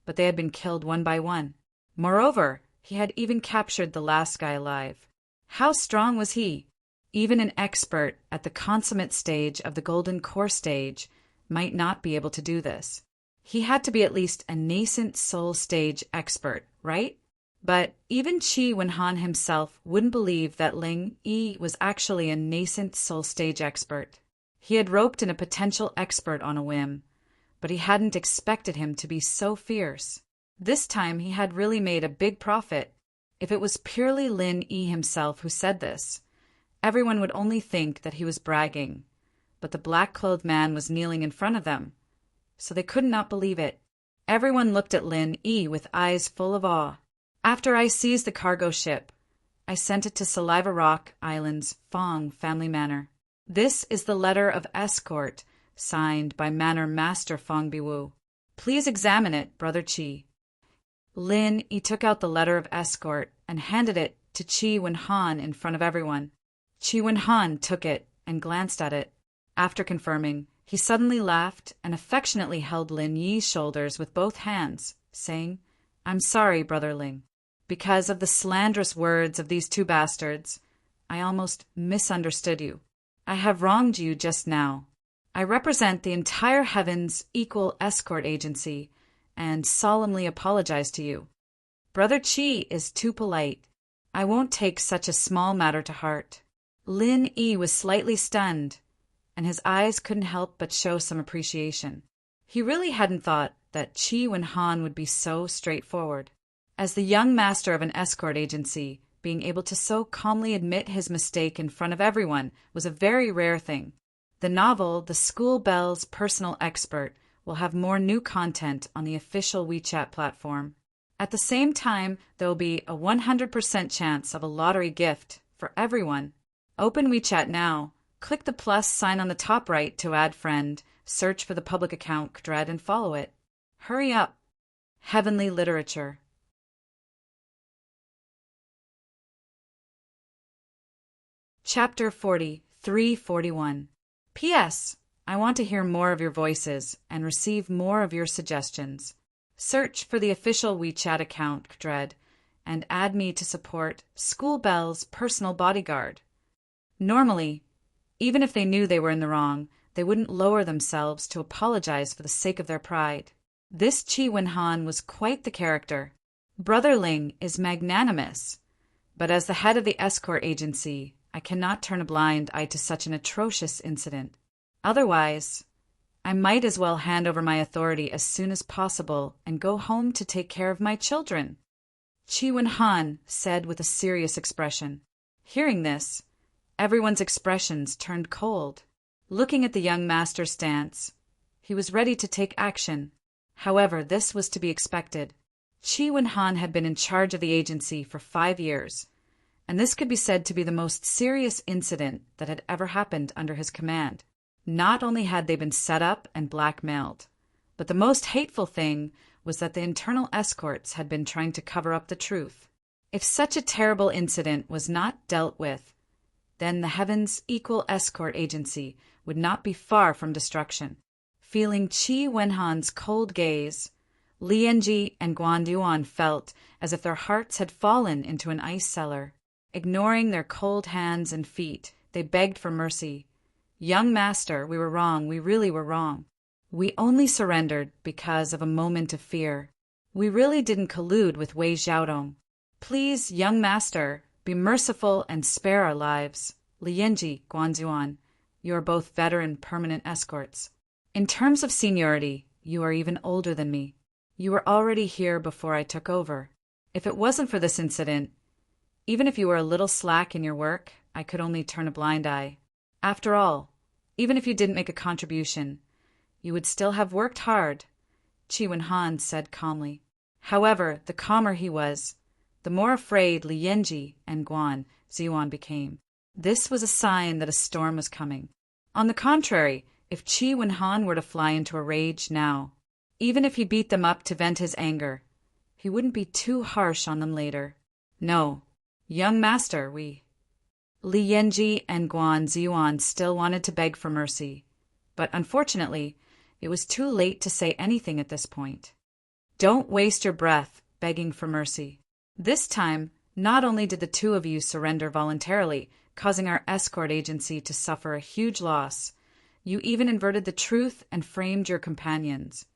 but they had been killed one by one. Moreover, he had even captured the last guy alive. How strong was he? Even an expert at the consummate stage of the Golden Core stage might not be able to do this. He had to be at least a nascent soul stage expert, right? But even Qi Wenhan himself wouldn't believe that Lin Yi was actually a nascent soul stage expert. He had roped in a potential expert on a whim, but he hadn't expected him to be so fierce. This time he had really made a big profit. If it was purely Lin Yi himself who said this, everyone would only think that he was bragging, but the black-clothed man was kneeling in front of them, so they could not believe it. Everyone looked at Lin Yi with eyes full of awe. After I seized the cargo ship, I sent it to Saliva Rock Island's Fong family manor. This is the letter of escort signed by Manor Master Fong Biwu. Please examine it, Brother Chi. Lin Yi took out the letter of escort and handed it to Chi Wen-han in front of everyone. Chi Wen-han took it and glanced at it. After confirming, he suddenly laughed and affectionately held Lin Yi's shoulders with both hands, saying, "I'm sorry, Brother Ling. Because of the slanderous words of these two bastards, I almost misunderstood you. I have wronged you just now. I represent the entire Heaven's Equal Escort Agency and solemnly apologize to you. Brother Chi is too polite. I won't take such a small matter to heart." Lin Yi was slightly stunned, and his eyes couldn't help but show some appreciation. He really hadn't thought that Chi Wen-han would be so straightforward. As the young master of an escort agency, being able to so calmly admit his mistake in front of everyone was a very rare thing. The novel, The School Belle's Personal Expert, will have more new content on the official WeChat platform. At the same time, there will be a 100% chance of a lottery gift for everyone. Open WeChat now. Click the plus sign on the top right to add friend, search for the public account Dread and follow it. Hurry up. Heavenly Literature. Chapter 40, 341. P.S. I want to hear more of your voices and receive more of your suggestions. Search for the official WeChat account Dread and add me to support School Belle's personal bodyguard. Normally, even if they knew they were in the wrong, they wouldn't lower themselves to apologize for the sake of their pride. This Chi Wen-han was quite the character. Brother Ling is magnanimous, but as the head of the escort agency, I cannot turn a blind eye to such an atrocious incident. Otherwise, I might as well hand over my authority as soon as possible and go home to take care of my children. Chi Wen-han said with a serious expression. Hearing this, everyone's expressions turned cold. Looking at the young master's stance, he was ready to take action. However, this was to be expected. Chi Wen-han had been in charge of the agency for 5 years, and this could be said to be the most serious incident that had ever happened under his command. Not only had they been set up and blackmailed, but the most hateful thing was that the internal escorts had been trying to cover up the truth. If such a terrible incident was not dealt with, then the Heaven's Equal Escort Agency would not be far from destruction. Feeling Chi Wen-han's cold gaze, Li Yanji and Guan Duan felt as if their hearts had fallen into an ice cellar. Ignoring their cold hands and feet, they begged for mercy. "Young master, we were wrong, we really were wrong. We only surrendered because of a moment of fear. We really didn't collude with Wei Xiaodong. Please, young master, be merciful and spare our lives. Li Yanji, Guan Duan, you are both veteran permanent escorts. In terms of seniority, you are even older than me. You were already here before I took over. If it wasn't for this incident, even if you were a little slack in your work, I could only turn a blind eye. After all, even if you didn't make a contribution, you would still have worked hard," Chi Wen-han said calmly. However, the calmer he was, the more afraid Li Yanji and Guan Ziyuan became. This was a sign that a storm was coming. On the contrary, if Chi Wen-han were to fly into a rage now, even if he beat them up to vent his anger, he wouldn't be too harsh on them later. No, young master, Li Yanji and Guan Ziyuan still wanted to beg for mercy, but unfortunately, it was too late to say anything at this point. Don't waste your breath begging for mercy. This time, not only did the two of you surrender voluntarily, causing our escort agency to suffer a huge loss, you even inverted the truth and framed your companions,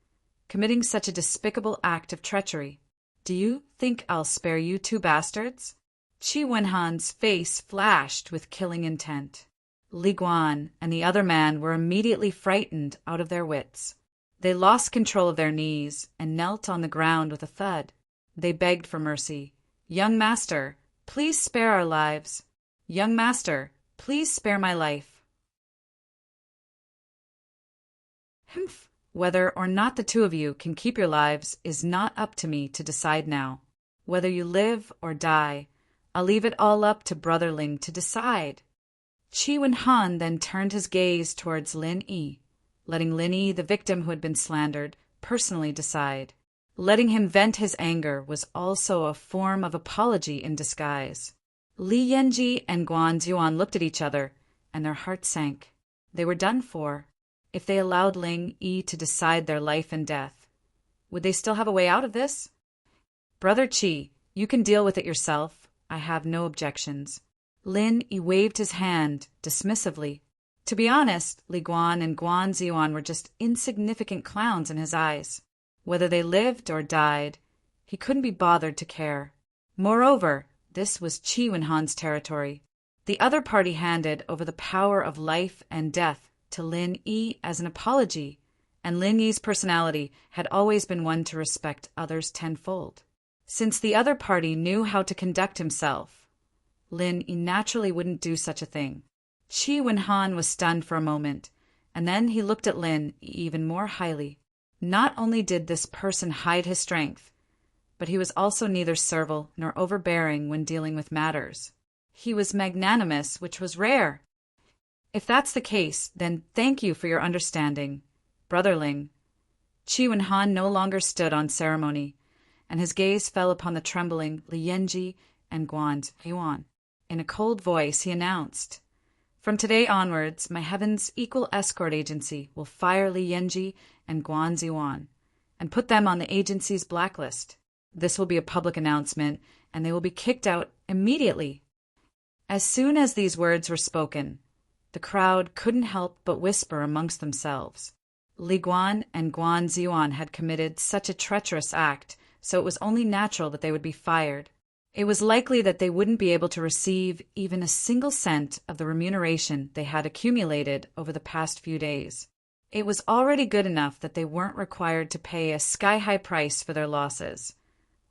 committing such a despicable act of treachery. Do you think I'll spare you two bastards? Chi Wen-han's face flashed with killing intent. Li Guan and the other man were immediately frightened out of their wits. They lost control of their knees and knelt on the ground with a thud. They begged for mercy. "Young master, please spare our lives. Young master, please spare my life." Whether or not the two of you can keep your lives is not up to me to decide now. Whether you live or die, I'll leave it all up to Brother Ling to decide. Chi Wen Han then turned his gaze towards Lin Yi, letting Lin Yi, the victim who had been slandered, personally decide. Letting him vent his anger was also a form of apology in disguise. Li Yanji and Guan Ziyuan looked at each other, and their hearts sank. They were done for. If they allowed Ling Yi to decide their life and death, would they still have a way out of this? Brother Chi, you can deal with it yourself. I have no objections. Lin Yi waved his hand dismissively. To be honest, Li Guan and Guan Ziyuan were just insignificant clowns in his eyes. Whether they lived or died, he couldn't be bothered to care. Moreover, this was Chi Wen Han's territory. The other party handed over the power of life and death to Lin Yi as an apology, and Lin Yi's personality had always been one to respect others tenfold. Since the other party knew how to conduct himself, Lin Yi naturally wouldn't do such a thing. Chi Wen Han was stunned for a moment, and then he looked at Lin Yi even more highly. Not only did this person hide his strength, but he was also neither servile nor overbearing when dealing with matters. He was magnanimous, which was rare. If that's the case, then thank you for your understanding, Brother Ling. Chi Wen Han no longer stood on ceremony, and his gaze fell upon the trembling Li Yanji and Guan Ziyuan. In a cold voice, he announced, "From today onwards, my Heaven's Equal Escort Agency will fire Li Yanji and Guan Ziyuan and put them on the agency's blacklist. This will be a public announcement, and they will be kicked out immediately." As soon as these words were spoken, the crowd couldn't help but whisper amongst themselves. Li Guan and Guan Ziyuan had committed such a treacherous act, so it was only natural that they would be fired. It was likely that they wouldn't be able to receive even a single cent of the remuneration they had accumulated over the past few days. It was already good enough that they weren't required to pay a sky-high price for their losses,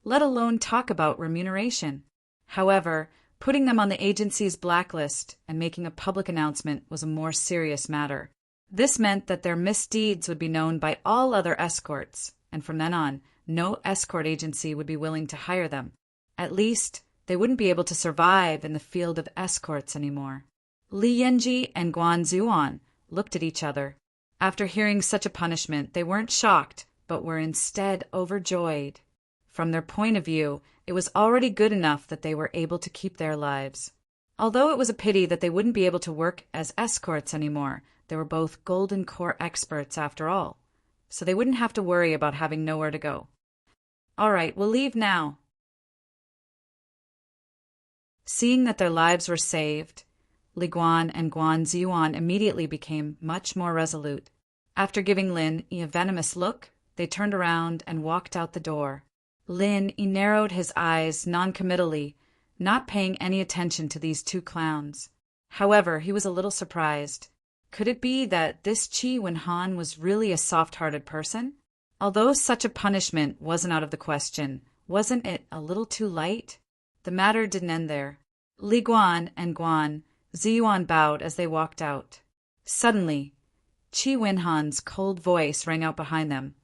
let alone talk about remuneration. However, putting them on the agency's blacklist and making a public announcement was a more serious matter. This meant that their misdeeds would be known by all other escorts, and from then on, no escort agency would be willing to hire them. At least, they wouldn't be able to survive in the field of escorts anymore. Li Yanji and Guan Ziyuan looked at each other. After hearing such a punishment, they weren't shocked, but were instead overjoyed. From their point of view, it was already good enough that they were able to keep their lives. Although it was a pity that they wouldn't be able to work as escorts anymore, they were both Golden Core experts after all, so they wouldn't have to worry about having nowhere to go. All right, we'll leave now. Seeing that their lives were saved, Li Guan and Guan Ziyuan immediately became much more resolute. After giving Lin Yi a venomous look, they turned around and walked out the door. Lin Yi narrowed his eyes noncommittally, not paying any attention to these two clowns. However, he was a little surprised. Could it be that this Chi Wen Han was really a soft-hearted person? Although such a punishment wasn't out of the question, wasn't it a little too light? The matter didn't end there. Li Guan and Guan Ziyuan bowed as they walked out. Suddenly, Chi Wen Han's cold voice rang out behind them.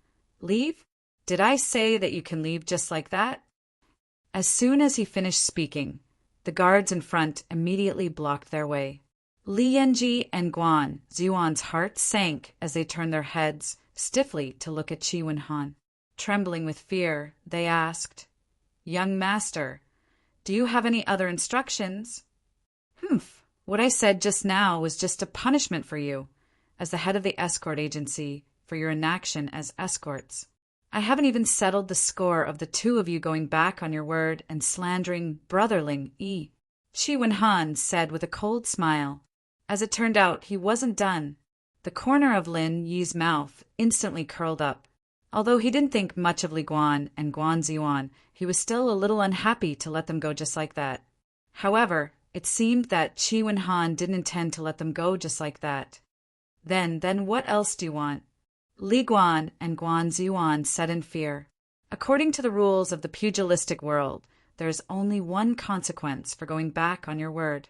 "Leave? Did I say that you can leave just like that?" As soon as he finished speaking, the guards in front immediately blocked their way. Li Yanji and Guan Ziyuan's hearts sank as they turned their heads stiffly to look at Chi Wen Han. Trembling with fear, they asked, "Young master, do you have any other instructions?" "Humph, what I said just now was just a punishment for you, as the head of the escort agency, for your inaction as escorts. I haven't even settled the score of the two of you going back on your word and slandering Brother Ling Yi," Chi Wen Han said with a cold smile. As it turned out, he wasn't done. The corner of Lin Yi's mouth instantly curled up. Although he didn't think much of Li Guan and Guan Ziyuan, he was still a little unhappy to let them go just like that. However, it seemed that Chi Wen Han didn't intend to let them go just like that. Then what else do you want?" Li Guan and Guan Ziyuan said in fear. "According to the rules of the pugilistic world, there is only one consequence for going back on your word.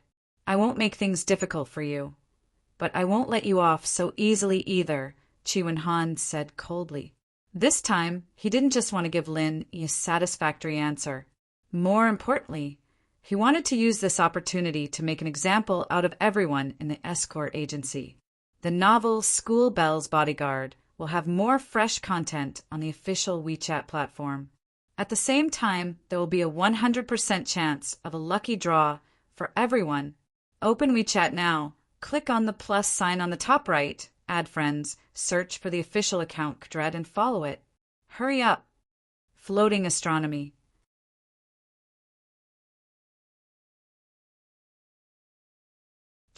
I won't make things difficult for you, but I won't let you off so easily either," Chi Wen Han said coldly. This time, he didn't just want to give Lin a satisfactory answer. More importantly, he wanted to use this opportunity to make an example out of everyone in the escort agency. The novel School Bell's Bodyguard will have more fresh content on the official WeChat platform. At the same time, there will be a 100% chance of a lucky draw for everyone. Open WeChat now. Click on the plus sign on the top right, add friends, search for the official account Kdred and follow it. Hurry up. Floating astronomy.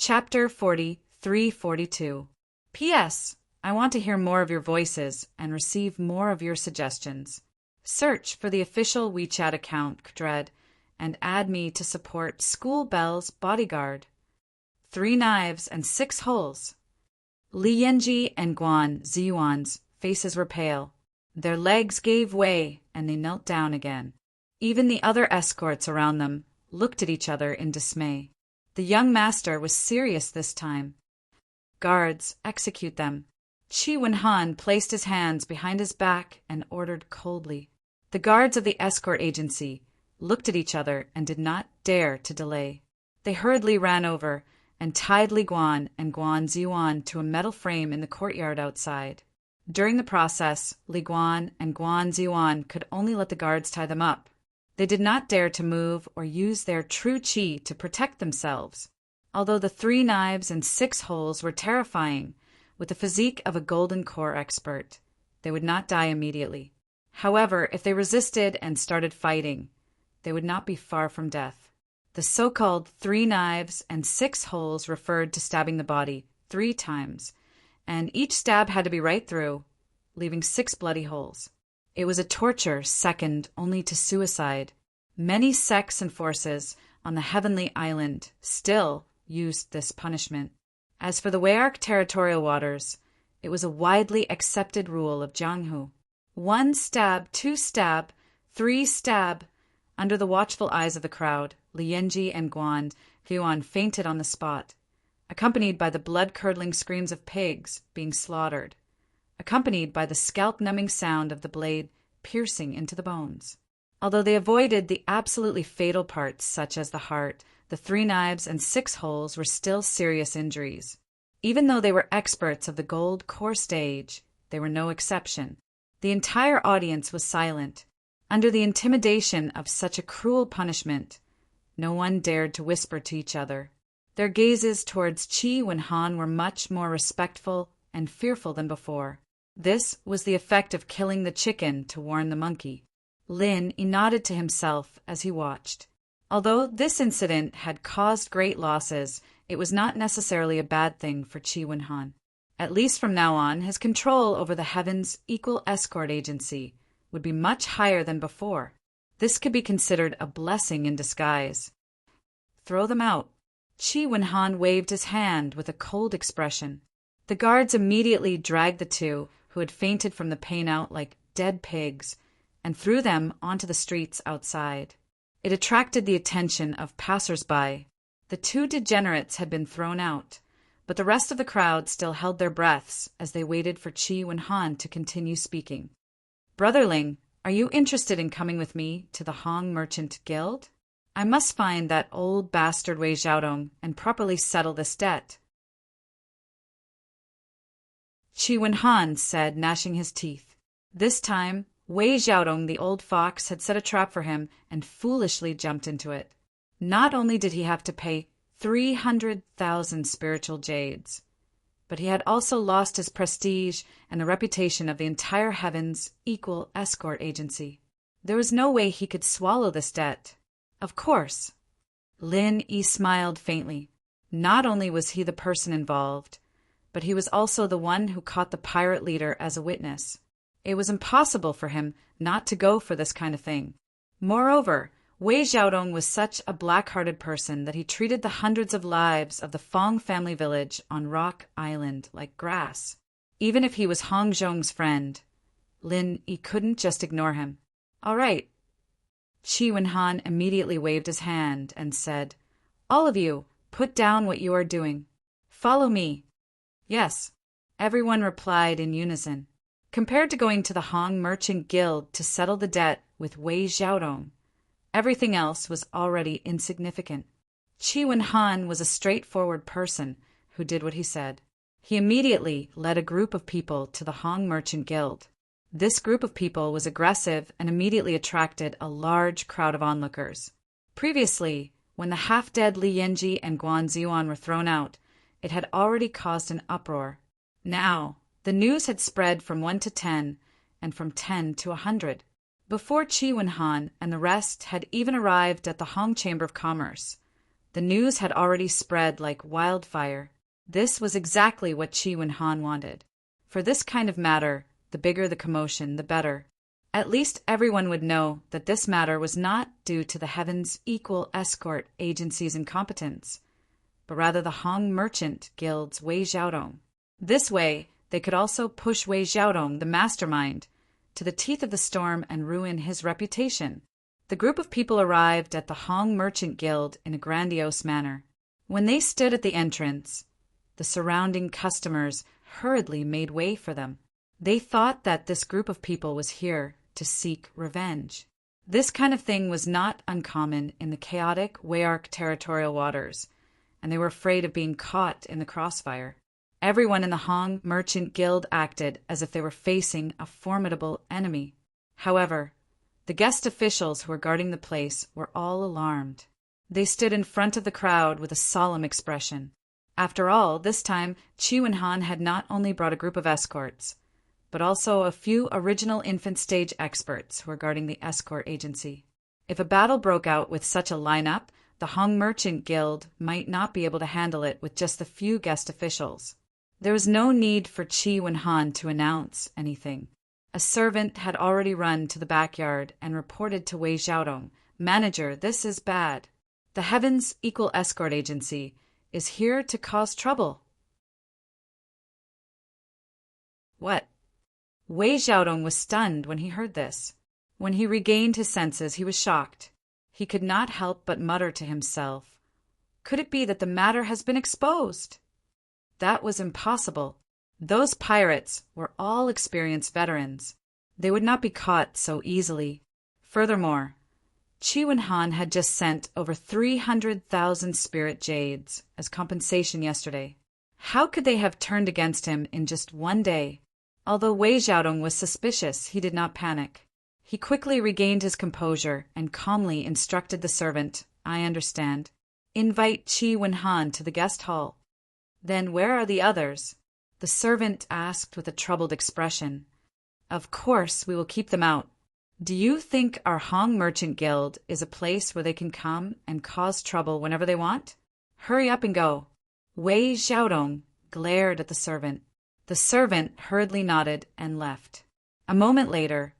Chapter 4342. P.S. I want to hear more of your voices and receive more of your suggestions. Search for the official WeChat account Kdred and add me to support School Bell's Bodyguard. 3 knives and 6 holes. Li Yanji and Guan Ziyuan's faces were pale. Their legs gave way and they knelt down again. Even the other escorts around them looked at each other in dismay. The young master was serious this time. Guards, execute them. Qi Wenhan placed his hands behind his back and ordered coldly. The guards of the escort agency looked at each other and did not dare to delay. They hurriedly ran over and tied Li Guan and Guan Ziyuan to a metal frame in the courtyard outside. During the process, Li Guan and Guan Ziyuan could only let the guards tie them up. They did not dare to move or use their true qi to protect themselves. Although the 3 knives and 6 holes were terrifying, with the physique of a golden core expert, they would not die immediately. However, if they resisted and started fighting, they would not be far from death. The so-called 3 knives and 6 holes referred to stabbing the body 3 times, and each stab had to be right through, leaving 6 bloody holes. It was a torture second only to suicide. Many sects and forces on the heavenly island still used this punishment. As for the Weyark territorial waters, it was a widely accepted rule of Jianghu. 1 stab, 2 stab, 3 stab. Under the watchful eyes of the crowd, Li Yanji and Guan Ziyuan fainted on the spot, accompanied by the blood-curdling screams of pigs being slaughtered, accompanied by the scalp-numbing sound of the blade piercing into the bones. Although they avoided the absolutely fatal parts such as the heart, the 3 knives and 6 holes were still serious injuries. Even though they were experts of the gold core stage, they were no exception. The entire audience was silent. Under the intimidation of such a cruel punishment, no one dared to whisper to each other. Their gazes towards Qi Wenhan were much more respectful and fearful than before. This was the effect of killing the chicken to warn the monkey. Lin nodded to himself as he watched. Although this incident had caused great losses, it was not necessarily a bad thing for Qi Wenhan. At least from now on, his control over the Heaven's equal escort agency would be much higher than before. This could be considered a blessing in disguise. Throw them out. Qi Wenhan waved his hand with a cold expression. The guards immediately dragged the 2 who had fainted from the pain out like dead pigs and threw them onto the streets outside. It attracted the attention of passers-by. The 2 degenerates had been thrown out, but the rest of the crowd still held their breaths as they waited for Qi Wenhan to continue speaking. Brotherling, are you interested in coming with me to the Hong Merchant Guild? I must find that old bastard Wei Xiaodong and properly settle this debt. Qi Wenhan said, gnashing his teeth. This time, Wei Xiaodong, the old fox, had set a trap for him and foolishly jumped into it. Not only did he have to pay 300,000 spiritual jades, but he had also lost his prestige and the reputation of the entire Heaven's equal escort agency. There was no way he could swallow this debt. Of course. Lin Yi smiled faintly. Not only was he the person involved, but he was also the one who caught the pirate leader as a witness. It was impossible for him not to go for this kind of thing. Moreover, Wei Xiaodong was such a black-hearted person that he treated the hundreds of lives of the Fong family village on Rock Island like grass. Even if he was Hong Zhong's friend, Lin Yi couldn't just ignore him. All right. Qi Wenhan immediately waved his hand and said, All of you, put down what you are doing. Follow me. Yes. Everyone replied in unison. Compared to going to the Hong Merchant Guild to settle the debt with Wei Xiaodong, Everything else was already insignificant. Chi Wen-han was a straightforward person who did what he said. He immediately led a group of people to the Hong Merchant Guild. This group of people was aggressive and immediately attracted a large crowd of onlookers. Previously, when the half-dead Li Yanji and Guan Ziyuan were thrown out, it had already caused an uproar. Now, the news had spread from 1 to 10, and from 10 to 100. Before Chi Wen-han and the rest had even arrived at the Hong Chamber of Commerce, the news had already spread like wildfire. This was exactly what Chi Wen-han wanted. For this kind of matter, the bigger the commotion, the better. At least everyone would know that this matter was not due to the Heaven's Equal Escort Agency's incompetence, but rather the Hong Merchant Guild's Wei Xiaodong. This way, they could also push Wei Xiaodong, the mastermind, to the teeth of the storm and ruin his reputation. The group of people arrived at the Hong Merchant Guild in a grandiose manner. When they stood at the entrance, the surrounding customers hurriedly made way for them. They thought that this group of people was here to seek revenge. This kind of thing was not uncommon in the chaotic Wei-arc territorial waters, and they were afraid of being caught in the crossfire. Everyone in the Hong Merchant Guild acted as if they were facing a formidable enemy. However, the guest officials who were guarding the place were all alarmed. They stood in front of the crowd with a solemn expression. After all, this time, Chi Wen-han had not only brought a group of escorts, but also a few original infant stage experts who were guarding the escort agency. If a battle broke out with such a lineup, the Hong Merchant Guild might not be able to handle it with just a few guest officials. There was no need for Chi Wen-han to announce anything. A servant had already run to the backyard and reported to Wei Xiaodong, "Manager, this is bad. The Heaven's Equal Escort Agency is here to cause trouble." What? Wei Xiaodong was stunned when he heard this. When he regained his senses, he was shocked. He could not help but mutter to himself, "Could it be that the matter has been exposed?" That was impossible. Those pirates were all experienced veterans. They would not be caught so easily. Furthermore, Chi Wen-han had just sent over 300,000 spirit jades as compensation yesterday. How could they have turned against him in just one day? Although Wei Xiaodong was suspicious, he did not panic. He quickly regained his composure and calmly instructed the servant, "I understand. Invite Chi Wen-han to the guest hall." "Then where are the others?" the servant asked with a troubled expression. "Of course we will keep them out. Do you think our Hong Merchant Guild is a place where they can come and cause trouble whenever they want? Hurry up and go." Wei Xiaodong glared at the servant. The servant hurriedly nodded and left. A moment later,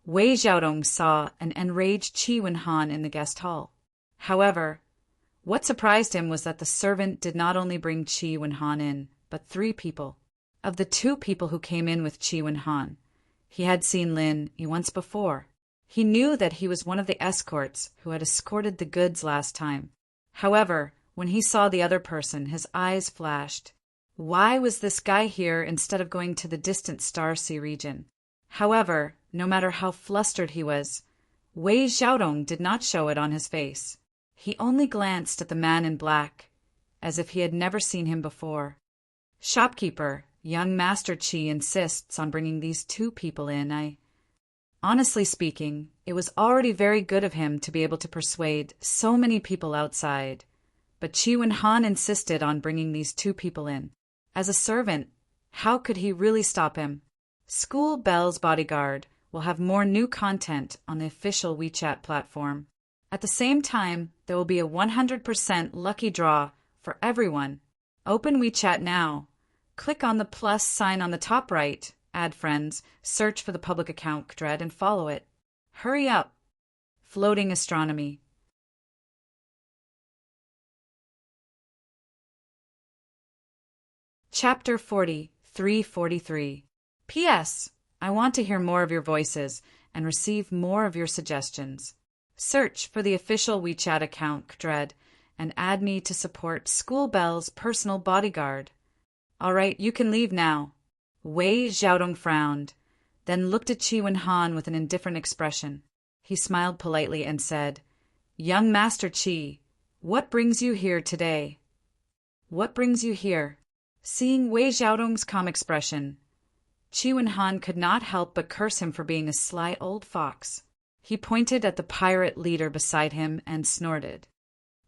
Wei Xiaodong saw an enraged Chi Wen-han in the guest hall. However, what surprised him was that the servant did not only bring Chi Wen-han in, but 3 people. Of the 2 people who came in with Chi Wen-han, he had seen Lin Yi once before. He knew that he was one of the escorts who had escorted the goods last time. However, when he saw the other person, his eyes flashed. Why was this guy here instead of going to the distant Star Sea region? However, no matter how flustered he was, Wei Xiaodong did not show it on his face. He only glanced at the man in black, as if he had never seen him before. "Shopkeeper, young Master Chi insists on bringing these 2 people in. Honestly speaking, it was already very good of him to be able to persuade so many people outside, but Chi Wen-han insisted on bringing these 2 people in. As a servant, how could he really stop him? School Bell's bodyguard will have more new content on the official WeChat platform. At the same time, there will be a 100% lucky draw for everyone. Open WeChat now. Click on the plus sign on the top right, add friends, search for the public account Dread and follow it. Hurry up. Floating astronomy. Chapter 40, 343. P.S. I want to hear more of your voices and receive more of your suggestions. Search for the official WeChat account Dread and add me to support School Bell's personal bodyguard. All right, you can leave now. Wei Xiaodong frowned, then looked at Chi Wen-han with an indifferent expression. He smiled politely and said, Young Master Qi, what brings you here today? What brings you here? Seeing Wei Xiaodong's calm expression, Qi Wenhan could not help but curse him for being a sly old fox. He pointed at the pirate leader beside him and snorted.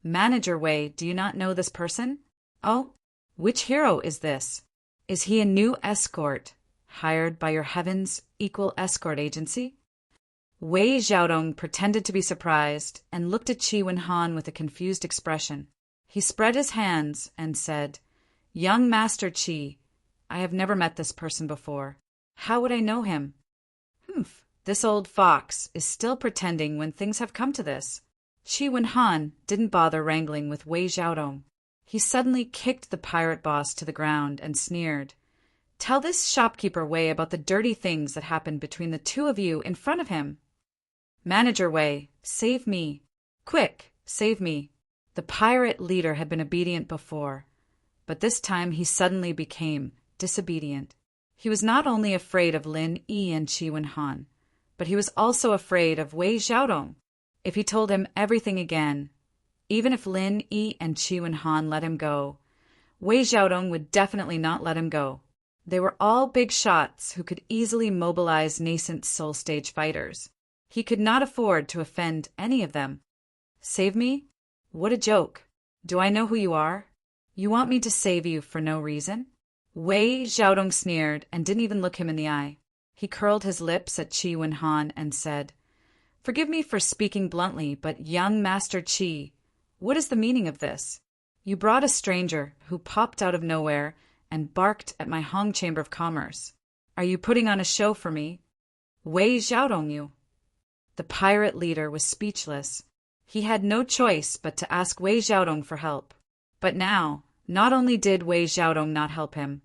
Manager Wei, do you not know this person? Oh, which hero is this? Is he a new escort, hired by your Heaven's Equal Escort Agency? Wei Xiaodong pretended to be surprised and looked at Qi Wenhan with a confused expression. He spread his hands and said, Young Master Qi, I have never met this person before. How would I know him? Humph, this old fox is still pretending when things have come to this. Qi Wenhan didn't bother wrangling with Wei Xiaodong. He suddenly kicked the pirate boss to the ground and sneered. Tell this shopkeeper Wei about the dirty things that happened between the two of you in front of him. Manager Wei, save me. Quick, save me. The pirate leader had been obedient before, but this time he suddenly became disobedient. He was not only afraid of Lin Yi and Qi Wenhan, but he was also afraid of Wei Xiaodong. If he told him everything again, even if Lin Yi and Qi Wenhan let him go, Wei Xiaodong would definitely not let him go. They were all big shots who could easily mobilize nascent soul stage fighters. He could not afford to offend any of them. Save me? What a joke. Do I know who you are? You want me to save you for no reason? Wei Xiaodong sneered and didn't even look him in the eye. He curled his lips at Qi Wenhan and said, Forgive me for speaking bluntly, but young Master Qi, what is the meaning of this? You brought a stranger who popped out of nowhere and barked at my Hong Chamber of Commerce. Are you putting on a show for me? Wei Xiaodong you. The pirate leader was speechless. He had no choice but to ask Wei Xiaodong for help. But now, not only did Wei Xiaodong not help him,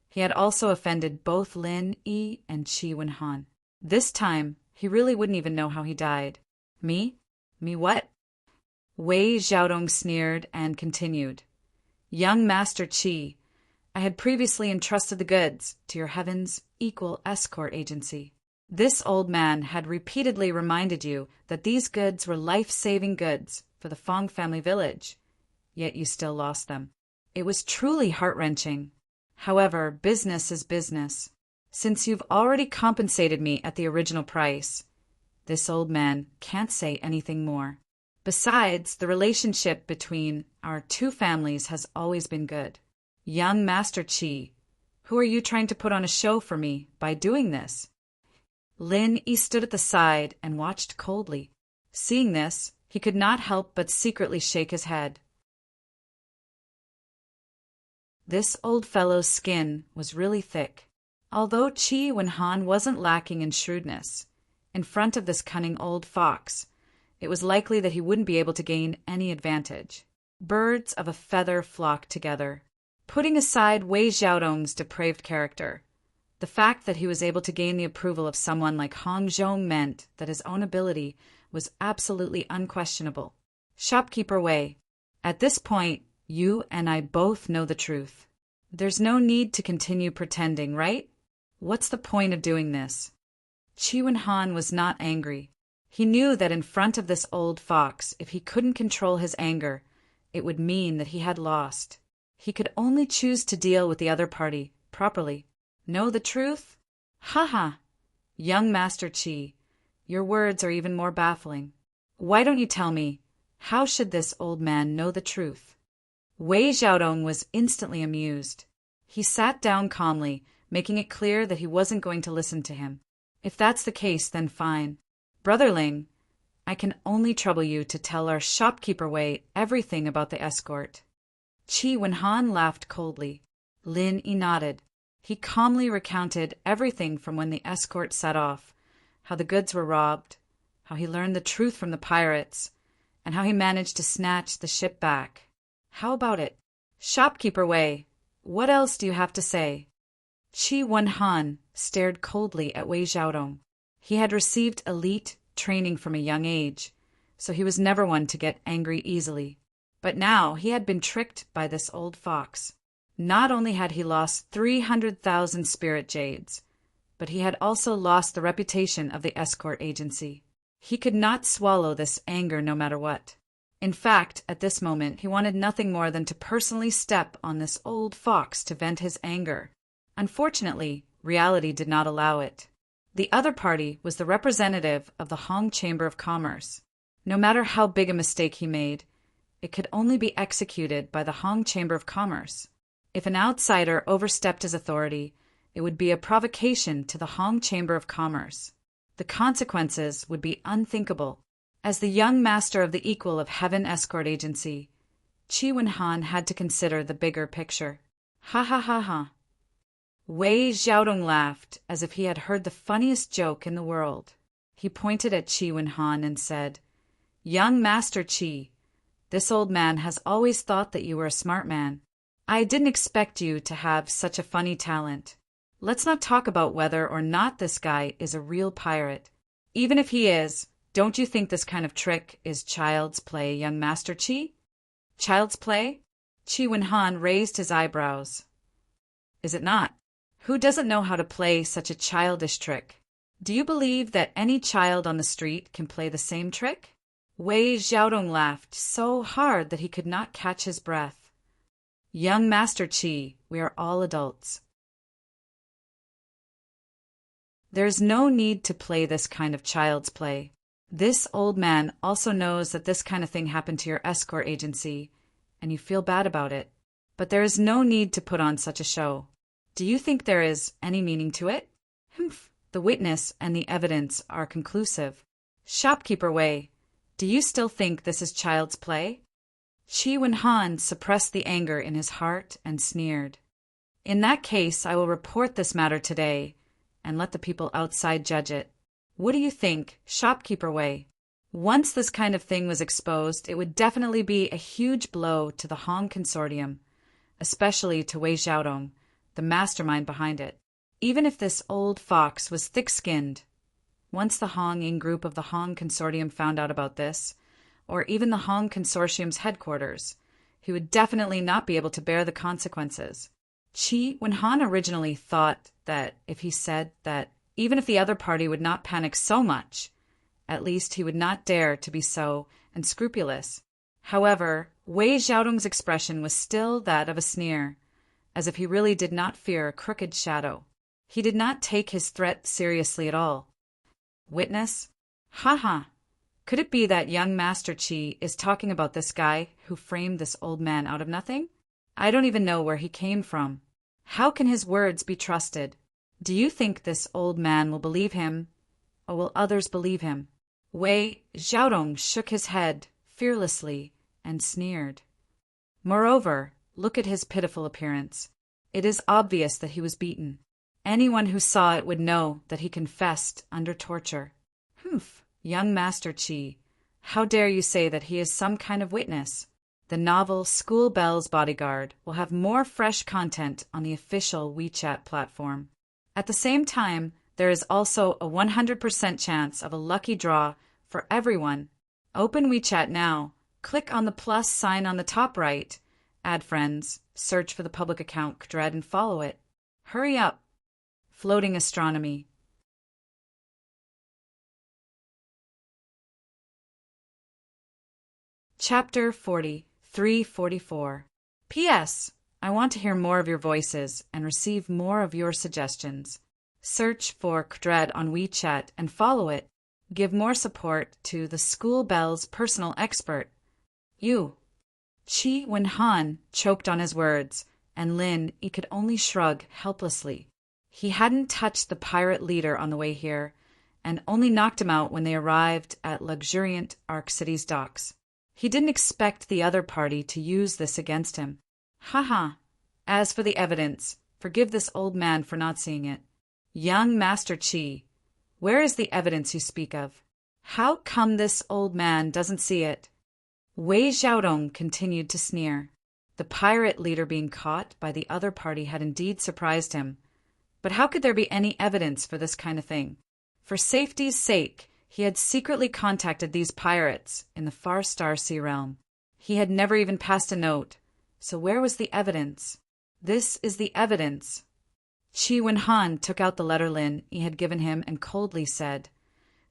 he had also offended both Lin Yi and Qi Wenhan. This time, he really wouldn't even know how he died. Me? Me what? Wei Xiaodong sneered and continued. Young Master Qi, I had previously entrusted the goods to your Heaven's Equal Escort Agency. This old man had repeatedly reminded you that these goods were life-saving goods for the Fong family village, yet you still lost them. It was truly heart-wrenching. However, business is business. Since you've already compensated me at the original price, this old man can't say anything more. Besides, the relationship between our two families has always been good. Young Master Qi, who are you trying to put on a show for me by doing this? Lin Yi stood at the side and watched coldly. Seeing this, he could not help but secretly shake his head. This old fellow's skin was really thick. Although Qi Wenhan wasn't lacking in shrewdness, in front of this cunning old fox, it was likely that he wouldn't be able to gain any advantage. Birds of a feather flocked together. Putting aside Wei Xiaodong's depraved character, the fact that he was able to gain the approval of someone like Hong Zhong meant that his own ability was absolutely unquestionable. Shopkeeper Wei, at this point, you and I both know the truth. There's no need to continue pretending, right? What's the point of doing this? Qi Wenhan was not angry. He knew that in front of this old fox, if he couldn't control his anger, it would mean that he had lost. He could only choose to deal with the other party properly. Know the truth? Ha! Young Master Qi, your words are even more baffling. Why don't you tell me, how should this old man know the truth? Wei Xiaodong was instantly amused. He sat down calmly, making it clear that he wasn't going to listen to him. If that's the case, then fine. Brotherling, I can only trouble you to tell our shopkeeper Wei everything about the escort. Qi Wenhan laughed coldly. Lin Yi nodded. He calmly recounted everything from when the escort set off, how the goods were robbed, how he learned the truth from the pirates, and how he managed to snatch the ship back. How about it? Shopkeeper Wei, what else do you have to say? Qi Wenhan stared coldly at Wei Xiaodong. He had received elite training from a young age, so he was never one to get angry easily. But now he had been tricked by this old fox. Not only had he lost 300,000 spirit jades, but he had also lost the reputation of the escort agency. He could not swallow this anger no matter what. In fact, at this moment, he wanted nothing more than to personally step on this old fox to vent his anger. Unfortunately, reality did not allow it. The other party was the representative of the Hong Chamber of Commerce. No matter how big a mistake he made, it could only be executed by the Hong Chamber of Commerce. If an outsider overstepped his authority, it would be a provocation to the Hong Chamber of Commerce. The consequences would be unthinkable. As the young master of the Equal of Heaven escort agency, Qi Wenhan had to consider the bigger picture. Ha ha ha ha. Wei Xiaodong laughed as if he had heard the funniest joke in the world. He pointed at Qi Wenhan and said, "Young Master Qi, this old man has always thought that you were a smart man. I didn't expect you to have such a funny talent. Let's not talk about whether or not this guy is a real pirate. Even if he is, don't you think this kind of trick is child's play, young Master Qi?" Child's play? Qi Wenhan raised his eyebrows. Is it not? Who doesn't know how to play such a childish trick? Do you believe that any child on the street can play the same trick? Wei Xiaodong laughed so hard that he could not catch his breath. Young Master Qi, we are all adults. There's no need to play this kind of child's play. This old man also knows that this kind of thing happened to your escort agency, and you feel bad about it. But there is no need to put on such a show. Do you think there is any meaning to it? Humph. The witness and the evidence are conclusive. Shopkeeper Wei, do you still think this is child's play? Qi Wenhan suppressed the anger in his heart and sneered. In that case, I will report this matter today, and let the people outside judge it. What do you think, Shopkeeper Wei? Once this kind of thing was exposed, it would definitely be a huge blow to the Hong Consortium, especially to Wei Xiaodong, the mastermind behind it. Even if this old fox was thick-skinned, once the Hong in-group of the Hong Consortium found out about this, or even the Hong Consortium's headquarters, he would definitely not be able to bear the consequences. Qi Wenhan originally thought that if he said that even if the other party would not panic so much, at least he would not dare to be so unscrupulous. However, Wei Xiaodong's expression was still that of a sneer, as if he really did not fear a crooked shadow. He did not take his threat seriously at all. Witness? Ha ha! Could it be that young Master Qi is talking about this guy who framed this old man out of nothing? I don't even know where he came from. How can his words be trusted? Do you think this old man will believe him, or will others believe him? Wei Xiaodong shook his head fearlessly and sneered. Moreover, look at his pitiful appearance. It is obvious that he was beaten. Anyone who saw it would know that he confessed under torture. Humph, young Master Qi, how dare you say that he is some kind of witness? The novel School Bell's Bodyguard will have more fresh content on the official WeChat platform. At the same time, there is also a 100% chance of a lucky draw for everyone. Open WeChat now. Click on the plus sign on the top right. Add friends. Search for the public account Kdred and follow it. Hurry up. Floating Astronomy. Chapter 40, 344. P.S. I want to hear more of your voices and receive more of your suggestions. Search for Kdred on WeChat and follow it. Give more support to the School Bell's personal expert. You. Qi Wenhan choked on his words, and Lin Yi could only shrug helplessly. He hadn't touched the pirate leader on the way here, and only knocked him out when they arrived at luxuriant Ark City's docks. He didn't expect the other party to use this against him. Ha ha! As for the evidence, forgive this old man for not seeing it. Young Master Qi, where is the evidence you speak of? How come this old man doesn't see it? Wei Xiaodong continued to sneer. The pirate leader being caught by the other party had indeed surprised him. But how could there be any evidence for this kind of thing? For safety's sake, he had secretly contacted these pirates in the far Star Sea realm. He had never even passed a note. So where was the evidence? This is the evidence. Qi Wenhan took out the letter Lin Yi had given him and coldly said,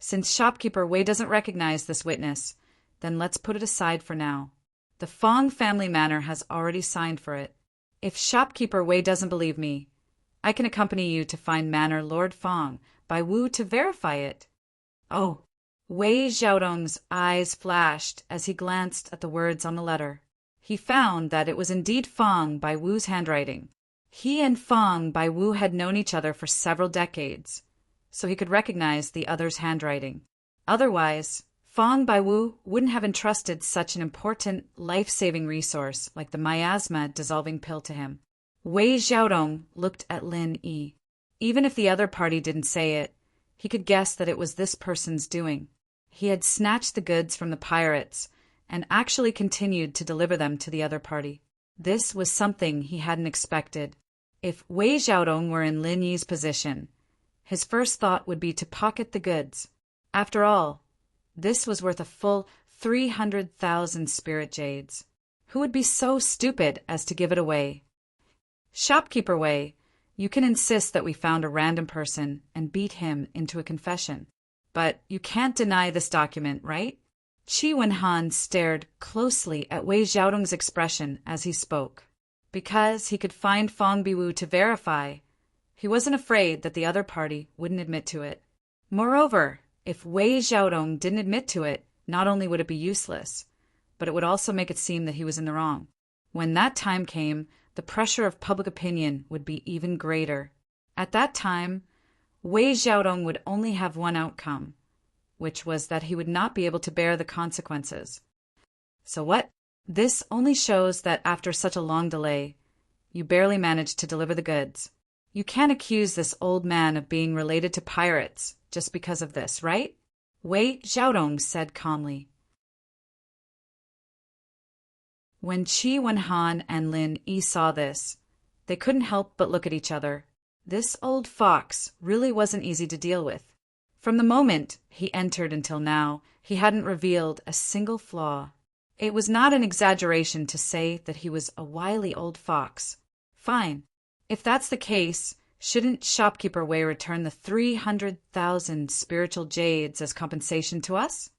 Since shopkeeper Wei doesn't recognize this witness, then let's put it aside for now. The Fong family manor has already signed for it. If shopkeeper Wei doesn't believe me, I can accompany you to find Manor Lord Fong by Wu to verify it. Oh, Wei Xiaodong's eyes flashed as he glanced at the words on the letter. He found that it was indeed Fong by Wu's handwriting. He and Fong by Wu had known each other for several decades, so he could recognize the other's handwriting. Otherwise, Fong by Wu wouldn't have entrusted such an important, life-saving resource like the miasma dissolving pill to him. Wei Xiaodong looked at Lin Yi. Even if the other party didn't say it, he could guess that it was this person's doing. He had snatched the goods from the pirates and actually continued to deliver them to the other party. This was something he hadn't expected. If Wei Xiaodong were in Lin Yi's position, his first thought would be to pocket the goods. After all, this was worth a full 300,000 spirit jades. Who would be so stupid as to give it away? Shopkeeper Wei, you can insist that we found a random person and beat him into a confession. But you can't deny this document, right? Qi Wenhan stared closely at Wei Xiaodong's expression as he spoke. Because he could find Fong Biwu to verify, he wasn't afraid that the other party wouldn't admit to it. Moreover, if Wei Xiaodong didn't admit to it, not only would it be useless, but it would also make it seem that he was in the wrong. When that time came, the pressure of public opinion would be even greater. At that time, Wei Xiaodong would only have one outcome, which was that he would not be able to bear the consequences. So what? This only shows that after such a long delay, you barely managed to deliver the goods. You can't accuse this old man of being related to pirates just because of this, right? Wei Xiaodong said calmly. When Qi Wenhan and Lin Yi saw this, they couldn't help but look at each other. This old fox really wasn't easy to deal with. From the moment he entered until now, he hadn't revealed a single flaw. It was not an exaggeration to say that he was a wily old fox. Fine. If that's the case, shouldn't shopkeeper Wei return the 300,000 spiritual jades as compensation to us?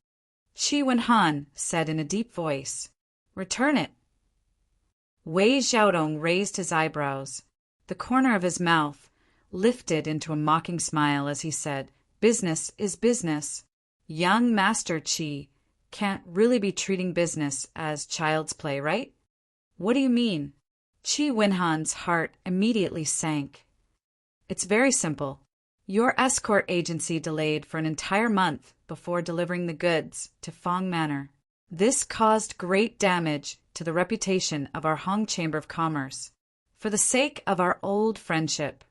Qi Wenhan said in a deep voice. Return it. Wei Xiaodong raised his eyebrows. The corner of his mouth lifted into a mocking smile as he said, Business is business. Young Master Qi can't really be treating business as child's play, right? What do you mean? Qi Wenhan's heart immediately sank. It's very simple. Your escort agency delayed for an entire month before delivering the goods to Fong Manor. This caused great damage to the reputation of our Hong Chamber of Commerce. For the sake of our old friendship,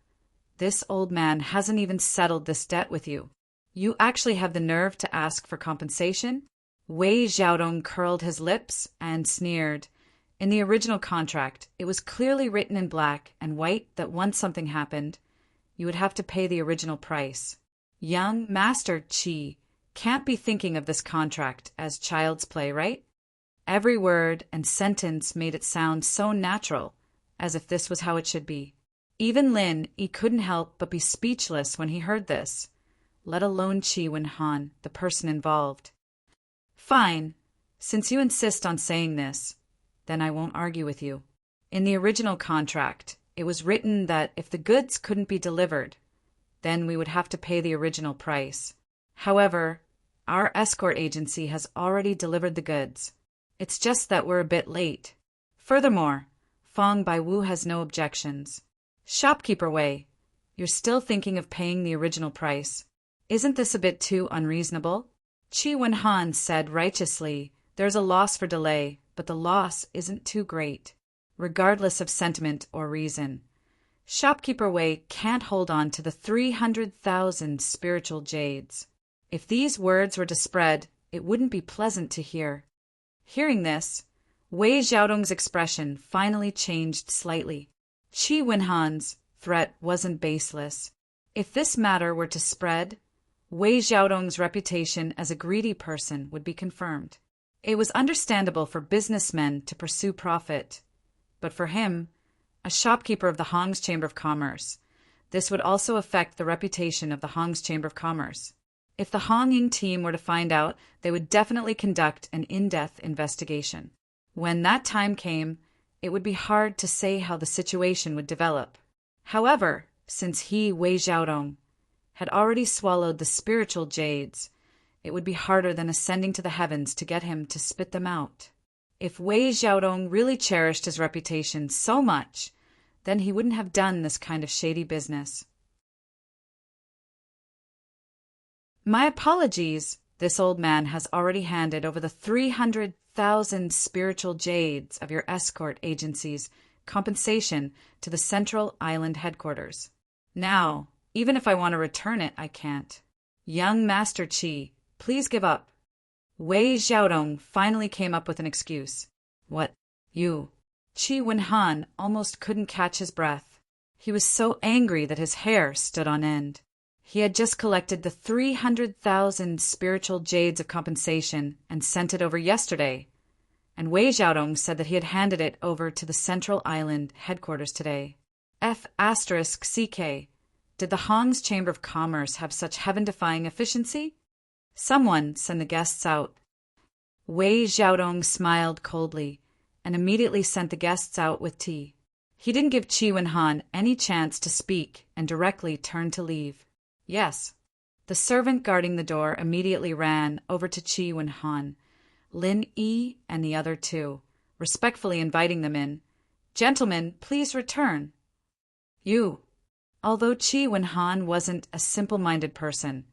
this old man hasn't even settled this debt with you. You actually have the nerve to ask for compensation? Wei Xiaodong curled his lips and sneered. In the original contract, it was clearly written in black and white that once something happened, you would have to pay the original price. Young Master Qi can't be thinking of this contract as child's play, right? Every word and sentence made it sound so natural, as if this was how it should be. Even Lin Yi couldn't help but be speechless when he heard this, let alone Qi Wenhan, the person involved. Fine, since you insist on saying this, then I won't argue with you. In the original contract, it was written that if the goods couldn't be delivered, then we would have to pay the original price. However, our escort agency has already delivered the goods. It's just that we're a bit late. Furthermore, Fong Baiwu has no objections. Shopkeeper Wei, you're still thinking of paying the original price. Isn't this a bit too unreasonable? Qi Wenhan said righteously, there's a loss for delay, but the loss isn't too great, regardless of sentiment or reason. Shopkeeper Wei can't hold on to the 300,000 spiritual jades. If these words were to spread, it wouldn't be pleasant to hear. Hearing this, Wei Xiaodong's expression finally changed slightly. Qi Wenhan's threat wasn't baseless. If this matter were to spread, Wei Xiaodong's reputation as a greedy person would be confirmed. It was understandable for businessmen to pursue profit, but for him, a shopkeeper of the Hong's Chamber of Commerce, this would also affect the reputation of the Hong's Chamber of Commerce. If the Hong Ying team were to find out, they would definitely conduct an in-depth investigation. When that time came, it would be hard to say how the situation would develop. However, since he, Wei Xiaodong, had already swallowed the spiritual jades, it would be harder than ascending to the heavens to get him to spit them out. If Wei Xiaodong really cherished his reputation so much, then he wouldn't have done this kind of shady business. My apologies, this old man has already handed over the 300,000 spiritual jades of your escort agency's compensation to the Central Island headquarters. Now, even if I want to return it, I can't. Young Master Qi, please give up. Wei Xiaodong finally came up with an excuse. What? You? Qi Wenhan almost couldn't catch his breath. He was so angry that his hair stood on end. He had just collected the 300,000 spiritual jades of compensation and sent it over yesterday, and Wei Xiaodong said that he had handed it over to the Central Island headquarters today. F***CK. Did the Hong's Chamber of Commerce have such heaven-defying efficiency? Someone send the guests out. Wei Xiaodong smiled coldly and immediately sent the guests out with tea. He didn't give Qi Wenhan any chance to speak and directly turned to leave. Yes. The servant guarding the door immediately ran over to Qi Wenhan, Lin Yi, and the other two, respectfully inviting them in. Gentlemen, please return. You. Although Qi Wenhan wasn't a simple-minded person,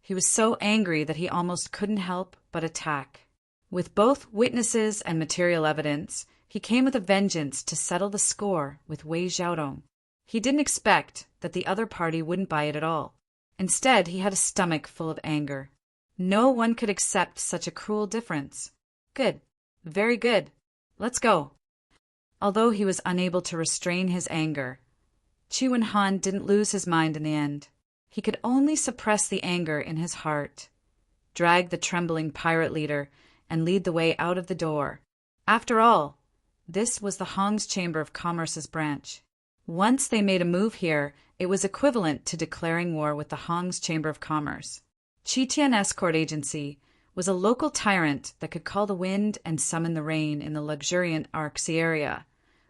he was so angry that he almost couldn't help but attack. With both witnesses and material evidence, he came with a vengeance to settle the score with Wei Xiaodong. He didn't expect that the other party wouldn't buy it at all. Instead, he had a stomach full of anger. No one could accept such a cruel difference. Good. Very good. Let's go. Although he was unable to restrain his anger, Qi Wenhan didn't lose his mind in the end. He could only suppress the anger in his heart, drag the trembling pirate leader, and lead the way out of the door. After all, this was the Hong's Chamber of Commerce's branch. Once they made a move here, it was equivalent to declaring war with the Hong's Chamber of Commerce. Qitian Escort Agency was a local tyrant that could call the wind and summon the rain in the luxuriant Arxi area,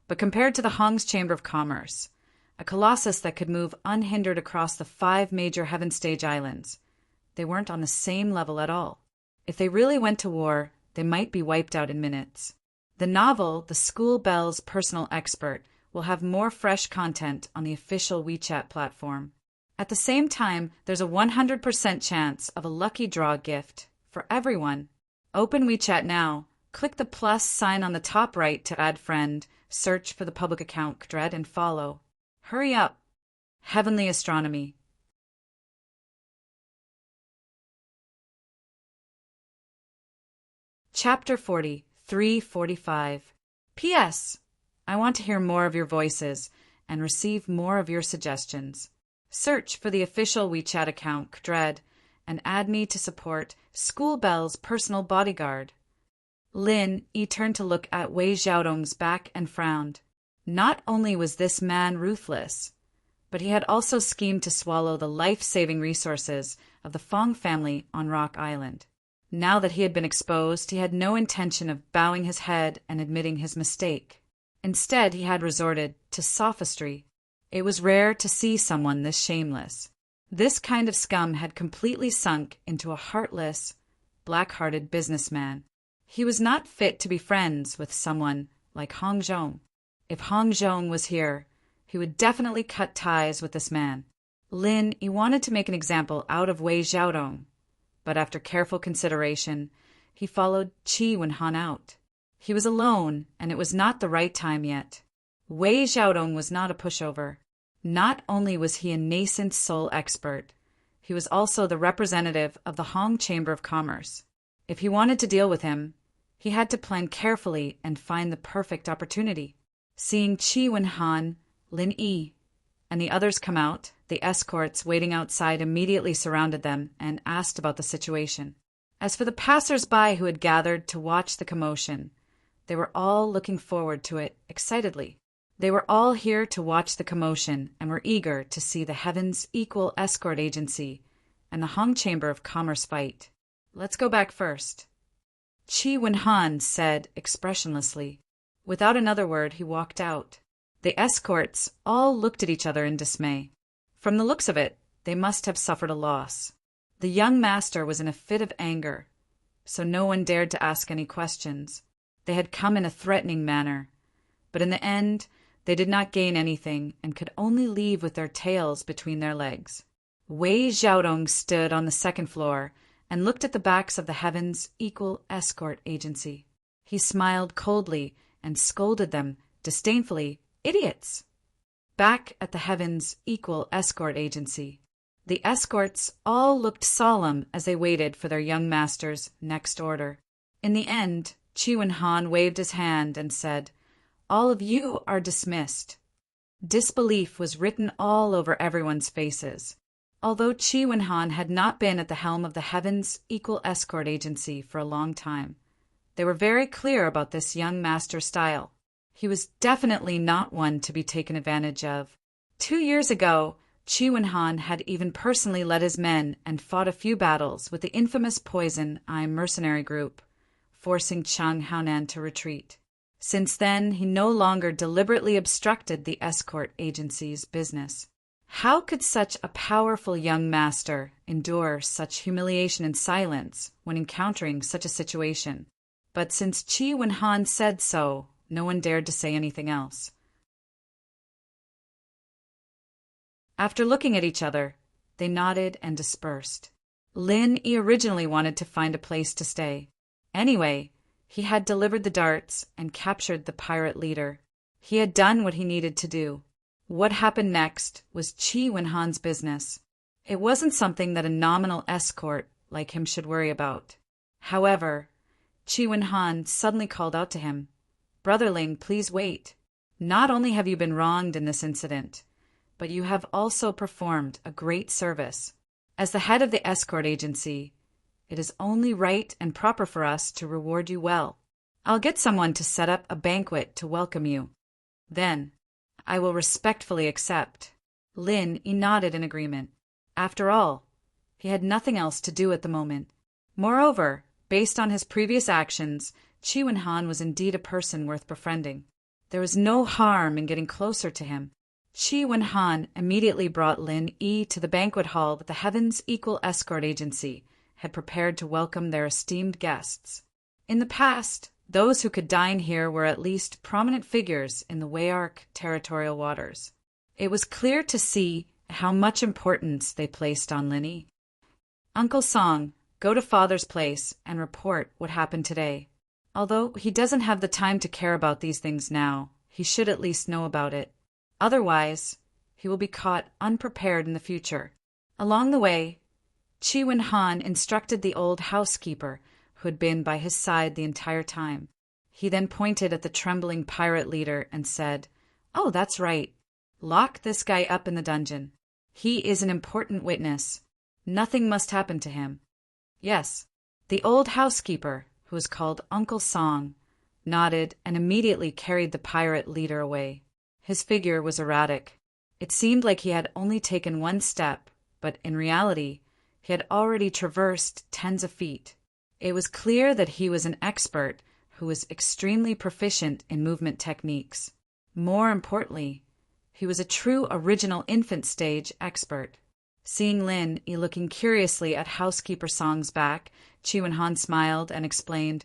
but compared to the Hong's Chamber of Commerce, a colossus that could move unhindered across the 5 major Heaven Stage islands, they weren't on the same level at all. If they really went to war, they might be wiped out in minutes. The novel, The School Bell's Personal Expert, will have more fresh content on the official WeChat platform. At the same time, there's a 100% chance of a lucky draw gift for everyone. Open WeChat now. Click the plus sign on the top right to add friend, search for the public account Dread and follow. Hurry up. Heavenly Astronomy. Chapter 40, 345. P.S. I want to hear more of your voices and receive more of your suggestions. Search for the official WeChat account Dread and add me to support School Bell's personal bodyguard. Lin Yi turned to look at Wei Xiaodong's back and frowned. Not only was this man ruthless, but he had also schemed to swallow the life-saving resources of the Fong family on Rock Island. Now that he had been exposed, he had no intention of bowing his head and admitting his mistake. Instead, he had resorted to sophistry. It was rare to see someone this shameless. This kind of scum had completely sunk into a heartless, black-hearted businessman. He was not fit to be friends with someone like Hong Zhong. If Hong Zhong was here, he would definitely cut ties with this man. Lin, he wanted to make an example out of Wei Xiaodong, but after careful consideration, he followed Qi Wenhan out. He was alone, and it was not the right time yet. Wei Xiaodong was not a pushover. Not only was he a nascent soul expert, he was also the representative of the Hong Chamber of Commerce. If he wanted to deal with him, he had to plan carefully and find the perfect opportunity. Seeing Qi Wenhan, Lin Yi, and the others come out, the escorts waiting outside immediately surrounded them and asked about the situation. As for the passers-by who had gathered to watch the commotion, they were all looking forward to it excitedly. They were all here to watch the commotion and were eager to see the Heaven's equal escort agency and the Hong Chamber of Commerce fight. Let's go back first. Chi Wen-han said expressionlessly. Without another word, he walked out. The escorts all looked at each other in dismay. From the looks of it, they must have suffered a loss. The young master was in a fit of anger, so no one dared to ask any questions. They had come in a threatening manner, but in the end, they did not gain anything and could only leave with their tails between their legs. Wei Xiaodong stood on the second floor and looked at the backs of the Heavens Equal Escort Agency. He smiled coldly and scolded them disdainfully, idiots! Back at the Heavens Equal Escort Agency, the escorts all looked solemn as they waited for their young master's next order. In the end, Chi Wen-han waved his hand and said, "All of you are dismissed." Disbelief was written all over everyone's faces. Although Chi Wen-han had not been at the helm of the Heavens Equal Escort Agency for a long time, they were very clear about this young master's style. He was definitely not one to be taken advantage of. 2 years ago, Chi Wen-han had even personally led his men and fought a few battles with the infamous Poison Eye mercenary group, forcing Chang Haonan to retreat. Since then, he no longer deliberately obstructed the escort agency's business. How could such a powerful young master endure such humiliation in silence when encountering such a situation? But since Chi Wen-han said so, no one dared to say anything else. After looking at each other, they nodded and dispersed. Lin Yi originally wanted to find a place to stay. Anyway, he had delivered the darts and captured the pirate leader. He had done what he needed to do. What happened next was Chi Wen-han's business. It wasn't something that a nominal escort like him should worry about. However, Chi Wen-han suddenly called out to him, "Brotherling, please wait. Not only have you been wronged in this incident, but you have also performed a great service. As the head of the escort agency, it is only right and proper for us to reward you well. I'll get someone to set up a banquet to welcome you. Then, I will respectfully accept." Lin Yi nodded in agreement. After all, he had nothing else to do at the moment. Moreover, based on his previous actions, Chi Wen-han was indeed a person worth befriending. There was no harm in getting closer to him. Chi Wen-han immediately brought Lin Yi to the banquet hall that the Heavens Equal Escort Agency had prepared to welcome their esteemed guests. In the past, those who could dine here were at least prominent figures in the Weyark territorial waters. It was clear to see how much importance they placed on Lin Yi. "Uncle Song, go to Father's place and report what happened today. Although he doesn't have the time to care about these things now, he should at least know about it. Otherwise, he will be caught unprepared in the future." Along the way, Chi Wen-han instructed the old housekeeper who had been by his side the entire time. He then pointed at the trembling pirate leader and said, "Oh, that's right. Lock this guy up in the dungeon. He is an important witness. Nothing must happen to him." Yes, the old housekeeper, who was called Uncle Song, nodded and immediately carried the pirate leader away. His figure was erratic. It seemed like he had only taken one step, but in reality, he had already traversed tens of feet. It was clear that he was an expert who was extremely proficient in movement techniques. More importantly, he was a true original infant stage expert. Seeing Lin Yi looking curiously at housekeeper Song's back, Chi Wen-han smiled and explained,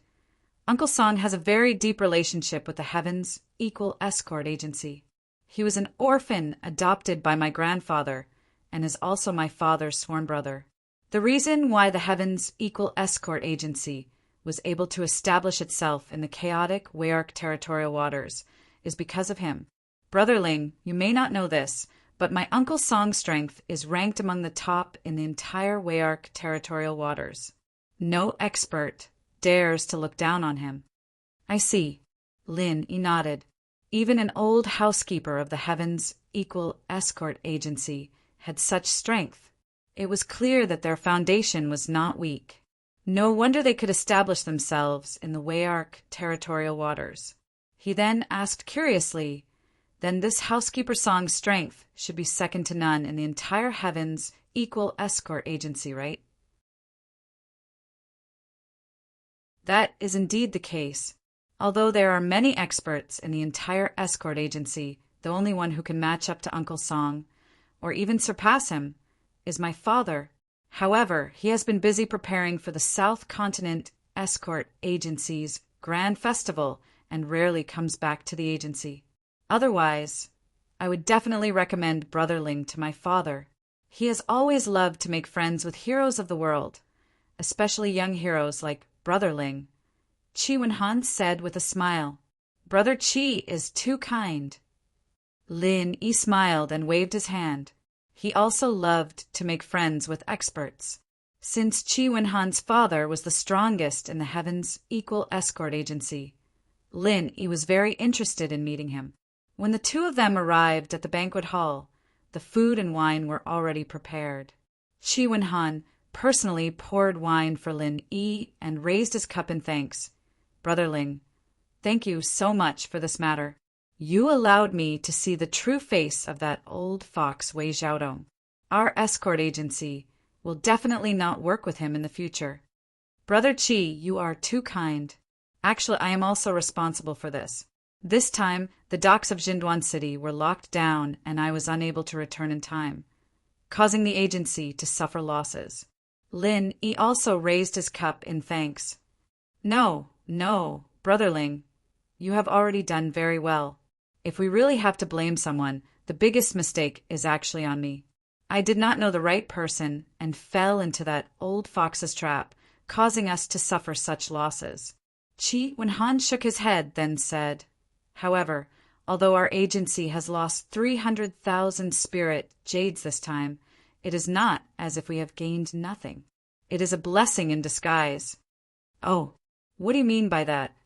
"Uncle Song has a very deep relationship with the Heavens Equal Escort Agency. He was an orphan adopted by my grandfather and is also my father's sworn brother. The reason why the Heavens Equal Escort Agency was able to establish itself in the chaotic Weyark territorial waters is because of him. Brotherling, you may not know this, but my Uncle Song's strength is ranked among the top in the entire Weyark territorial waters. No expert dares to look down on him." "I see." Lin Yi nodded. Even an old housekeeper of the Heavens Equal Escort Agency had such strength. It was clear that their foundation was not weak. No wonder they could establish themselves in the Weyark territorial waters. He then asked curiously, then this housekeeper song's strength should be second to none in the entire heavens equal escort agency, right? That is indeed the case. Although there are many experts in the entire escort agency, the only one who can match up to Uncle Song, or even surpass him, is my father. However, he has been busy preparing for the South Continent Escort Agency's grand festival and rarely comes back to the agency. Otherwise, I would definitely recommend Brother Ling to my father. He has always loved to make friends with heroes of the world, especially young heroes like Brother Ling. Chi Wen-han said with a smile. Brother Chi is too kind. Lin Yi smiled and waved his hand. He also loved to make friends with experts. Since Chi Wen-han's father was the strongest in the Heavens Equal Escort Agency, Lin Yi was very interested in meeting him. When the two of them arrived at the banquet hall, the food and wine were already prepared. Chi Wen-han personally poured wine for Lin Yi and raised his cup in thanks. Brother Ling, thank you so much for this matter. You allowed me to see the true face of that old fox Wei Xiaodong. Our escort agency will definitely not work with him in the future. Brother Chi, you are too kind. Actually, I am also responsible for this. This time, the docks of Jinduan City were locked down and I was unable to return in time, causing the agency to suffer losses. Lin Yi also raised his cup in thanks. No, Brother Ling, you have already done very well. If we really have to blame someone, the biggest mistake is actually on me. I did not know the right person and fell into that old fox's trap, causing us to suffer such losses. Chi Wen-han shook his head, then said, However, although our agency has lost 300,000 spirit jades this time, it is not as if we have gained nothing. It is a blessing in disguise. Oh, what do you mean by that?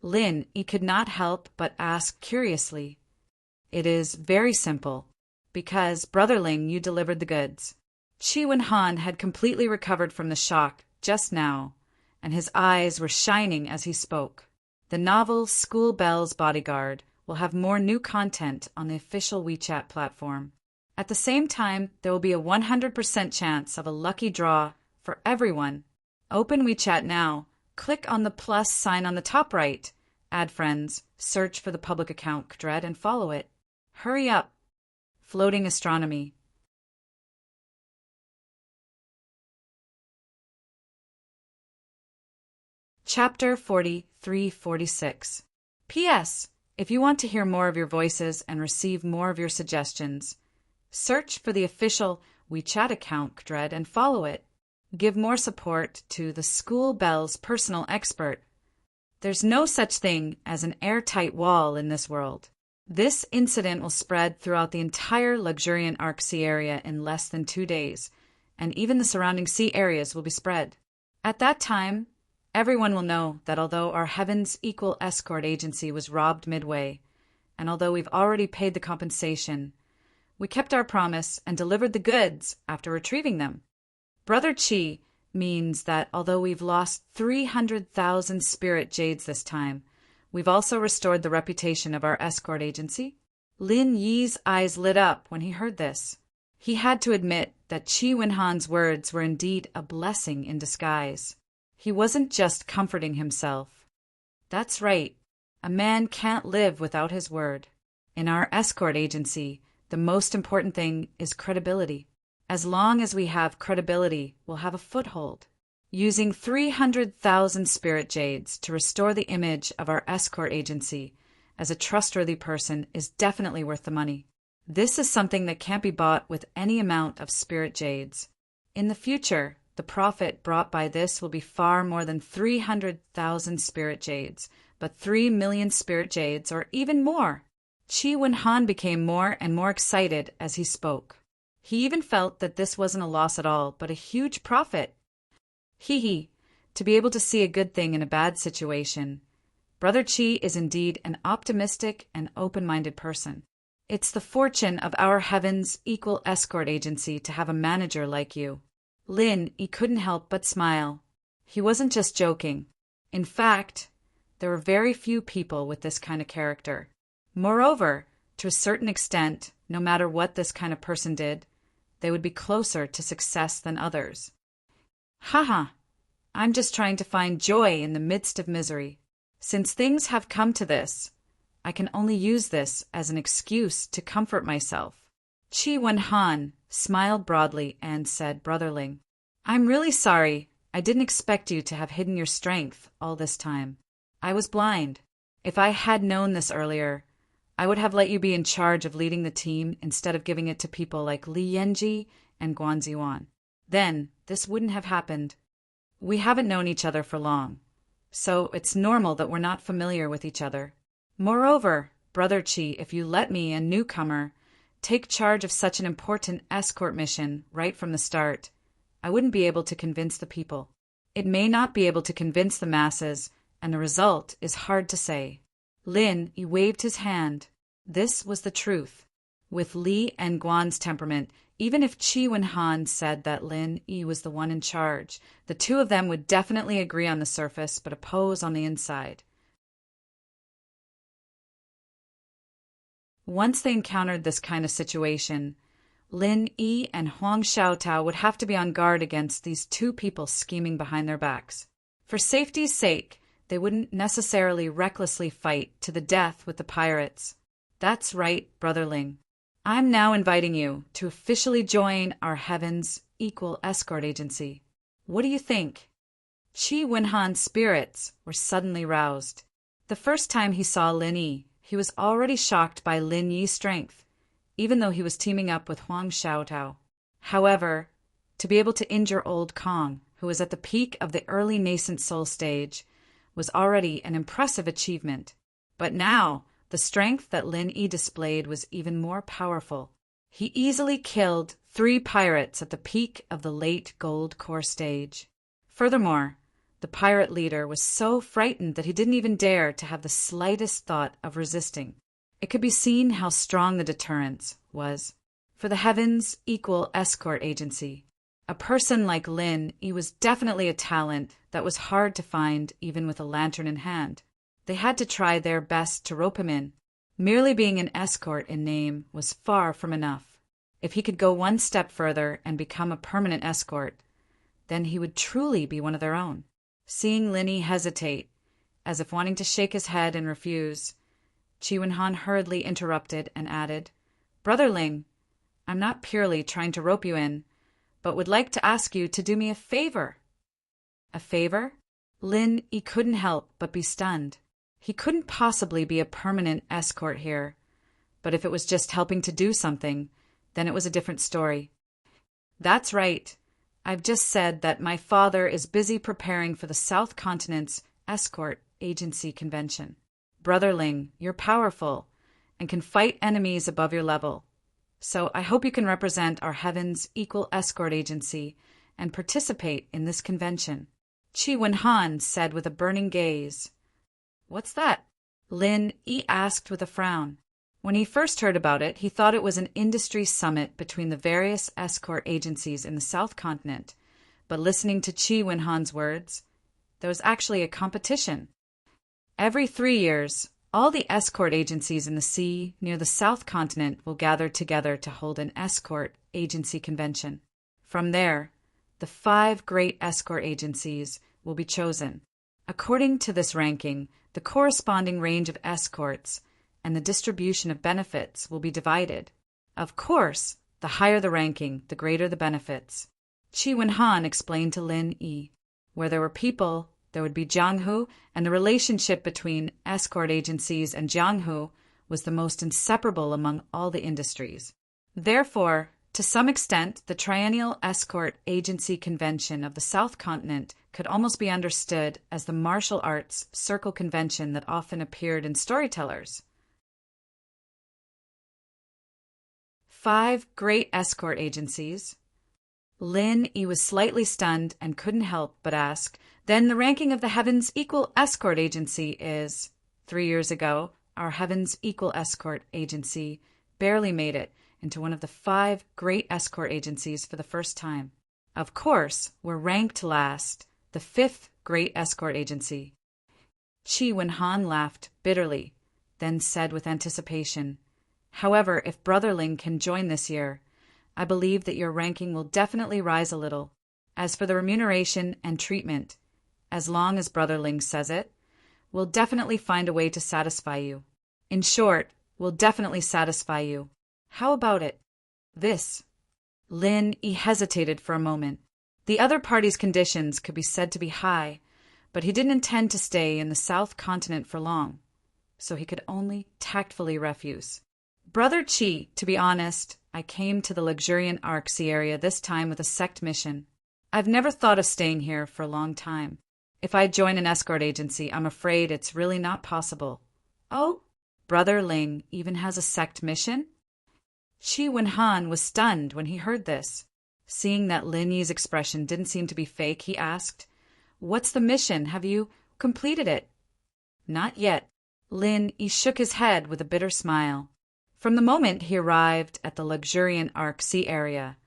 Lin Yi could not help but ask curiously. It is very simple. Because, Brother Ling, you delivered the goods. Chi Wen-han had completely recovered from the shock just now, and his eyes were shining as he spoke. The novel School Bell's Bodyguard will have more new content on the official WeChat platform. At the same time, there will be a 100% chance of a lucky draw for everyone. Open WeChat now. Click on the plus sign on the top right. Add friends. Search for the public account, Dread, and follow it. Hurry up. Floating Astronomy. Chapter 43-46. P.S. If you want to hear more of your voices and receive more of your suggestions, search for the official WeChat account, Dread, and follow it. Give more support to the School Bell's personal expert. There's no such thing as an airtight wall in this world. This incident will spread throughout the entire luxuriant Arc Sea area in less than 2 days, and even the surrounding sea areas will be spread. At that time, everyone will know that although our Heavens Equal Escort Agency was robbed midway, and although we've already paid the compensation, we kept our promise and delivered the goods after retrieving them. Brother Chi means that although we've lost 300,000 spirit jades this time, we've also restored the reputation of our escort agency. Lin Yi's eyes lit up when he heard this. He had to admit that Chi Wen-han's words were indeed a blessing in disguise. He wasn't just comforting himself. That's right. A man can't live without his word. In our escort agency, the most important thing is credibility. As long as we have credibility, we'll have a foothold. Using 300,000 spirit jades to restore the image of our escort agency as a trustworthy person is definitely worth the money. This is something that can't be bought with any amount of spirit jades. In the future, the profit brought by this will be far more than 300,000 spirit jades, but 3 million spirit jades or even more. Chi Wen-han became more and more excited as he spoke. He even felt that this wasn't a loss at all, but a huge profit. Hee, to be able to see a good thing in a bad situation. Brother Chi is indeed an optimistic and open-minded person. It's the fortune of our Heavens Equal Escort Agency to have a manager like you. Lin, he couldn't help but smile. He wasn't just joking. In fact, there were very few people with this kind of character. Moreover, To a certain extent, no matter what this kind of person did, they would be closer to success than others. Haha, I'm just trying to find joy in the midst of misery. Since things have come to this, I can only use this as an excuse to comfort myself. Chi Wen-han smiled broadly and said, Brotherling, I'm really sorry. I didn't expect you to have hidden your strength all this time. I was blind. If I had known this earlier, I would have let you be in charge of leading the team instead of giving it to people like Li Yanji and Guan Ziwan. Then this wouldn't have happened. We haven't known each other for long, so it's normal that we're not familiar with each other. Moreover, Brother Chi, if you let me, a newcomer, take charge of such an important escort mission right from the start, I wouldn't be able to convince the people. It may not be able to convince the masses, and the result is hard to say. Lin Yi waved his hand. This was the truth. With Li and Guan's temperament, even if Chi Wen-han said that Lin Yi was the one in charge, the two of them would definitely agree on the surface but oppose on the inside. Once they encountered this kind of situation, Lin Yi and Huang Xiaotao would have to be on guard against these two people scheming behind their backs. For safety's sake, they wouldn't necessarily recklessly fight to the death with the pirates. That's right, Brotherling. I'm now inviting you to officially join our Heaven's Equal Escort Agency. What do you think? Chi Wen-han's spirits were suddenly roused. The first time he saw Lin Yi, he was already shocked by Lin Yi's strength, even though he was teaming up with Huang Xiaotao. However, to be able to injure old Kong, who was at the peak of the early nascent soul stage, was already an impressive achievement. But now, the strength that Lin Yi displayed was even more powerful. He easily killed 3 pirates at the peak of the late gold core stage. Furthermore, the pirate leader was so frightened that he didn't even dare to have the slightest thought of resisting. It could be seen how strong the deterrence was. For the Heaven's Equal Escort Agency, a person like Lin Yi was definitely a talent that was hard to find even with a lantern in hand. They had to try their best to rope him in. Merely being an escort in name was far from enough. If he could go one step further and become a permanent escort, then he would truly be one of their own. Seeing Lin Yi hesitate, as if wanting to shake his head and refuse, Chi Wen-han hurriedly interrupted and added, Brotherling, I'm not purely trying to rope you in, but would like to ask you to do me a favor. A favor? Lin Yi couldn't help but be stunned. He couldn't possibly be a permanent escort here, but if it was just helping to do something, then it was a different story. That's right. I've just said that my father is busy preparing for the South Continent's Escort Agency Convention. Brotherling, you're powerful and can fight enemies above your level. So I hope you can represent our Heaven's Equal Escort Agency and participate in this convention. Chi Wen-han said with a burning gaze. What's that? Lin Yi asked with a frown. When he first heard about it, he thought it was an industry summit between the various escort agencies in the South Continent. But listening to Chi Wen-han's words, there was actually a competition. Every 3 years, all the escort agencies in the sea near the South Continent will gather together to hold an escort agency convention. From there, the 5 great escort agencies will be chosen. According to this ranking, the corresponding range of escorts and the distribution of benefits will be divided. Of course, the higher the ranking, the greater the benefits. Chi Wen-han explained to Lin Yi. Where there were people, there would be Jianghu, and the relationship between escort agencies and Jianghu was the most inseparable among all the industries. Therefore, to some extent, the Triennial Escort Agency Convention of the South Continent could almost be understood as the martial arts circle convention that often appeared in storytellers. 5 great escort agencies. Lin Yi was slightly stunned and couldn't help but ask, then the ranking of the Heaven's Equal Escort Agency is... 3 years ago, our Heaven's Equal Escort Agency barely made it into one of the 5 great escort agencies for the first time. Of course, we're ranked last, the 5th great escort agency. Chi Wen-han laughed bitterly, then said with anticipation, However, if Brotherling can join this year, I believe that your ranking will definitely rise a little. As for the remuneration and treatment, as long as Brotherling says it, we'll definitely find a way to satisfy you. In short, we'll definitely satisfy you. How about it? This. Lin hesitated for a moment. The other party's conditions could be said to be high, but he didn't intend to stay in the South Continent for long, so he could only tactfully refuse. Brother Chi, to be honest, I came to the luxuriant Arksea area this time with a sect mission. I've never thought of staying here for a long time. If I join an escort agency, I'm afraid it's really not possible. Oh? Brother Ling even has a sect mission? Chi Wenhan was stunned when he heard this. Seeing that Lin Yi's expression didn't seem to be fake, he asked, "What's the mission? Have you completed it?" "Not yet." Lin Yi shook his head with a bitter smile. From the moment he arrived at the luxuriant Arksea area,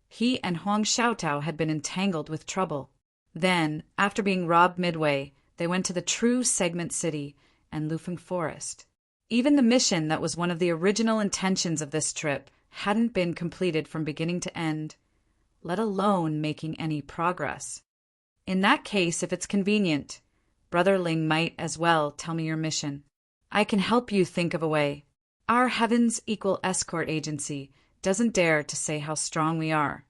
he and Huang Xiaotao had been entangled with trouble. Then, after being robbed midway, they went to the true Segment City and Lufeng Forest. Even the mission that was one of the original intentions of this trip hadn't been completed from beginning to end, let alone making any progress. In that case, if it's convenient, Brother Ling might as well tell me your mission. I can help you think of a way. Our Heavens Equal Escort Agency doesn't dare to say how strong we are.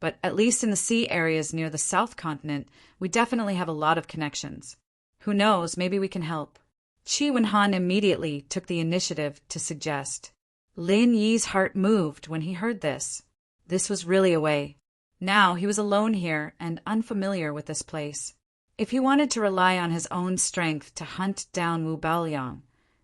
But at least in the sea areas near the South Continent, we definitely have a lot of connections. Who knows, maybe we can help. Chi Wenhan immediately took the initiative to suggest. Lin Yi's heart moved when he heard this. This was really a way. Now he was alone here and unfamiliar with this place. If he wanted to rely on his own strength to hunt down Wu Baoliang,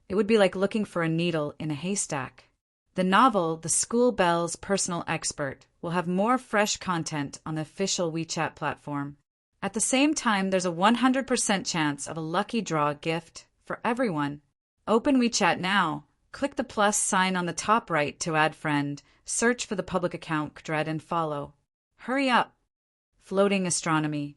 it would be like looking for a needle in a haystack. The novel, The School Bell's Personal Expert, will have more fresh content on the official WeChat platform. At the same time, there's a 100% chance of a lucky draw gift for everyone. Open WeChat now. Click the plus sign on the top right to add friend, search for the public account Dread and follow. Hurry up. Floating Astronomy.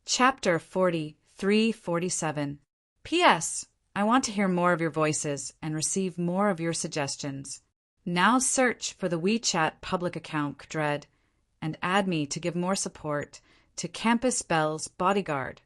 Chapter 4347. P.S. I want to hear more of your voices and receive more of your suggestions. Now search for the WeChat public account Dread and add me to give more support to Campus Bell's bodyguard.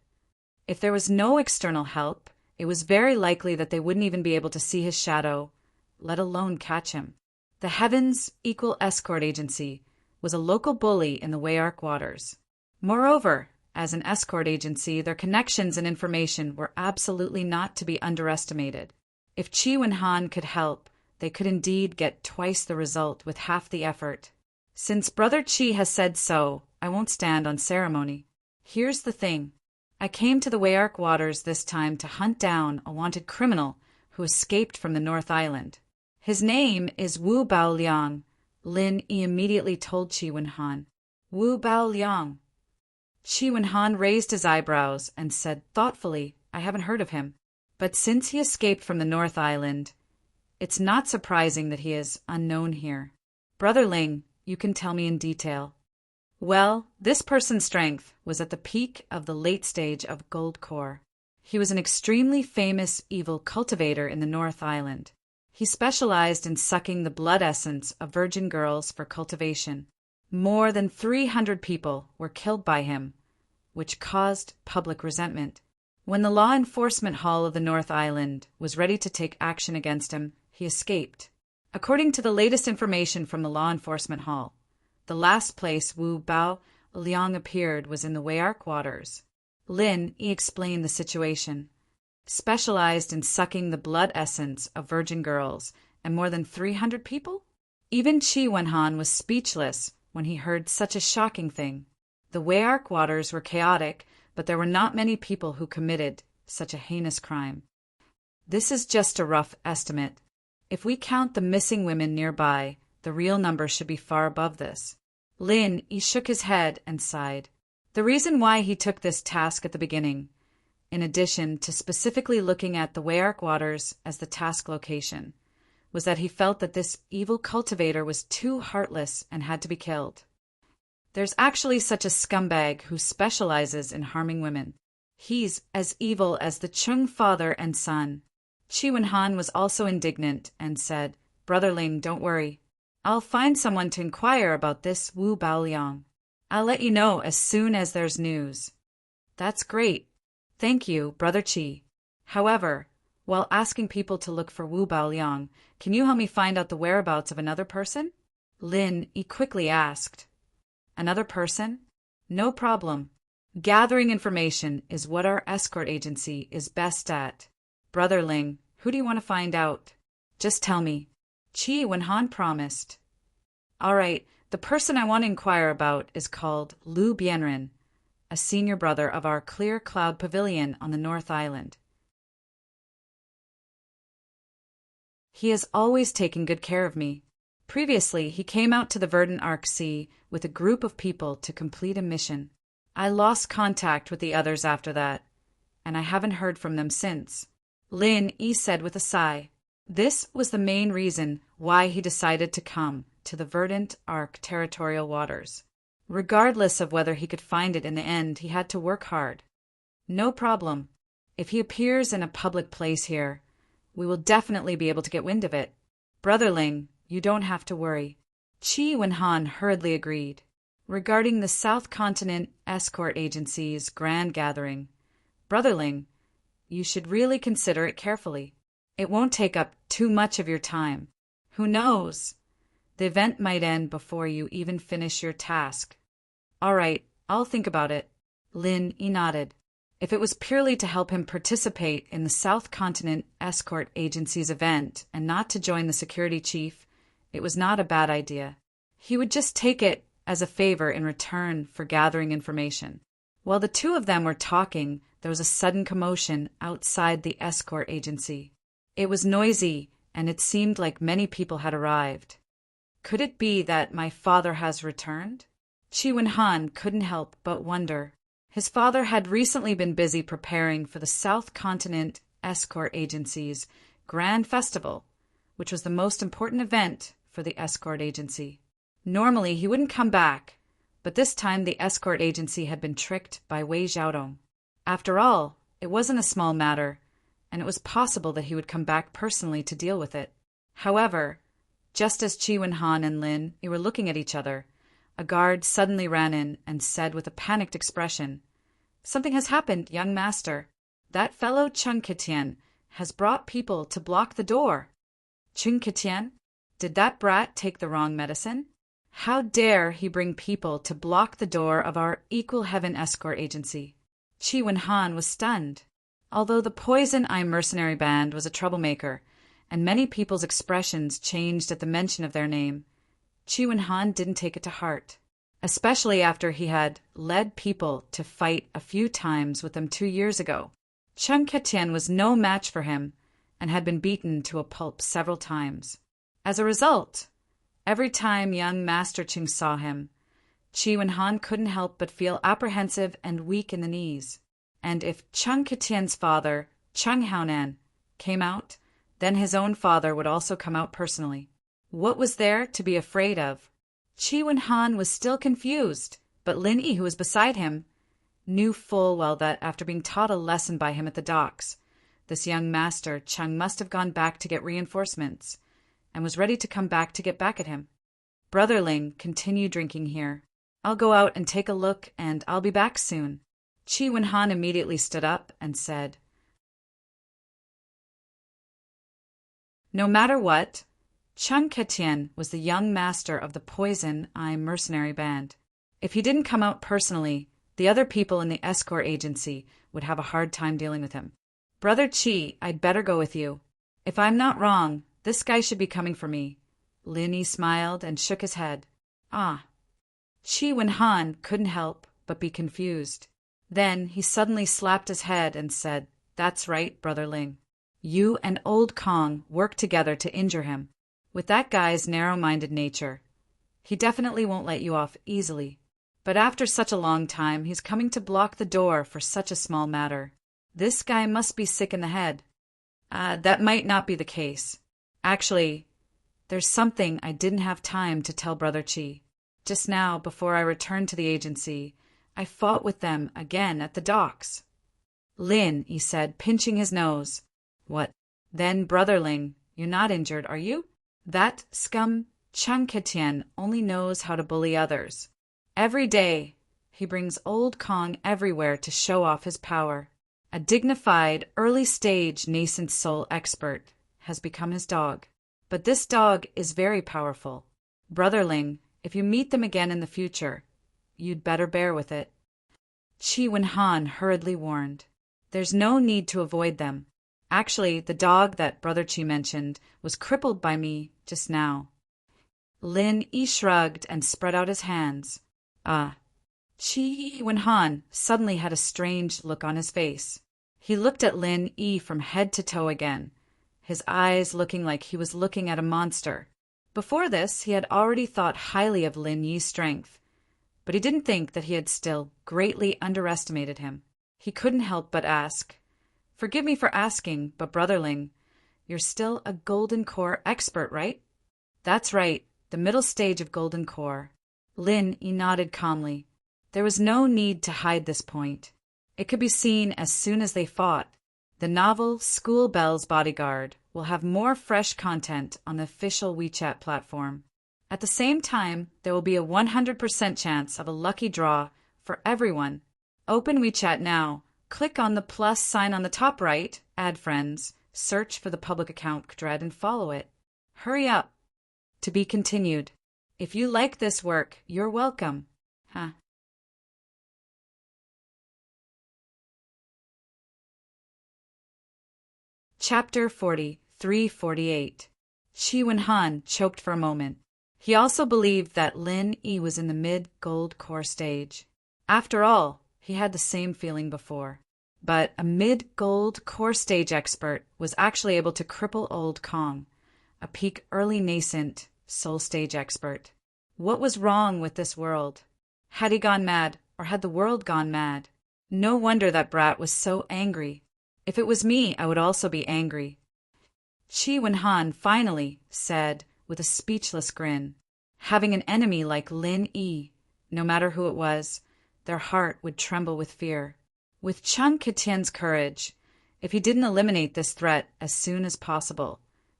If there was no external help, it was very likely that they wouldn't even be able to see his shadow, let alone catch him. The Heavens Equal Escort Agency was a local bully in the Wayark waters. Moreover, as an escort agency, their connections and information were absolutely not to be underestimated. If Chi Wenhan could help, they could indeed get twice the result with half the effort. Since Brother Chi has said so, I won't stand on ceremony. Here's the thing. I came to the Wayark waters this time to hunt down a wanted criminal who escaped from the North Island. His name is Wu Baoliang, Lin Yi immediately told Chi Wenhan. Wu Baoliang. Chi Wenhan raised his eyebrows and said thoughtfully, I haven't heard of him. But since he escaped from the North Island, it's not surprising that he is unknown here. Brother Ling, you can tell me in detail. Well, this person's strength was at the peak of the late stage of Gold Core. He was an extremely famous evil cultivator in the North Island. He specialized in sucking the blood essence of virgin girls for cultivation. More than 300 people were killed by him, which caused public resentment. When the Law Enforcement Hall of the North Island was ready to take action against him, he escaped. According to the latest information from the Law Enforcement Hall, the last place Wu Bao Liang appeared was in the Wayark waters. Lin Yi explained the situation. Specialized in sucking the blood essence of virgin girls and more than 300 people? Even Chi Wenhan was speechless when he heard such a shocking thing. The Wayark waters were chaotic, but there were not many people who committed such a heinous crime. This is just a rough estimate. If we count the missing women nearby, the real number should be far above this. Lin Yi shook his head and sighed. The reason why he took this task at the beginning, in addition to specifically looking at the Wayark waters as the task location, was that he felt that this evil cultivator was too heartless and had to be killed. There's actually such a scumbag who specializes in harming women. He's as evil as the Chung father and son. Chi Wen-han was also indignant and said, Brother Ling, don't worry. I'll find someone to inquire about this Wu Baoliang. I'll let you know as soon as there's news. That's great. Thank you, Brother Chi. However, while asking people to look for Wu Baoliang, can you help me find out the whereabouts of another person? Lin Yi quickly asked. Another person? No problem. Gathering information is what our escort agency is best at. Brother Ling, who do you want to find out? Just tell me. Chi Wen-han promised. All right, the person I want to inquire about is called Lu Bianren, a senior brother of our Clear Cloud Pavilion on the North Island. He has always taken good care of me. Previously, he came out to the Verdant Arc Sea with a group of people to complete a mission. I lost contact with the others after that, and I haven't heard from them since. Lin Yi said with a sigh. This was the main reason why he decided to come to the Verdant Arc territorial waters. Regardless of whether he could find it in the end, he had to work hard. No problem. If he appears in a public place here, we will definitely be able to get wind of it. Brother Ling, you don't have to worry. Chi Wen-han hurriedly agreed. Regarding the South Continent Escort Agency's grand gathering, Brother Ling, you should really consider it carefully. It won't take up too much of your time. Who knows? The event might end before you even finish your task. All right, I'll think about it. Lin Yi nodded. If it was purely to help him participate in the South Continent Escort Agency's event and not to join the security chief, it was not a bad idea. He would just take it as a favor in return for gathering information. While the two of them were talking, there was a sudden commotion outside the escort agency. It was noisy, and it seemed like many people had arrived. Could it be that my father has returned? Chi Wen-han couldn't help but wonder. His father had recently been busy preparing for the South Continent Escort Agency's Grand Festival, which was the most important event for the escort agency. Normally, he wouldn't come back, but this time the escort agency had been tricked by Wei Xiaodong. After all, it wasn't a small matter, and it was possible that he would come back personally to deal with it. However, just as Chi Wen-han and Lin Yi were looking at each other, a guard suddenly ran in and said with a panicked expression, "Something has happened, young master. That fellow Chung Kitian has brought people to block the door." Chung Kitian? Did that brat take the wrong medicine? How dare he bring people to block the door of our Equal Heaven Escort Agency? Chi Wen-han was stunned. Although the Poison Eye mercenary band was a troublemaker, and many people's expressions changed at the mention of their name, Chi Wen-han didn't take it to heart, especially after he had led people to fight a few times with them 2 years ago. Chung Ketian was no match for him and had been beaten to a pulp several times. As a result, every time young Master Ching saw him, Chi Wen-han couldn't help but feel apprehensive and weak in the knees. And if Chung Ketian's father, Chung Haonan, came out, then his own father would also come out personally. What was there to be afraid of? Chi Wen-han was still confused, but Lin Yi, who was beside him, knew full well that after being taught a lesson by him at the docks, this young master Chung must have gone back to get reinforcements, and was ready to come back to get back at him. Brother Ling, continue drinking here. I'll go out and take a look, and I'll be back soon. Chi Wen-han immediately stood up and said, No matter what, Chung Ketian was the young master of the Poison Eye mercenary band. If he didn't come out personally, the other people in the escort agency would have a hard time dealing with him. Brother Chi, I'd better go with you. If I'm not wrong, this guy should be coming for me. Lin Yi smiled and shook his head. Ah. Chi Wen-han couldn't help but be confused. Then he suddenly slapped his head and said, That's right, Brother Ling. You and Old Kong worked together to injure him. With that guy's narrow-minded nature, he definitely won't let you off easily. But after such a long time, he's coming to block the door for such a small matter. This guy must be sick in the head. That might not be the case. Actually, there's something I didn't have time to tell Brother Chi. Just now, before I returned to the agency, I fought with them again at the docks. Lin, he said, pinching his nose. What? Then, brotherling, you're not injured, are you? That scum Chang Ketian only knows how to bully others. Every day, he brings old Kong everywhere to show off his power. A dignified, early-stage nascent soul expert has become his dog. But this dog is very powerful. Brotherling, if you meet them again in the future, you'd better bear with it. Qi Wenhan hurriedly warned. There's no need to avoid them. Actually, the dog that Brother Qi mentioned was crippled by me just now. Lin Yi shrugged and spread out his hands. Qi Wenhan suddenly had a strange look on his face. He looked at Lin Yi from head to toe again, his eyes looking like he was looking at a monster. Before this, he had already thought highly of Lin Yi's strength, but he didn't think that he had still greatly underestimated him. He couldn't help but ask, Forgive me for asking, but brotherling, you're still a Golden Core expert, right? That's right, the middle stage of Golden Core. Lin Yi nodded calmly. There was no need to hide this point. It could be seen as soon as they fought. The novel School Bell's Bodyguard will have more fresh content on the official WeChat platform. At the same time, there will be a 100% chance of a lucky draw for everyone. Open WeChat now. Click on the plus sign on the top right, add friends, search for the public account thread and follow it. Hurry up. To be continued. If you like this work, you're welcome. Chapter 4348. Qi Wenhan choked for a moment. He also believed that Lin Yi was in the mid-gold core stage. After all, he had the same feeling before. But a mid-gold core stage expert was actually able to cripple old Kong, a peak early nascent soul stage expert. What was wrong with this world? Had he gone mad, or had the world gone mad? No wonder that brat was so angry. If it was me, I would also be angry. Qi Wenhan finally said with a speechless grin, having an enemy like Lin Yi, no matter who it was, their heart would tremble with fear. With Chang Ketian's courage, if he didn't eliminate this threat as soon as possible,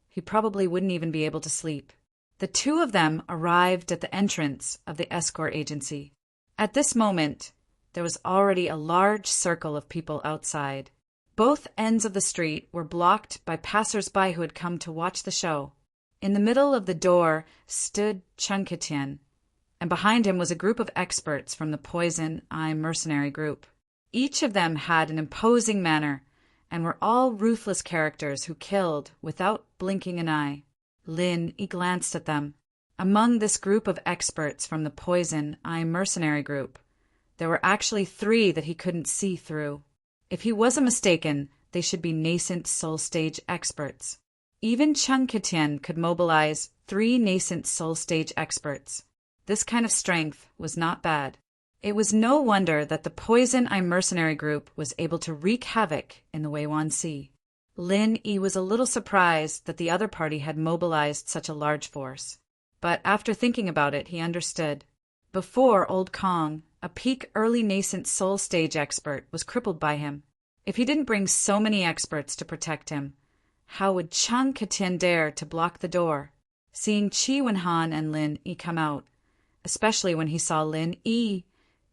he probably wouldn't even be able to sleep. The two of them arrived at the entrance of the escort agency. At this moment, there was already a large circle of people outside. Both ends of the street were blocked by passers-by who had come to watch the show. In the middle of the door stood Chang Ketian, and behind him was a group of experts from the Poison Eye mercenary group. Each of them had an imposing manner, and were all ruthless characters who killed without blinking an eye. Lin Yi glanced at them. Among this group of experts from the Poison Eye mercenary group, there were actually 3 that he couldn't see through. If he wasn't mistaken, they should be nascent soul stage experts. Even Chang Ketian could mobilize 3 nascent soul stage experts. This kind of strength was not bad. It was no wonder that the Poison Eye mercenary group was able to wreak havoc in the Weiwan Sea. Lin Yi was a little surprised that the other party had mobilized such a large force. But after thinking about it, he understood. Before, old Kong, a peak early nascent soul stage expert, was crippled by him. If he didn't bring so many experts to protect him, how would Chang Ketian dare to block the door? Seeing Qi Wenhan and Lin Yi come out, especially when he saw Lin Yi,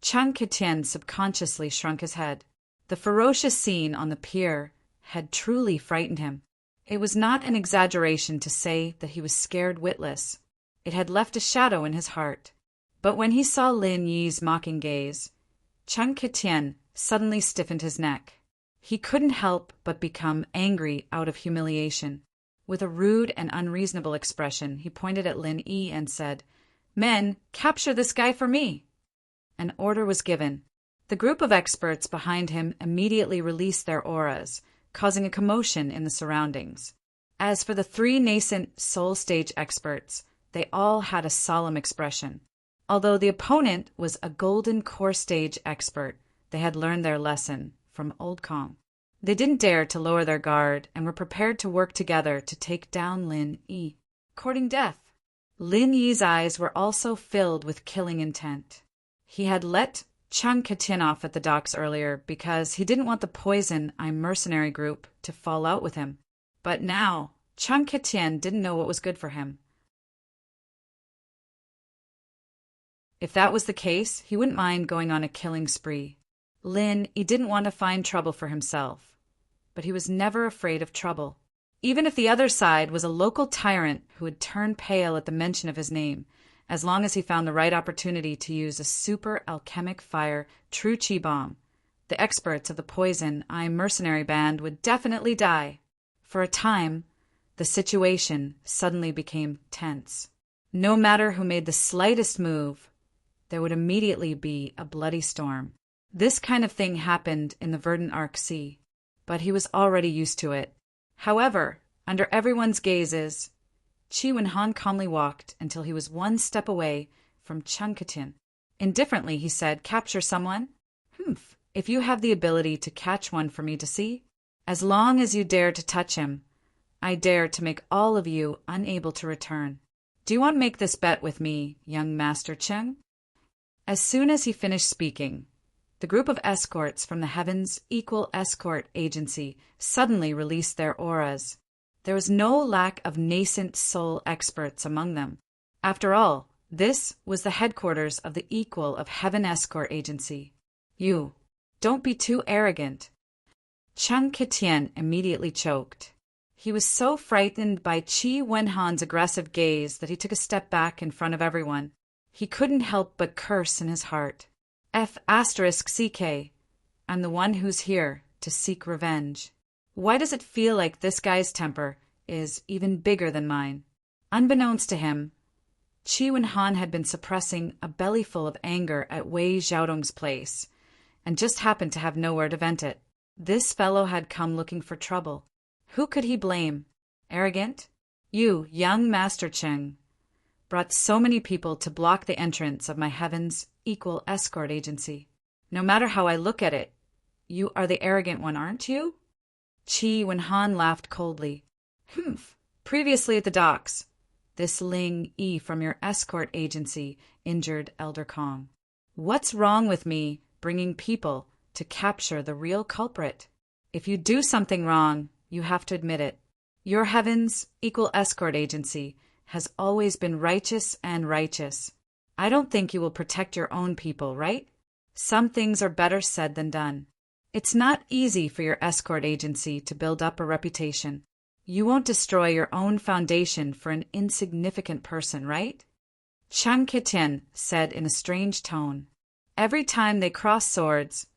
Chang Ketian subconsciously shrunk his head. The ferocious scene on the pier had truly frightened him. It was not an exaggeration to say that he was scared witless. It had left a shadow in his heart. But when he saw Lin Yi's mocking gaze, Chang Ketian suddenly stiffened his neck. He couldn't help but become angry out of humiliation. With a rude and unreasonable expression, he pointed at Lin Yi and said, "Men, capture this guy for me." An order was given. The group of experts behind him immediately released their auras, causing a commotion in the surroundings. As for the 3 nascent soul stage experts, they all had a solemn expression. Although the opponent was a golden core stage expert, they had learned their lesson from old Kong. They didn't dare to lower their guard and were prepared to work together to take down Lin Yi. Courting death. Lin Yi's eyes were also filled with killing intent. He had let Chung Katian off at the docks earlier because he didn't want the Poison I'm Mercenary group to fall out with him. But now, Chung Katian didn't know what was good for him. If that was the case, he wouldn't mind going on a killing spree. Lin, he didn't want to find trouble for himself, but he was never afraid of trouble. Even if the other side was a local tyrant who would turn pale at the mention of his name, as long as he found the right opportunity to use a super alchemic fire true chi bomb, the experts of the Poison I'm Mercenary band would definitely die. For a time, the situation suddenly became tense. No matter who made the slightest move, there would immediately be a bloody storm. This kind of thing happened in the Verdant Arc Sea, but he was already used to it. However, under everyone's gazes, Chi Wen-han calmly walked until he was one step away from Chung Katian. Indifferently, he said, "Capture someone? Humph, if you have the ability to catch one for me to see, as long as you dare to touch him, I dare to make all of you unable to return. Do you want to make this bet with me, young Master Chung?" As soon as he finished speaking, the group of escorts from the Heavens Equal Escort Agency suddenly released their auras. There was no lack of nascent soul experts among them. After all, this was the headquarters of the Equal of Heaven Escort Agency. "You, don't be too arrogant." Chung Katian immediately choked. He was so frightened by Chi Wen-han's aggressive gaze that he took a step back in front of everyone. He couldn't help but curse in his heart. F***CK. I'm the one who's here to seek revenge. Why does it feel like this guy's temper is even bigger than mine? Unbeknownst to him, Chi Wen-han had been suppressing a bellyful of anger at Wei Xiaodong's place, and just happened to have nowhere to vent it. This fellow had come looking for trouble. Who could he blame? Arrogant? You, young Master Cheng, brought so many people to block the entrance of my Heaven's Equal Escort Agency. No matter how I look at it, you are the arrogant one, aren't you? Chi Wen-han laughed coldly. Humph. Previously at the docks, this Ling Yi from your escort agency injured Elder Kong. What's wrong with me bringing people to capture the real culprit? If you do something wrong, you have to admit it. Your Heaven's Equal Escort Agency has always been righteous and righteous. I don't think you will protect your own people, right? Some things are better said than done. It's not easy for your escort agency to build up a reputation. You won't destroy your own foundation for an insignificant person, right? Chung Katian said in a strange tone. Every time they crossed swords,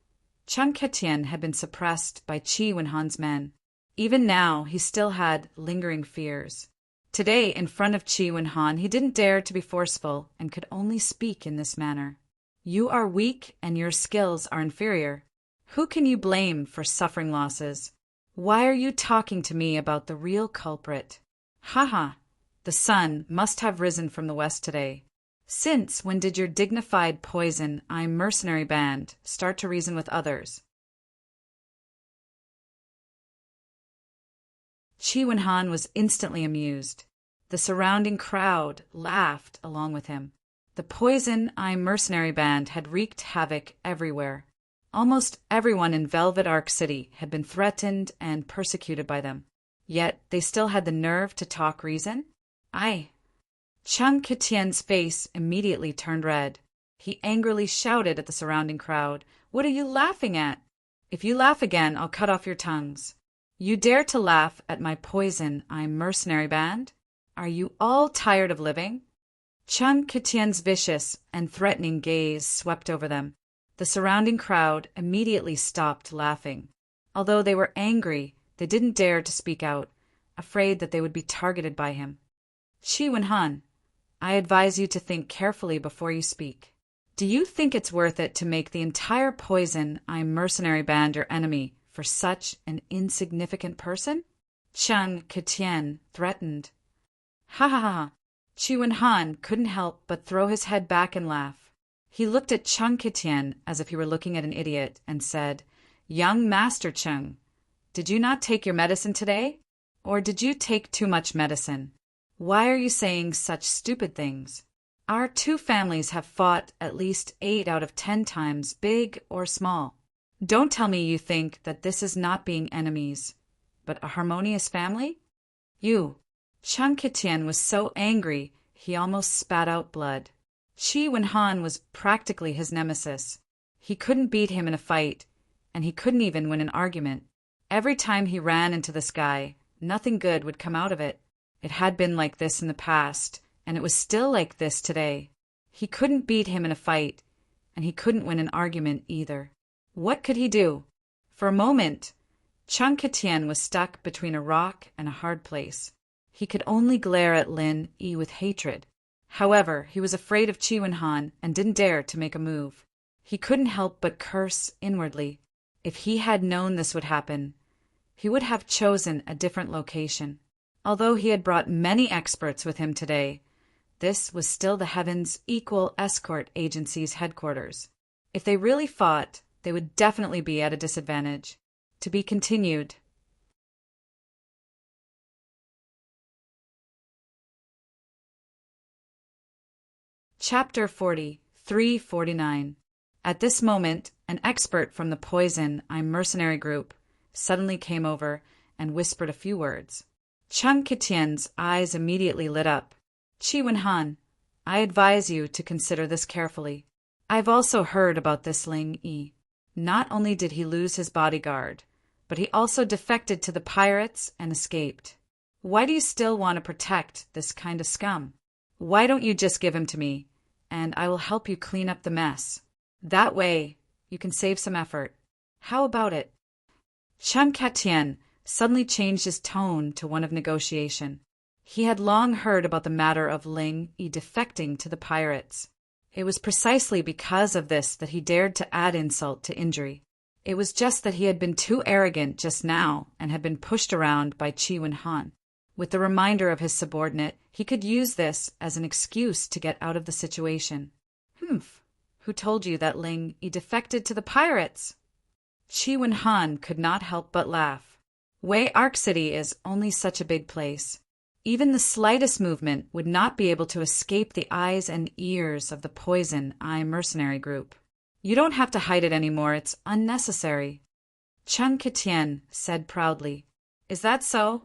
Chung Katian had been suppressed by Chi Wen-han's men. Even now, he still had lingering fears. Today, in front of Chi Wen-han, he didn't dare to be forceful and could only speak in this manner. You are weak and your skills are inferior. Who can you blame for suffering losses? Why are you talking to me about the real culprit? Haha, the sun must have risen from the west today. Since when did your dignified Poison I'm Mercenary band start to reason with others? Chi Wen-han was instantly amused. The surrounding crowd laughed along with him. The Poison I'm Mercenary band had wreaked havoc everywhere. Almost everyone in Velvet Arc City had been threatened and persecuted by them. Yet they still had the nerve to talk reason? Aye. Chung Katian's face immediately turned red. He angrily shouted at the surrounding crowd, "What are you laughing at? If you laugh again, I'll cut off your tongues. You dare to laugh at my Poison I'm Mercenary band? Are you all tired of living?" Chung Katian's vicious and threatening gaze swept over them. The surrounding crowd immediately stopped laughing. Although they were angry, they didn't dare to speak out, afraid that they would be targeted by him. Chi Wen-han, I advise you to think carefully before you speak. Do you think it's worth it to make the entire Poison I'm Mercenary band your enemy for such an insignificant person? Chung Katian threatened. Ha ha ha. Chi Wen-han couldn't help but throw his head back and laugh. He looked at Chung Katian as if he were looking at an idiot and said, "Young Master Chung, did you not take your medicine today? Or did you take too much medicine? Why are you saying such stupid things?" Our two families have fought at least 8 out of 10 times, big or small. Don't tell me you think that this is not being enemies, but a harmonious family? You. Chung Kitian was so angry he almost spat out blood. Chi Wen-han was practically his nemesis. He couldn't beat him in a fight, and he couldn't even win an argument. Every time he ran into the sky, nothing good would come out of it. It had been like this in the past, and it was still like this today. He couldn't beat him in a fight, and he couldn't win an argument either. What could he do? For a moment, Chung Kitian was stuck between a rock and a hard place. He could only glare at Lin Yi with hatred. However, he was afraid of Chi Wen-han and didn't dare to make a move. He couldn't help but curse inwardly. If he had known this would happen, he would have chosen a different location. Although he had brought many experts with him today, this was still the Heaven's Equal Escort Agency's headquarters. If they really fought, they would definitely be at a disadvantage. To be continued. Chapter 40, 349. At this moment, an expert from the Poison I'm Mercenary group suddenly came over and whispered a few words. Chung Kitian's eyes immediately lit up. Chi Wen-han, I advise you to consider this carefully. I've also heard about this Ling Yi. Not only did he lose his bodyguard, but he also defected to the pirates and escaped. Why do you still want to protect this kind of scum? Why don't you just give him to me, and I will help you clean up the mess? That way, you can save some effort. How about it? Chung Kitian suddenly changed his tone to one of negotiation. He had long heard about the matter of Ling Yi defecting to the pirates. It was precisely because of this that he dared to add insult to injury. It was just that he had been too arrogant just now and had been pushed around by Chi Wen-han. With the reminder of his subordinate, he could use this as an excuse to get out of the situation. Who told you that Ling Yi defected to the pirates? Chi Wen-han could not help but laugh. Wei Arc City is only such a big place. Even the slightest movement would not be able to escape the eyes and ears of the Poison I'm Mercenary group. You don't have to hide it anymore, it's unnecessary. Chung Kitian said proudly. Is that so?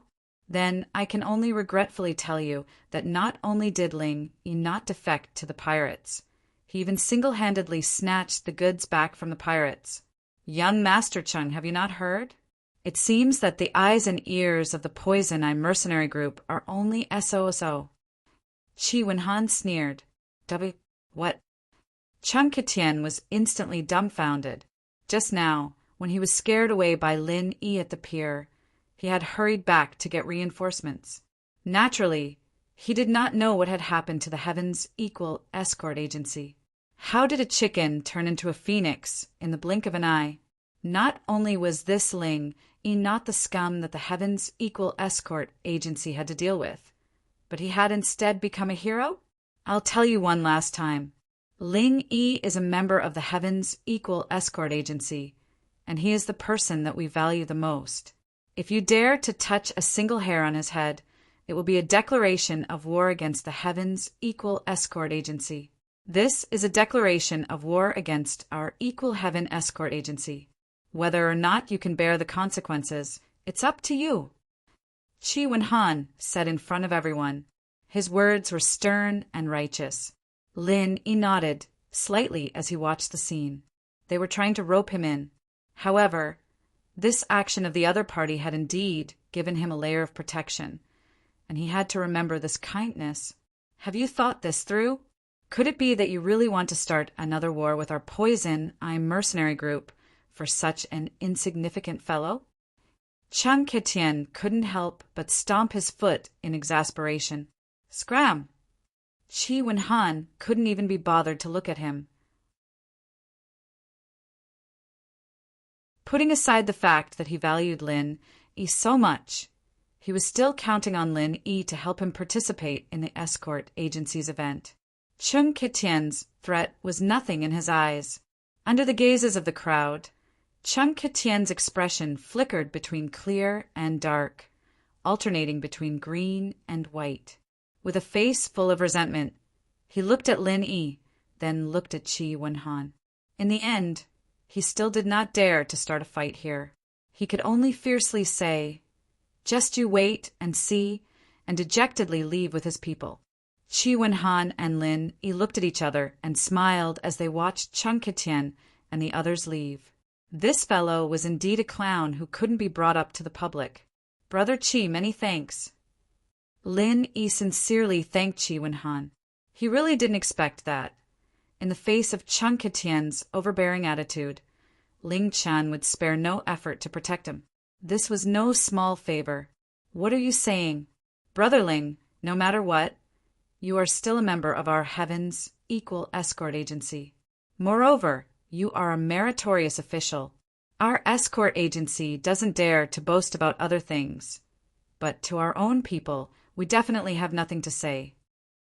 Then I can only regretfully tell you that not only did Ling Yi not defect to the pirates, he even single-handedly snatched the goods back from the pirates. Young Master Chung, have you not heard? It seems that the eyes and ears of the Poison I'm Mercenary group are only SOSO. Chi Wen-han sneered. What? Chung Kitian was instantly dumbfounded. Just now, when he was scared away by Lin Yi at the pier, he had hurried back to get reinforcements. Naturally, he did not know what had happened to the Heaven's Equal Escort Agency. How did a chicken turn into a phoenix in the blink of an eye? Not only was this Ling Yi not the scum that the Heaven's Equal Escort Agency had to deal with, but he had instead become a hero? I'll tell you one last time. Ling Yi is a member of the Heaven's Equal Escort Agency, and he is the person that we value the most. If you dare to touch a single hair on his head, it will be a declaration of war against the Heaven's Equal Escort Agency. This is a declaration of war against our Equal Heaven Escort Agency. Whether or not you can bear the consequences, it's up to you. Chi Wen-han said in front of everyone. His words were stern and righteous. Lin Yi nodded slightly as he watched the scene. They were trying to rope him in. However, this action of the other party had indeed given him a layer of protection, and he had to remember this kindness. Have you thought this through? Could it be that you really want to start another war with our Poison I'm Mercenary group for such an insignificant fellow? Chung Kitian couldn't help but stomp his foot in exasperation. Scram! Chi Wen-han couldn't even be bothered to look at him. Putting aside the fact that he valued Lin Yi so much, he was still counting on Lin Yi to help him participate in the escort agency's event. Chung Kitian's threat was nothing in his eyes. Under the gazes of the crowd, Chung Kitian's expression flickered between clear and dark, alternating between green and white. With a face full of resentment, He looked at Lin Yi, then looked at Qi Wenhan. In the end, he still did not dare to start a fight here. He could only fiercely say, "Just you wait and see," and dejectedly leave with his people. Qi Wenhan and Lin Yi looked at each other and smiled as they watched Cheng Ketian and the others leave. This fellow was indeed a clown who couldn't be brought up to the public. "Brother Qi, many thanks." Lin Yi sincerely thanked Qi Wenhan. He really didn't expect that. In the face of Cheng Ketian's overbearing attitude, Ling Qian would spare no effort to protect him. This was no small favor. "What are you saying? Brother Ling, no matter what, you are still a member of our Heaven's Equal Escort Agency. Moreover, you are a meritorious official. Our escort agency doesn't dare to boast about other things, but to our own people, we definitely have nothing to say."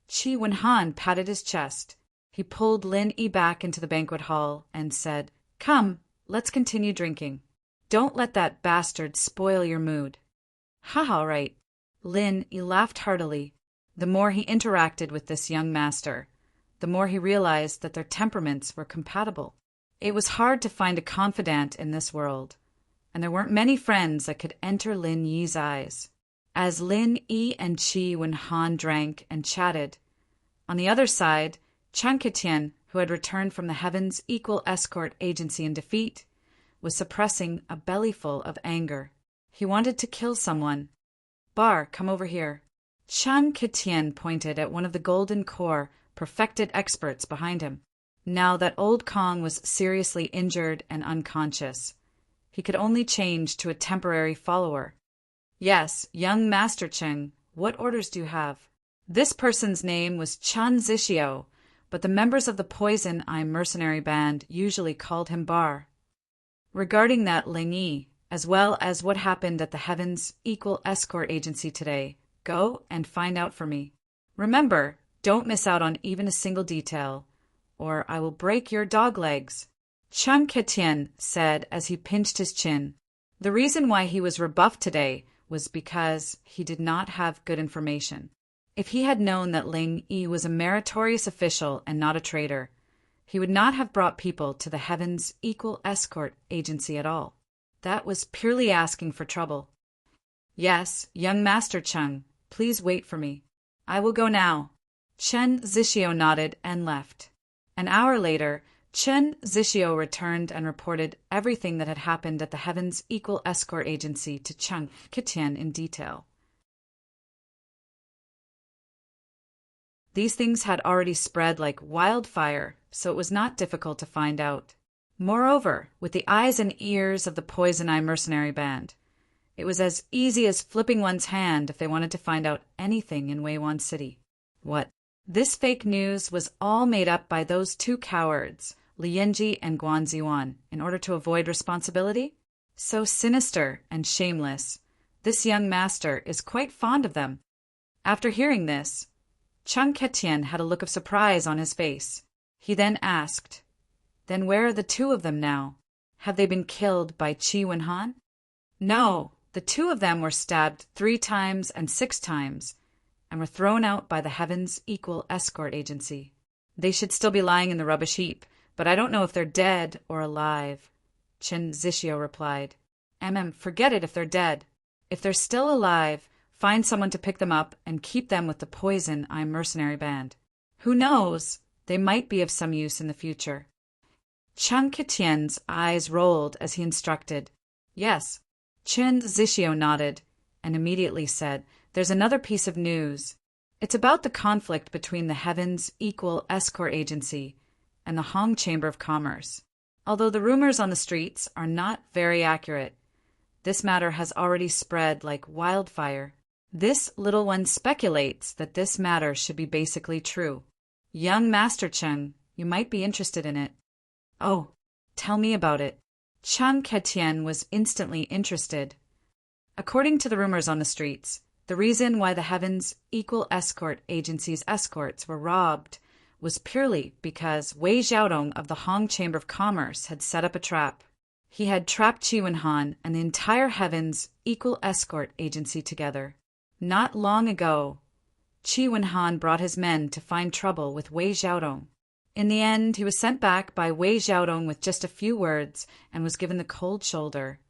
Qi Wenhan patted his chest. He pulled Lin Yi back into the banquet hall and said, "Come, let's continue drinking. Don't let that bastard spoil your mood." "Ha, all right." Lin Yi laughed heartily. The more he interacted with this young master, the more he realized that their temperaments were compatible. It was hard to find a confidant in this world, and there weren't many friends that could enter Lin Yi's eyes. As Lin Yi and Qi Wenhan drank and chatted, on the other side, Cheng Ketian, who had returned from the Heaven's Equal Escort Agency in defeat, was suppressing a bellyful of anger. He wanted to kill someone. "Bar, come over here." Cheng Ketian pointed at one of the Golden Corps perfected experts behind him. Now that old Kong was seriously injured and unconscious, he could only change to a temporary follower. "Yes, young Master Cheng, what orders do you have?" This person's name was Chen Zixio, but the members of the Poison Eye mercenary band usually called him Bar. "Regarding that Ling Yi, as well as what happened at the Heaven's Equal Escort Agency today, go and find out for me. Remember, don't miss out on even a single detail, or I will break your dog legs," Cheng Ketian said as he pinched his chin. The reason why he was rebuffed today was because he did not have good information. If he had known that Ling Yi was a meritorious official and not a traitor, he would not have brought people to the Heaven's Equal Escort Agency at all. That was purely asking for trouble. "Yes, young Master Cheng, please wait for me. I will go now." Chen Zixio nodded and left. An hour later, Chen Zixio returned and reported everything that had happened at the Heaven's Equal Escort Agency to Cheng Ketian in detail. These things had already spread like wildfire, so it was not difficult to find out. Moreover, with the eyes and ears of the Poison Eye mercenary band, it was as easy as flipping one's hand if they wanted to find out anything in Weiwan City. What? This fake news was all made up by those two cowards, Li Yanji and Guan Ziwan, in order to avoid responsibility? So sinister and shameless. This young master is quite fond of them. After hearing this, Cheng Ketian had a look of surprise on his face. He then asked, "Then where are the two of them now? Have they been killed by Qi Wenhan?" "No, the two of them were stabbed 3 times and 6 times, and were thrown out by the Heaven's Equal Escort Agency. They should still be lying in the rubbish heap, but I don't know if they're dead or alive," Chen Zixio replied. Forget it if they're dead. If they're still alive, find someone to pick them up and keep them with the Poison Eye mercenary band. Who knows? They might be of some use in the future." Cheng Ketian's eyes rolled as he instructed. "Yes." Chen Zixio nodded and immediately said, "There's another piece of news. It's about the conflict between the Heaven's Equal Escort Agency and the Hong Chamber of Commerce. Although the rumors on the streets are not very accurate, this matter has already spread like wildfire. This little one speculates that this matter should be basically true. Young Master Cheng, you might be interested in it." "Oh, tell me about it." Cheng Ketian was instantly interested. According to the rumors on the streets, the reason why the Heaven's Equal Escort Agency's escorts were robbed was purely because Wei Xiaodong of the Hong Chamber of Commerce had set up a trap. He had trapped Qi Wenhan and the entire Heaven's Equal Escort Agency together. Not long ago, Qi Wenhan brought his men to find trouble with Wei Xiaodong. In the end, he was sent back by Wei Xiaodong with just a few words and was given the cold shoulder.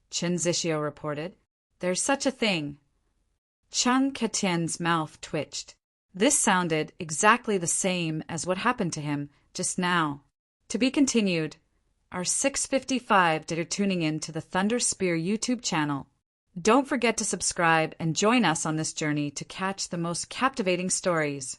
Chen Zixio reported, "There's such a thing." Chang Ketien's mouth twitched. This sounded exactly the same as what happened to him just now. To be continued. Our 655 that are tuning in to the Thunder Spear YouTube channel. Don't forget to subscribe and join us on this journey to catch the most captivating stories.